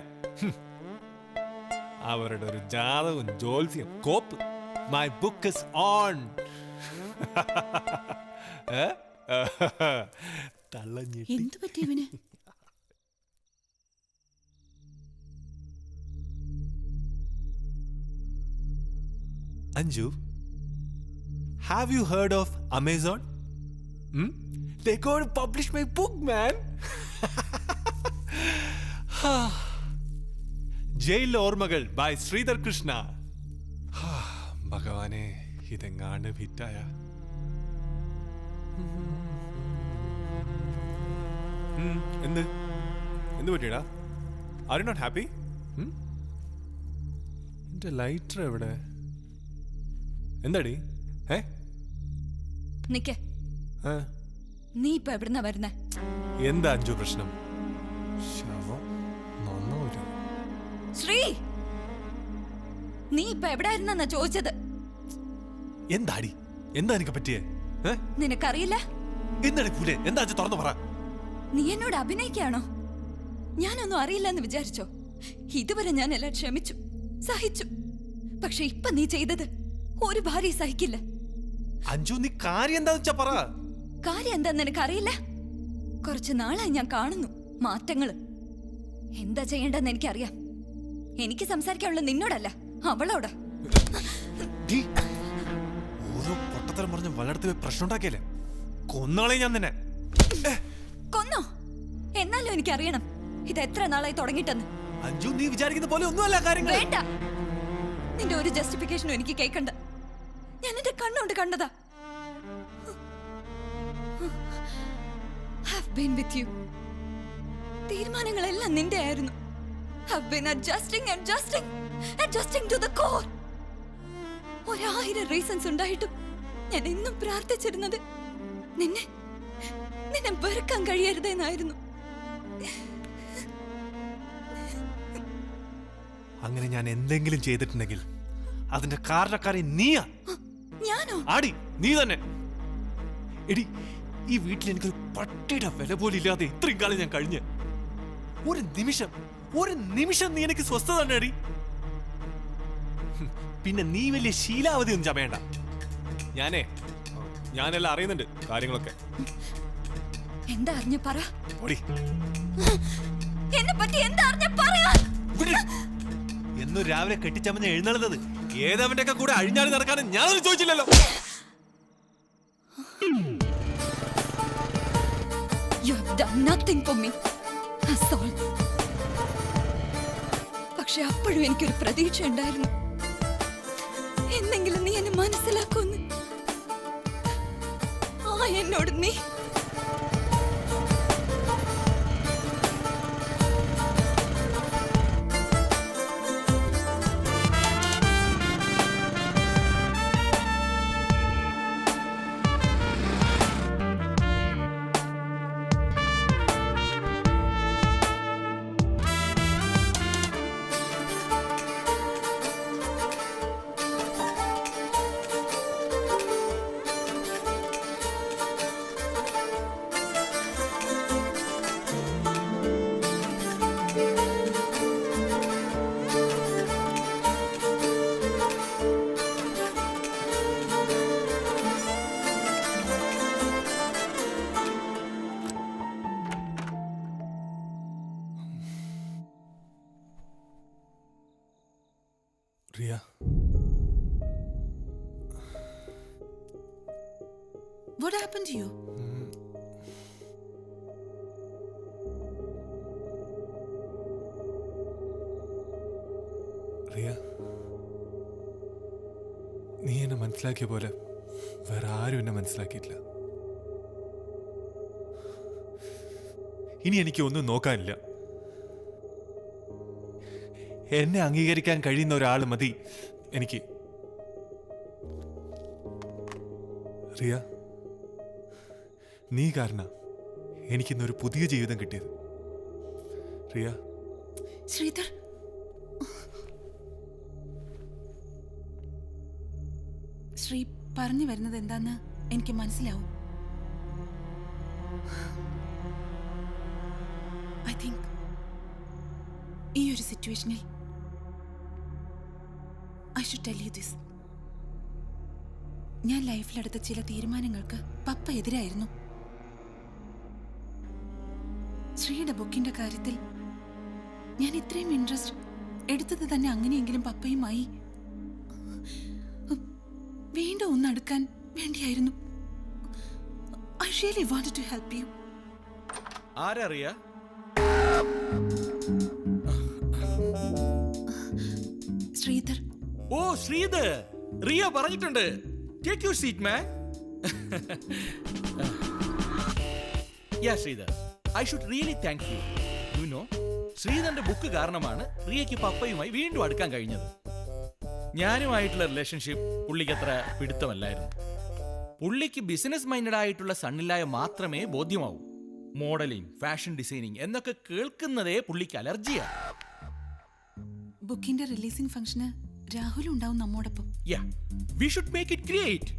അവരുടെ ഒരു ജാതകവും ജോത്സ്യം കോപ്പ്. My book is on. എന്തു പറ്റി ഇവന്? Anju, have you heard of Amazon? They're going to publish my book, man. Jail ഓർമ്മകൾ ബൈ ശ്രീധർ കൃഷ്ണ. ഭഗവാനെ, ഇതെങ്ങാണ്ട് ഹിറ്റായ. എന്ത് എന്ത് പറ്റിയടാ? Are you not happy? എന്റെ ലൈറ്റർ എവിടെ? എന്താടി? നിക്ക്. നീ ഇപ്പൊ എവിടുന്നാ വരുന്നേ? എന്താ അഞ്ചു പ്രശ്നം? ശ്രീ, നീ ഇപ്പൊ എവിടായിരുന്നാ ചോദിച്ചത്? എന്താടി? എന്താ എനിക്ക് പറ്റിയേ? നിനക്കറിയില്ല? എന്താടി പൂലെ? എന്താ തുറന്നു പറ. നീ എന്നോട് അഭിനയിക്കാണോ? ഞാനൊന്നും അറിയില്ലെന്ന് വിചാരിച്ചോ? ഇതുവരെ ഞാൻ എല്ലാം ക്ഷമിച്ചു, സഹിച്ചു. പക്ഷെ ഇപ്പൊ നീ ചെയ്തത് ഒരു ഭാര്യ സഹിക്കില്ല. അഞ്ജു, നീ കാര്യം എന്താന്ന് വെച്ചാ പറ. കാര്യം എന്താന്ന് നിനക്കറിയില്ല? കുറച്ചു നാളായി ഞാൻ കാണുന്നു മാറ്റങ്ങള്. എന്താ ചെയ്യേണ്ടെന്ന് എനിക്കറിയാം. എനിക്ക് സംസാരിക്കാനുള്ള നിന്നോടല്ല, അവളോടാ. ഓരോ പൊട്ടത്തരം പറഞ്ഞ് വളർത്തി പ്രശ്നം ഉണ്ടാക്കിയല്ലേ? കൊന്നാളെ ഞാൻ തന്നെ. കൊന്നോ? എന്നാലും എനിക്കറിയണം ഇത് എത്ര നാളായി തുടങ്ങിട്ടെന്ന്. അഞ്ജു, നീ വിചാരിക്കുന്ന പോലെ ഒന്നുമല്ല കാര്യങ്ങൾ. വേണ്ട, നിന്റെ ഒരു ജസ്റ്റിഫിക്കേഷനും എനിക്ക് കേൾക്കണ്ട. ഞാൻ എന്റെ കണ്ണുകൊണ്ട് കണ്ടതാ. Have been with you. തീരുമാനങ്ങളെല്ലാം നിന്റെ ആയിരുന്നു. Have been adjusting to the core. 1000 reasons ഉണ്ടായിട്ടും ഞാൻ എന്നും പ്രാർത്ഥിച്ചിരുന്നത് നിന്നെ വെറുക്കാൻ കഴിയരുതെന്നായിരുന്നു. അങ്ങനെ ഞാൻ എന്തെങ്കിലും ചെയ്തിട്ടുണ്ടെങ്കിൽ അതിന്റെ കാരണക്കാരി നീയാ. ഞാനോ? ആടി, നീ തന്നെ. എടി, ഈ വീട്ടിൽ എനിക്കൊരു പട്ടിയുടെ വില പോലും ഇല്ലാതെ ഇത്രയും കാലം ഞാൻ കഴിഞ്ഞ്. ഒരു നിമിഷം നീ എനിക്ക് സ്വസ്ഥത തന്നെ അടി. പിന്നെ നീ വലിയ ശീലാവധി ഒന്നും ചമയണ്ട. ഞാനെല്ലാം അറിയുന്നുണ്ട് കാര്യങ്ങളൊക്കെ. എന്താ അറിഞ്ഞ പറ. എന്നെ പറ്റി എന്താ അറിഞ്ഞ പറയാ. എന്നും രാവിലെ കെട്ടിച്ചമഞ്ഞ എഴുന്നള്ളുന്നത് ഏതവന്റെ ഒക്കെ കൂടെ അഴിഞ്ഞാടി നടക്കാനും ഞാനൊന്നും ചോദിച്ചില്ലല്ലോ. You have done nothing for me. That's all. പക്ഷെ അപ്പോഴും എനിക്കൊരു പ്രതീക്ഷ ഉണ്ടായിരുന്നു. എന്തെങ്കിലും നീ എന്നെ മനസ്സിലാക്കുമെന്ന്. എന്നോട് നീ Riya, What happened to you? Riya, നീ എന്നെ മനസ്സിലാക്കിയ പോലെ വേറെ ആരും എന്നെ മനസ്സിലാക്കിയിട്ടില്ല. ഇനി എനിക്ക് ഒന്നും നോക്കാനില്ല. എന്നെ അംഗീകരിക്കാൻ കഴിയുന്ന ഒരാൾ മതി എനിക്ക്. റിയ, നീ കാരണ എനിക്കിന്നൊരു പുതിയ ജീവിതം കിട്ടിയത്. റിയ, ശ്രീധർ, ശ്രീ പറഞ്ഞു വരുന്നത് എന്താന്ന് എനിക്ക് മനസ്സിലാവും. ഐ തിങ്ക് ഈ ഒരു സിറ്റുവേഷനിൽ I should tell you this. ഞാൻ ലൈഫിലെടുത്ത ചില തീരുമാനങ്ങൾക്ക് പപ്പ എതിരായിരുന്നു. ശ്രീയുടെ ബുക്കിന്റെ കാര്യത്തിൽ ഞാൻ ഇത്രയും ഇൻട്രസ്റ്റ് എടുത്തത് തന്നെ അങ്ങനെയെങ്കിലും പപ്പയുമായി വീണ്ടും ഒന്നടുക്കാൻ വേണ്ടിയായിരുന്നു. I really wanted to help you. ആരറിയാ? ശ്രീധർ. ഓ ശ്രീധർ, റിയ പറഞ്ഞിട്ടുണ്ട്. Take your seat man. Yeah Sridhar, I should really thank you. You know, ശ്രീധറിന്റെ ബുക്ക് കാരണമാണ് റിയയ്ക്ക് പപ്പയുമായി വീണ്ടും അടുക്കാൻ കഴിഞ്ഞത്. ഞാനുമായിട്ടുള്ള റിലേഷൻഷിപ്പ് പുള്ളിക്ക് അത്ര പിടുത്തമല്ലായിരുന്നു. പുള്ളിക്ക് ബിസിനസ് മൈൻഡഡ് ആയിട്ടുള്ള സണ്ണിലായ മാത്രമേ ബോധ്യമാവൂ. മോഡലിംഗ്, ഫാഷൻ ഡിസൈനിങ് എന്നൊക്കെ കേൾക്കുന്നതേ പുള്ളിക്ക് അലർജിയാണ്. ബുക്കിന്റെ റിലീസിംഗ് ഫംഗ്ഷന് രാഹുൽ ഉണ്ടാവും നമ്മോടൊപ്പം. Yeah, we should make it great.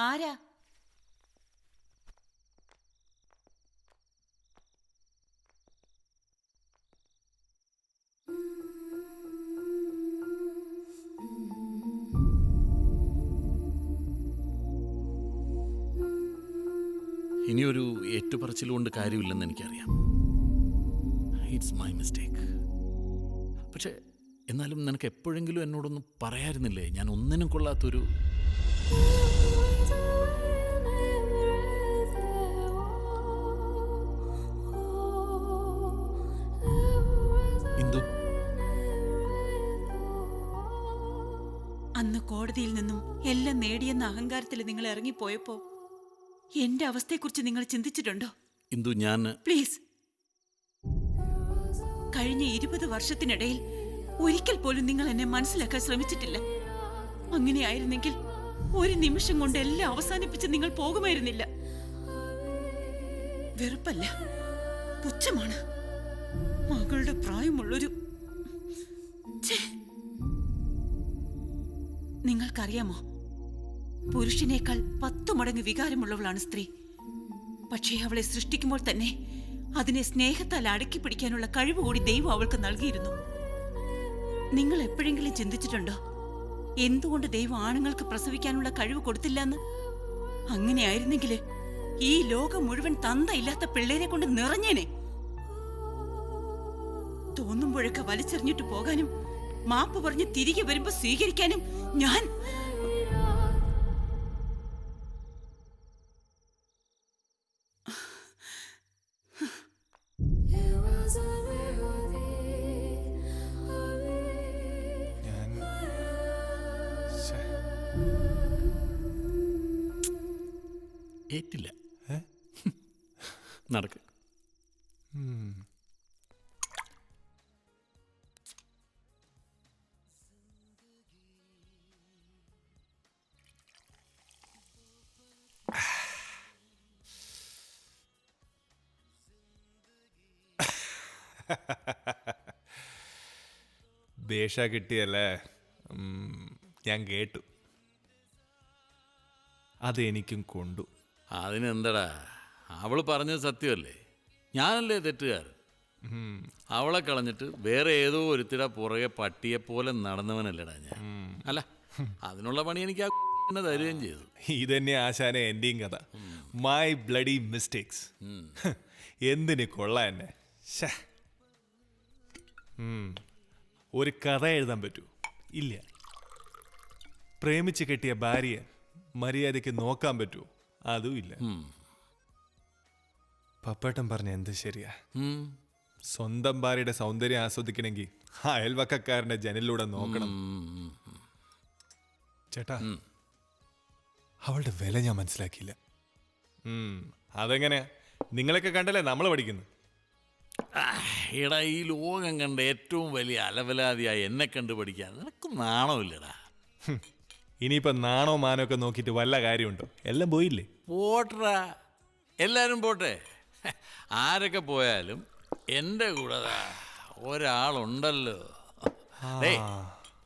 ആരാ? ഇനിയൊരു ഏറ്റുപറച്ചിലുകൊണ്ട് കാര്യമില്ലെന്ന് എനിക്കറിയാം. It's my mistake. പക്ഷെ എന്നാലും നിനക്ക് എപ്പോഴെങ്കിലും എന്നോടൊന്ന് പറയായിരുന്നില്ലേ ഞാൻ ഒന്നിനും കൊള്ളാത്തൊരു... അന്ന് കോടതിയിൽ നിന്നും എല്ലാം നേടിയെന്ന അഹങ്കാരത്തിൽ നിങ്ങൾ ഇറങ്ങിപ്പോയപ്പോ എന്റെ അവസ്ഥയെക്കുറിച്ച് നിങ്ങൾ ചിന്തിച്ചിട്ടുണ്ടോ? ഇന്ദു, ഞാൻ... പ്ലീസ്, കഴിഞ്ഞ 20 വർഷത്തിനിടയിൽ ഒരിക്കൽ പോലും നിങ്ങൾ എന്നെ മനസ്സിലാക്കാൻ ശ്രമിച്ചിട്ടില്ല. അങ്ങനെയായിരുന്നെങ്കിൽ ഒരു നിമിഷം കൊണ്ട് എല്ലാം അവസാനിപ്പിച്ച് നിങ്ങൾ പോകുമായിരുന്നില്ല. വെറുപ്പല്ല, പുച്ഛമാണ്. മകളുടെ പ്രായമുള്ളൊരു... നിങ്ങൾക്കറിയാമോ, പുരുഷനേക്കാൾ 10 മടങ്ങ് വികാരമുള്ളവളാണ് സ്ത്രീ. പക്ഷേ അവളെ സൃഷ്ടിക്കുമ്പോൾ തന്നെ അതിനെ സ്നേഹത്താൽ അടക്കി പിടിക്കാനുള്ള കഴിവ് കൂടി ദൈവം അവൾക്ക് നൽകിയിരുന്നു. നിങ്ങൾ എപ്പോഴെങ്കിലും ചിന്തിച്ചിട്ടുണ്ടോ എന്തുകൊണ്ട് ദൈവം ആണുങ്ങൾക്ക് പ്രസവിക്കാനുള്ള കഴിവ് കൊടുത്തില്ലെന്ന്? അങ്ങനെയായിരുന്നെങ്കിൽ ഈ ലോകം മുഴുവൻ തന്തയില്ലാത്ത പിള്ളേരെ കൊണ്ട് നിറഞ്ഞേനെ. തോന്നുമ്പോഴൊക്കെ വലിച്ചെറിഞ്ഞിട്ട് പോകാനും മാപ്പ് പറഞ്ഞ് തിരികെ വരുമ്പോ സ്വീകരിക്കാനും ഞാൻ... ഏറ്റില്ല. നടക്ക്. ബേഷ കിട്ടിയല്ലേ? ഞാൻ കേട്ടു. അതെനിക്കും കൊണ്ടു. അതിനെന്തടാ, അവള് പറഞ്ഞത് സത്യമല്ലേ? ഞാനല്ലേ തെറ്റുകാരൻ? അവളെ കളഞ്ഞിട്ട് വേറെ ഏതോ ഒരുത്തിടെ പുറകെ പട്ടിയെ പോലെ നടന്നവനല്ലടാ ഞാൻ. അല്ല, അതിനുള്ള പണി എനിക്ക് ആ തരുകയും ചെയ്തു. ഇതന്നെ ആശാനെ എൻ്റെയും കഥ. My bloody mistakes. എന്തിന് കൊള്ളാം എന്നെ. ഒരു കഥ എഴുതാൻ പറ്റൂ? ഇല്ല. പ്രേമിച്ച് കെട്ടിയ ഭാര്യയെ മര്യാദയ്ക്ക് നോക്കാൻ പറ്റുമോ? അതും ഇല്ല. പപ്പേട്ടൻ പറഞ്ഞ എന്ത് ശരിയാ? സ്വന്തം ഭാര്യയുടെ സൗന്ദര്യം ആസ്വദിക്കണമെങ്കിൽ അയൽവക്കക്കാരന്റെ ജനലിലൂടെ നോക്കണം. ചേട്ടാ, അവളുടെ വില ഞാൻ മനസ്സിലാക്കിയില്ല. അതെങ്ങനെയാ? നിങ്ങളൊക്കെ കണ്ടല്ലേ നമ്മൾ പഠിക്കുന്നു. എടാ, ഈ ലോകം കണ്ട ഏറ്റവും വലിയ അലവലാതിയായി എന്നെ കണ്ടു പഠിക്കാൻ നിനക്ക് നാണമില്ലടാ. ഇനിയിപ്പോ നാണോ മാനോ ഒക്കെ നോക്കിയിട്ട് വല്ല കാര്യമുണ്ടോ? എല്ലാം പോയില്ലേ? പോട്ടറാ, എല്ലാരും പോട്ടെ. ആരൊക്കെ പോയാലും എൻ്റെ കൂടെ ഒരാളുണ്ടല്ലോ.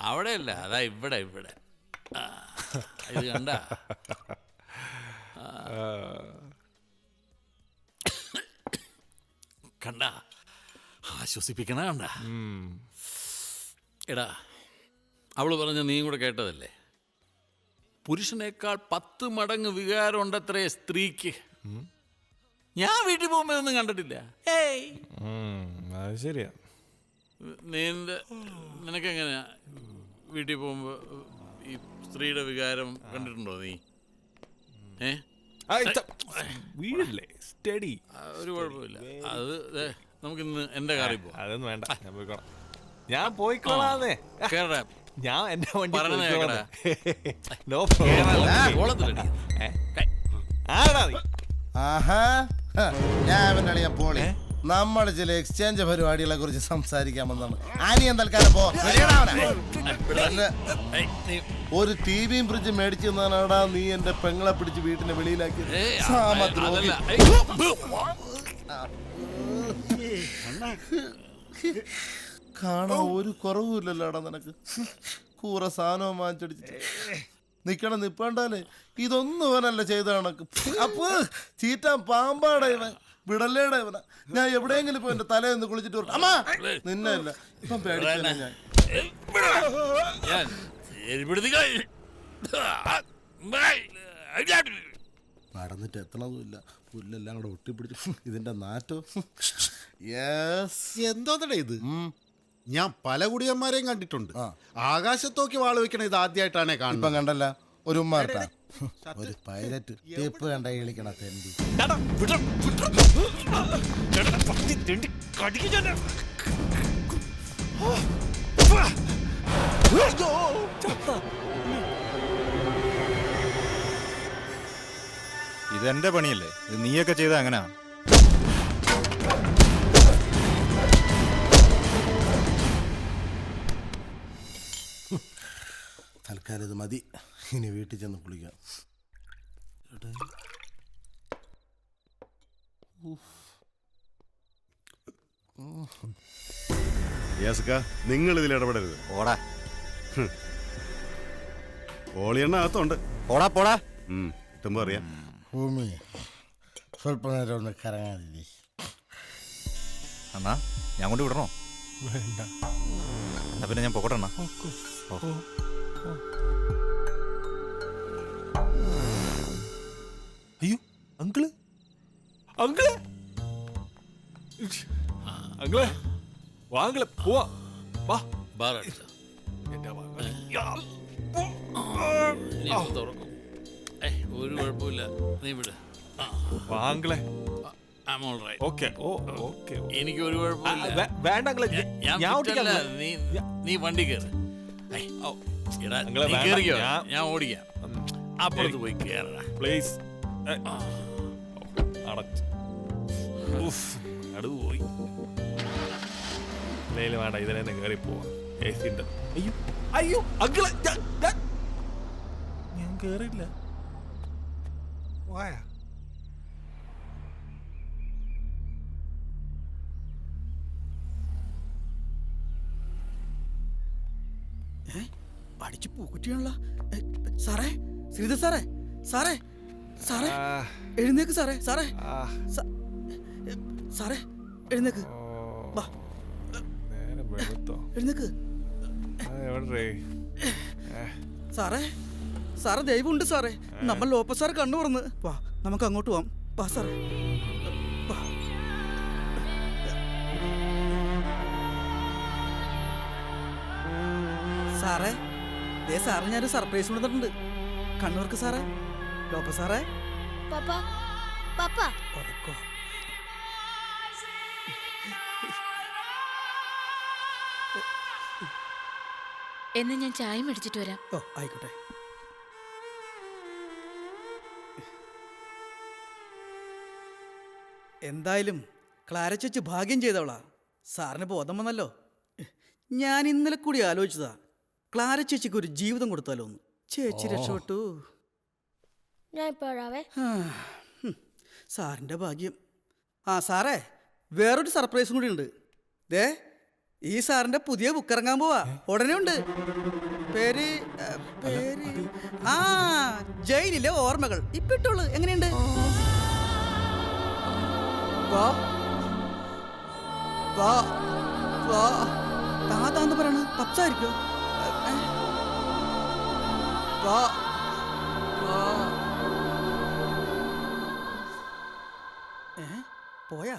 അവിടെയല്ല, അതാ ഇവിടെ. ഇത് കണ്ട കണ്ട ആശ്വസിപ്പിക്കണ കണ്ട. എടാ, അവള് പറഞ്ഞ നീയും കൂടെ കേട്ടതല്ലേ, പുരുഷനേക്കാൾ 10 മടങ്ങ് വികാരം ഉണ്ടത്രേ സ്ത്രീക്ക്. ഞാൻ വീട്ടിൽ പോകുമ്പോ ഒന്നും കണ്ടിട്ടില്ല. അത് ശരിയാ. നിനക്കെങ്ങനെയാ വീട്ടിൽ പോകുമ്പോ ഈ സ്ത്രീയുടെ വികാരം കണ്ടിട്ടുണ്ടോ നീ? വീഴല്ലേ, സ്റ്റഡി. ഒരു കുഴപ്പമില്ല. അത് നമുക്കിന്ന് എന്റെ കാറിൽ പോവാം. അതൊന്നും വേണ്ട, ഞാൻ പോയിക്കോളാം. ഞാൻ പോയിക്കോളാന്നേ. ഞാൻ എന്റെ വണ്ടി ഞാൻ പോളി. നമ്മൾ ചില എക്സ്ചേഞ്ച് പരിപാടികളെ കുറിച്ച് സംസാരിക്കാമെന്നാണ്. ആനിയൻ തൽക്കാലം പോ. ഒരു ടിവിയും ഫ്രിഡ്ജ് മേടിച്ചു തന്നാടാ നീ എന്റെ പെങ്ങളെ പിടിച്ച് വീട്ടിന്റെ വെളിയിലാക്കി. കാണാൻ ഒരു കുറവുമില്ലല്ലോടാ നിനക്ക്. കൂറ സാധനവും വാങ്ങിച്ചടിച്ച് നിക്കണം നിപ്പണ്ടാലേ. ഇതൊന്നും ഇവനല്ല ചെയ്ത കണക്ക്. അപ്പൊ ചീറ്റാൻ പാമ്പാടാ ഇവൻ. വിടല്ലേടാ ഇവന. ഞാൻ എവിടെയെങ്കിലും ഇപ്പൊ എന്റെ തലേന്ന് കുളിച്ചിട്ട് വരും. അമ്മാ നിന്നെ അല്ല ഇപ്പം പേടിച്ചാ ഞാൻ. നടന്നിട്ട് എത്തണതുമില്ല. പുല്ലെല്ലാം കൂടെ ഒട്ടിപ്പിടിച്ചു. ഇതിന്റെ നാറ്റോ. എന്തോന്നടേ ഇത്? ഞാൻ പല കുടിയന്മാരെയും കണ്ടിട്ടുണ്ട്. ആകാശത്തോക്കി വാള് വെക്കണ ഇത് ആദ്യമായിട്ടാണേ കാണുന്നത്. ഇപ്പം കണ്ടല്ല ഒരു ഉമ്മാർട്ടാ ഒരു പൈലറ്റ് ടേപ്പ് കണ്ട കളിക്കണ തെണ്ടി. ഇതെന്റെ പണിയല്ലേ? ഇത് നീയൊക്കെ ചെയ്ത അങ്ങനാ? തൽക്കാലം ഇത് മതി. ഇനി വീട്ടിൽ ചെന്ന് കുളിക്കാം. നിങ്ങൾ ഇതിൽ ഇടപെടരുത്. ഓടാ. ഓളിയെണ്ണ അകത്തുണ്ട്. പോടാ പോടാ. കിട്ടുമ്പോ അറിയാം. ഭൂമി സ്വല്പ നേരം ഒന്ന് കറങ്ങാതി. അണ്ണാ, ഞാൻ കൊണ്ട് വിടണോ? വേണ്ട. എന്നാ പിന്നെ ഞാൻ പോകട്ടെ അണ്ണാ. അയ്യോ, അങ്കിള് അങ്കിള് അങ്കിളെ വാങ്കിളെ പോവാ. വാ. ഒരു കുഴപ്പമില്ല, നീ വിട്. വാങ്കിളെ. എനിക്ക് ഒരു കുഴപ്പമില്ല. വേണ്ട, നീ വണ്ടി കയറി. ഞാൻ ഓടിക്കാം. അപ്പുറത്ത് പോയി കയറ പ്ലീസ്. പോയി വേണ്ട, ഇതിനെ കയറി പോവാ. അയ്യോ അയ്യോ അങ്കിളെ, ഞാൻ കേറില്ല. വായ. അടിച്ചു പൂക്കുറ്റിയാണല്ലോ. സാറേ, ശ്രീധർ സാറേ, സാറേ, സാറേ ആ, 「 എഴുന്നേക്ക് സാറേ, സാറേ, സാറേ, എഴുന്നേക്ക്. എഴുന്നേക്ക് സാറേ, സാറേ, സാറേ, എഴുന്നേക്ക്. സാറേ, സാറേ, സാറേ, സാറേ, സാറേ, സാറേ, സാറേ, എഴുന്നേക്ക് സാറേ, സാറേ. നേരെ വെളുത്തോ എഴുന്നേക്ക്. എവിടെ സാറേ സാറേ ദൈവമുണ്ട് സാറേ. നമ്മൾ ലോപ്പസ് സാർ കണ്ണു തുറന്ന് വാ, നമുക്ക് അങ്ങോട്ട് പോവാം. വാ സാറേ. വാ. സാറേ ദേ സാറിന് ഞാനൊരു സർപ്രൈസ് കൊടുത്തിട്ടുണ്ട്. കണ്ണൂർക്ക് സാറേ. ലോപ്പസ് സാറേ. ഉറക്കോ. എന്നാ ഞാൻ ചായ മേടിച്ചിട്ട് വരാം. ഓ ആയിക്കോട്ടെ. എന്തായാലും ക്ലാര ചേച്ചി ഭാഗ്യം ചെയ്തവളാ. സാറിന് ബോധം വന്നല്ലോ. ഞാൻ ഇന്നലെ കൂടി ആലോചിച്ചതാ, ക്ലാര ചേച്ചിക്ക് ഒരു ജീവിതം കൊടുത്താലോ എന്ന്. ചേച്ചി രക്ഷപ്പെട്ടു. സാറിൻ്റെ ഭാഗ്യം. ആ സാറേ, വേറൊരു സർപ്രൈസും കൂടി ഉണ്ട്. ദേ ഈ സാറിൻ്റെ പുതിയ ബുക്ക് ഇറങ്ങാൻ പോവാ. ഉടനെ ഉണ്ട്. പേര് ആ ജയിലിലെ ഓർമ്മകൾ. ഇപ്പിട്ടുള്ളു. എങ്ങനെയുണ്ട്? വാ വാ വാ. താതാന്ന് പറയണ പപ്സായിരിക്കോ? വാ വാ. പോയാ?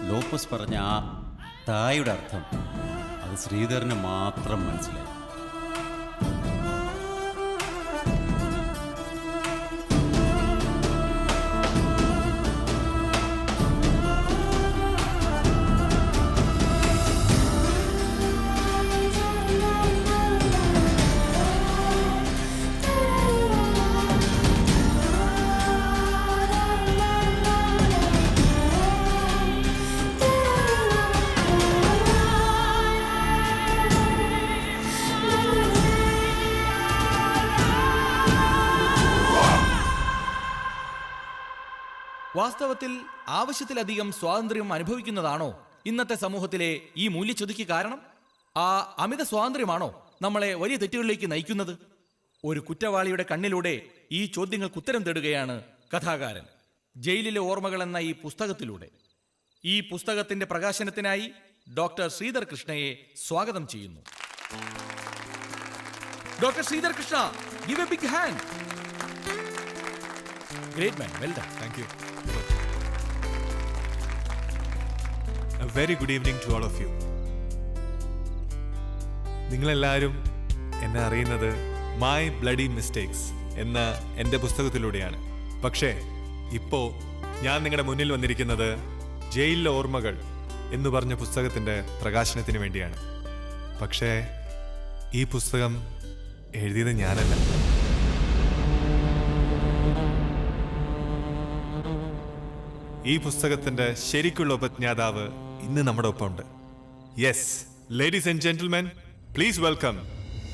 ലോപ്പസ് പറഞ്ഞ ആ തായുടെ അർത്ഥം അത് ശ്രീധരന് മാത്രം മനസ്സിലായി. വാസ്തവത്തിൽ ആവശ്യത്തിലധികം സ്വാതന്ത്ര്യം അനുഭവിക്കുന്നതാണോ ഇന്നത്തെ സമൂഹത്തിലെ ഈ മൂല്യച്യുതിക്ക് കാരണം? ആ അമിത സ്വാതന്ത്ര്യമാണോ നമ്മളെ വലിയ തെറ്റുകളിലേക്ക് നയിക്കുന്നത്? ഒരു കുറ്റവാളിയുടെ കണ്ണിലൂടെ ഈ ചോദ്യങ്ങൾക്ക് ഉത്തരം തേടുകയാണ് കഥാകാരൻ ജയിലിലെ ഓർമ്മകൾ എന്ന ഈ പുസ്തകത്തിലൂടെ. ഈ പുസ്തകത്തിന്റെ പ്രകാശനത്തിനായി ഡോക്ടർ ശ്രീധർ കൃഷ്ണയെ സ്വാഗതം ചെയ്യുന്നു. Doctor Sridhar Krishna, give a big hand. Great man, well done. Thank you. A very good evening to all of you. നിങ്ങളെല്ലാവരും എന്നെ അറിയുന്നത് മൈ ബ്ലഡി മിസ്റ്റേക്സ് എന്ന എൻ്റെ പുസ്തകത്തിലൂടെയാണ്. പക്ഷേ ഇപ്പോൾ ഞാൻ നിങ്ങളുടെ മുന്നിൽ വന്നിരിക്കുന്നത് ജയിലിലെ ഓർമ്മകൾ എന്ന് പറഞ്ഞ പുസ്തകത്തിൻ്റെ പ്രകാശനത്തിന് വേണ്ടിയാണ്. പക്ഷേ ഈ പുസ്തകം എഴുതിയത് ഞാനല്ല. ഈ പുസ്തകത്തിന്റെ ശരിക്കുള്ള ഉപജ്ഞാതാവ് ഇന്ന് നമ്മുടെ ഒപ്പമുണ്ട്. Yes, ladies and gentlemen, please welcome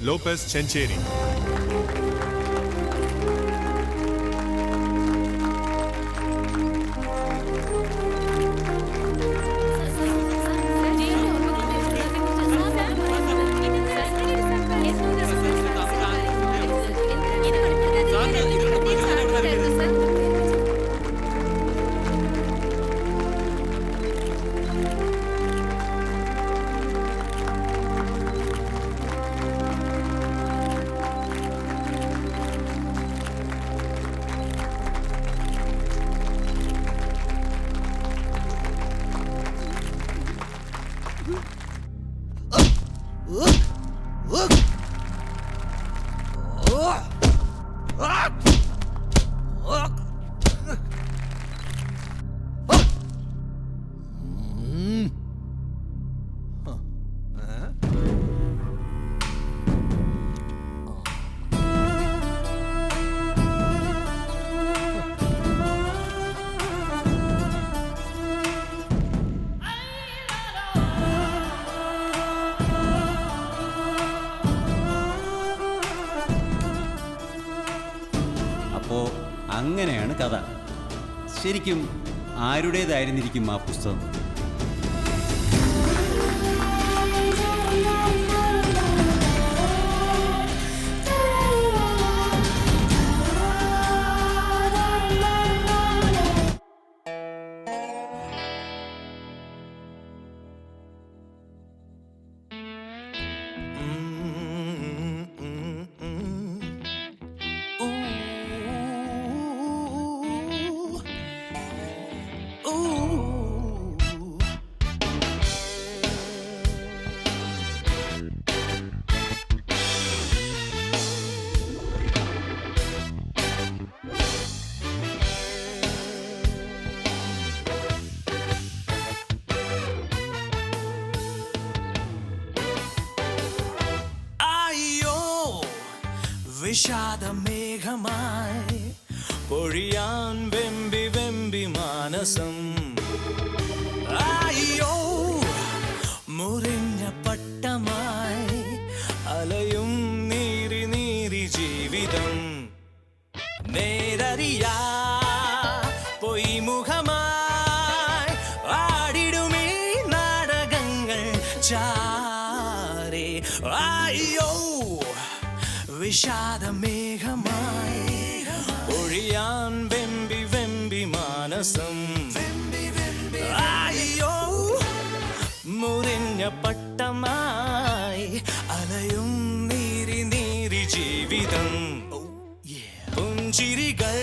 Lopez Chencheri. അങ്ങനെയാണ് കഥ. ശരിക്കും ആരുടേതായിരുന്നിരിക്കും ആ പുസ്തകം? വിഷാദമേഘമായി പൊഴിയാൻ വെമ്പി വെമ്പി മാനസം. അയ്യോ മുറിഞ്ഞ പട്ടമായി അലയും നീറി നീറി ജീവിതം. നേരറിയാ പൊയ്മുഖമായി ആടിടുമീ നാടകങ്ങൾ ചാരേ. അയ്യോ വിഷാദമേഘമായി ഒഴിയാൻ വെമ്പി വെമ്പി മാനസം. അയ്യോ മുറിഞ്ഞ പട്ടമായി അലയും നീരി നീരി ജീവിതം. പുഞ്ചിരികൾ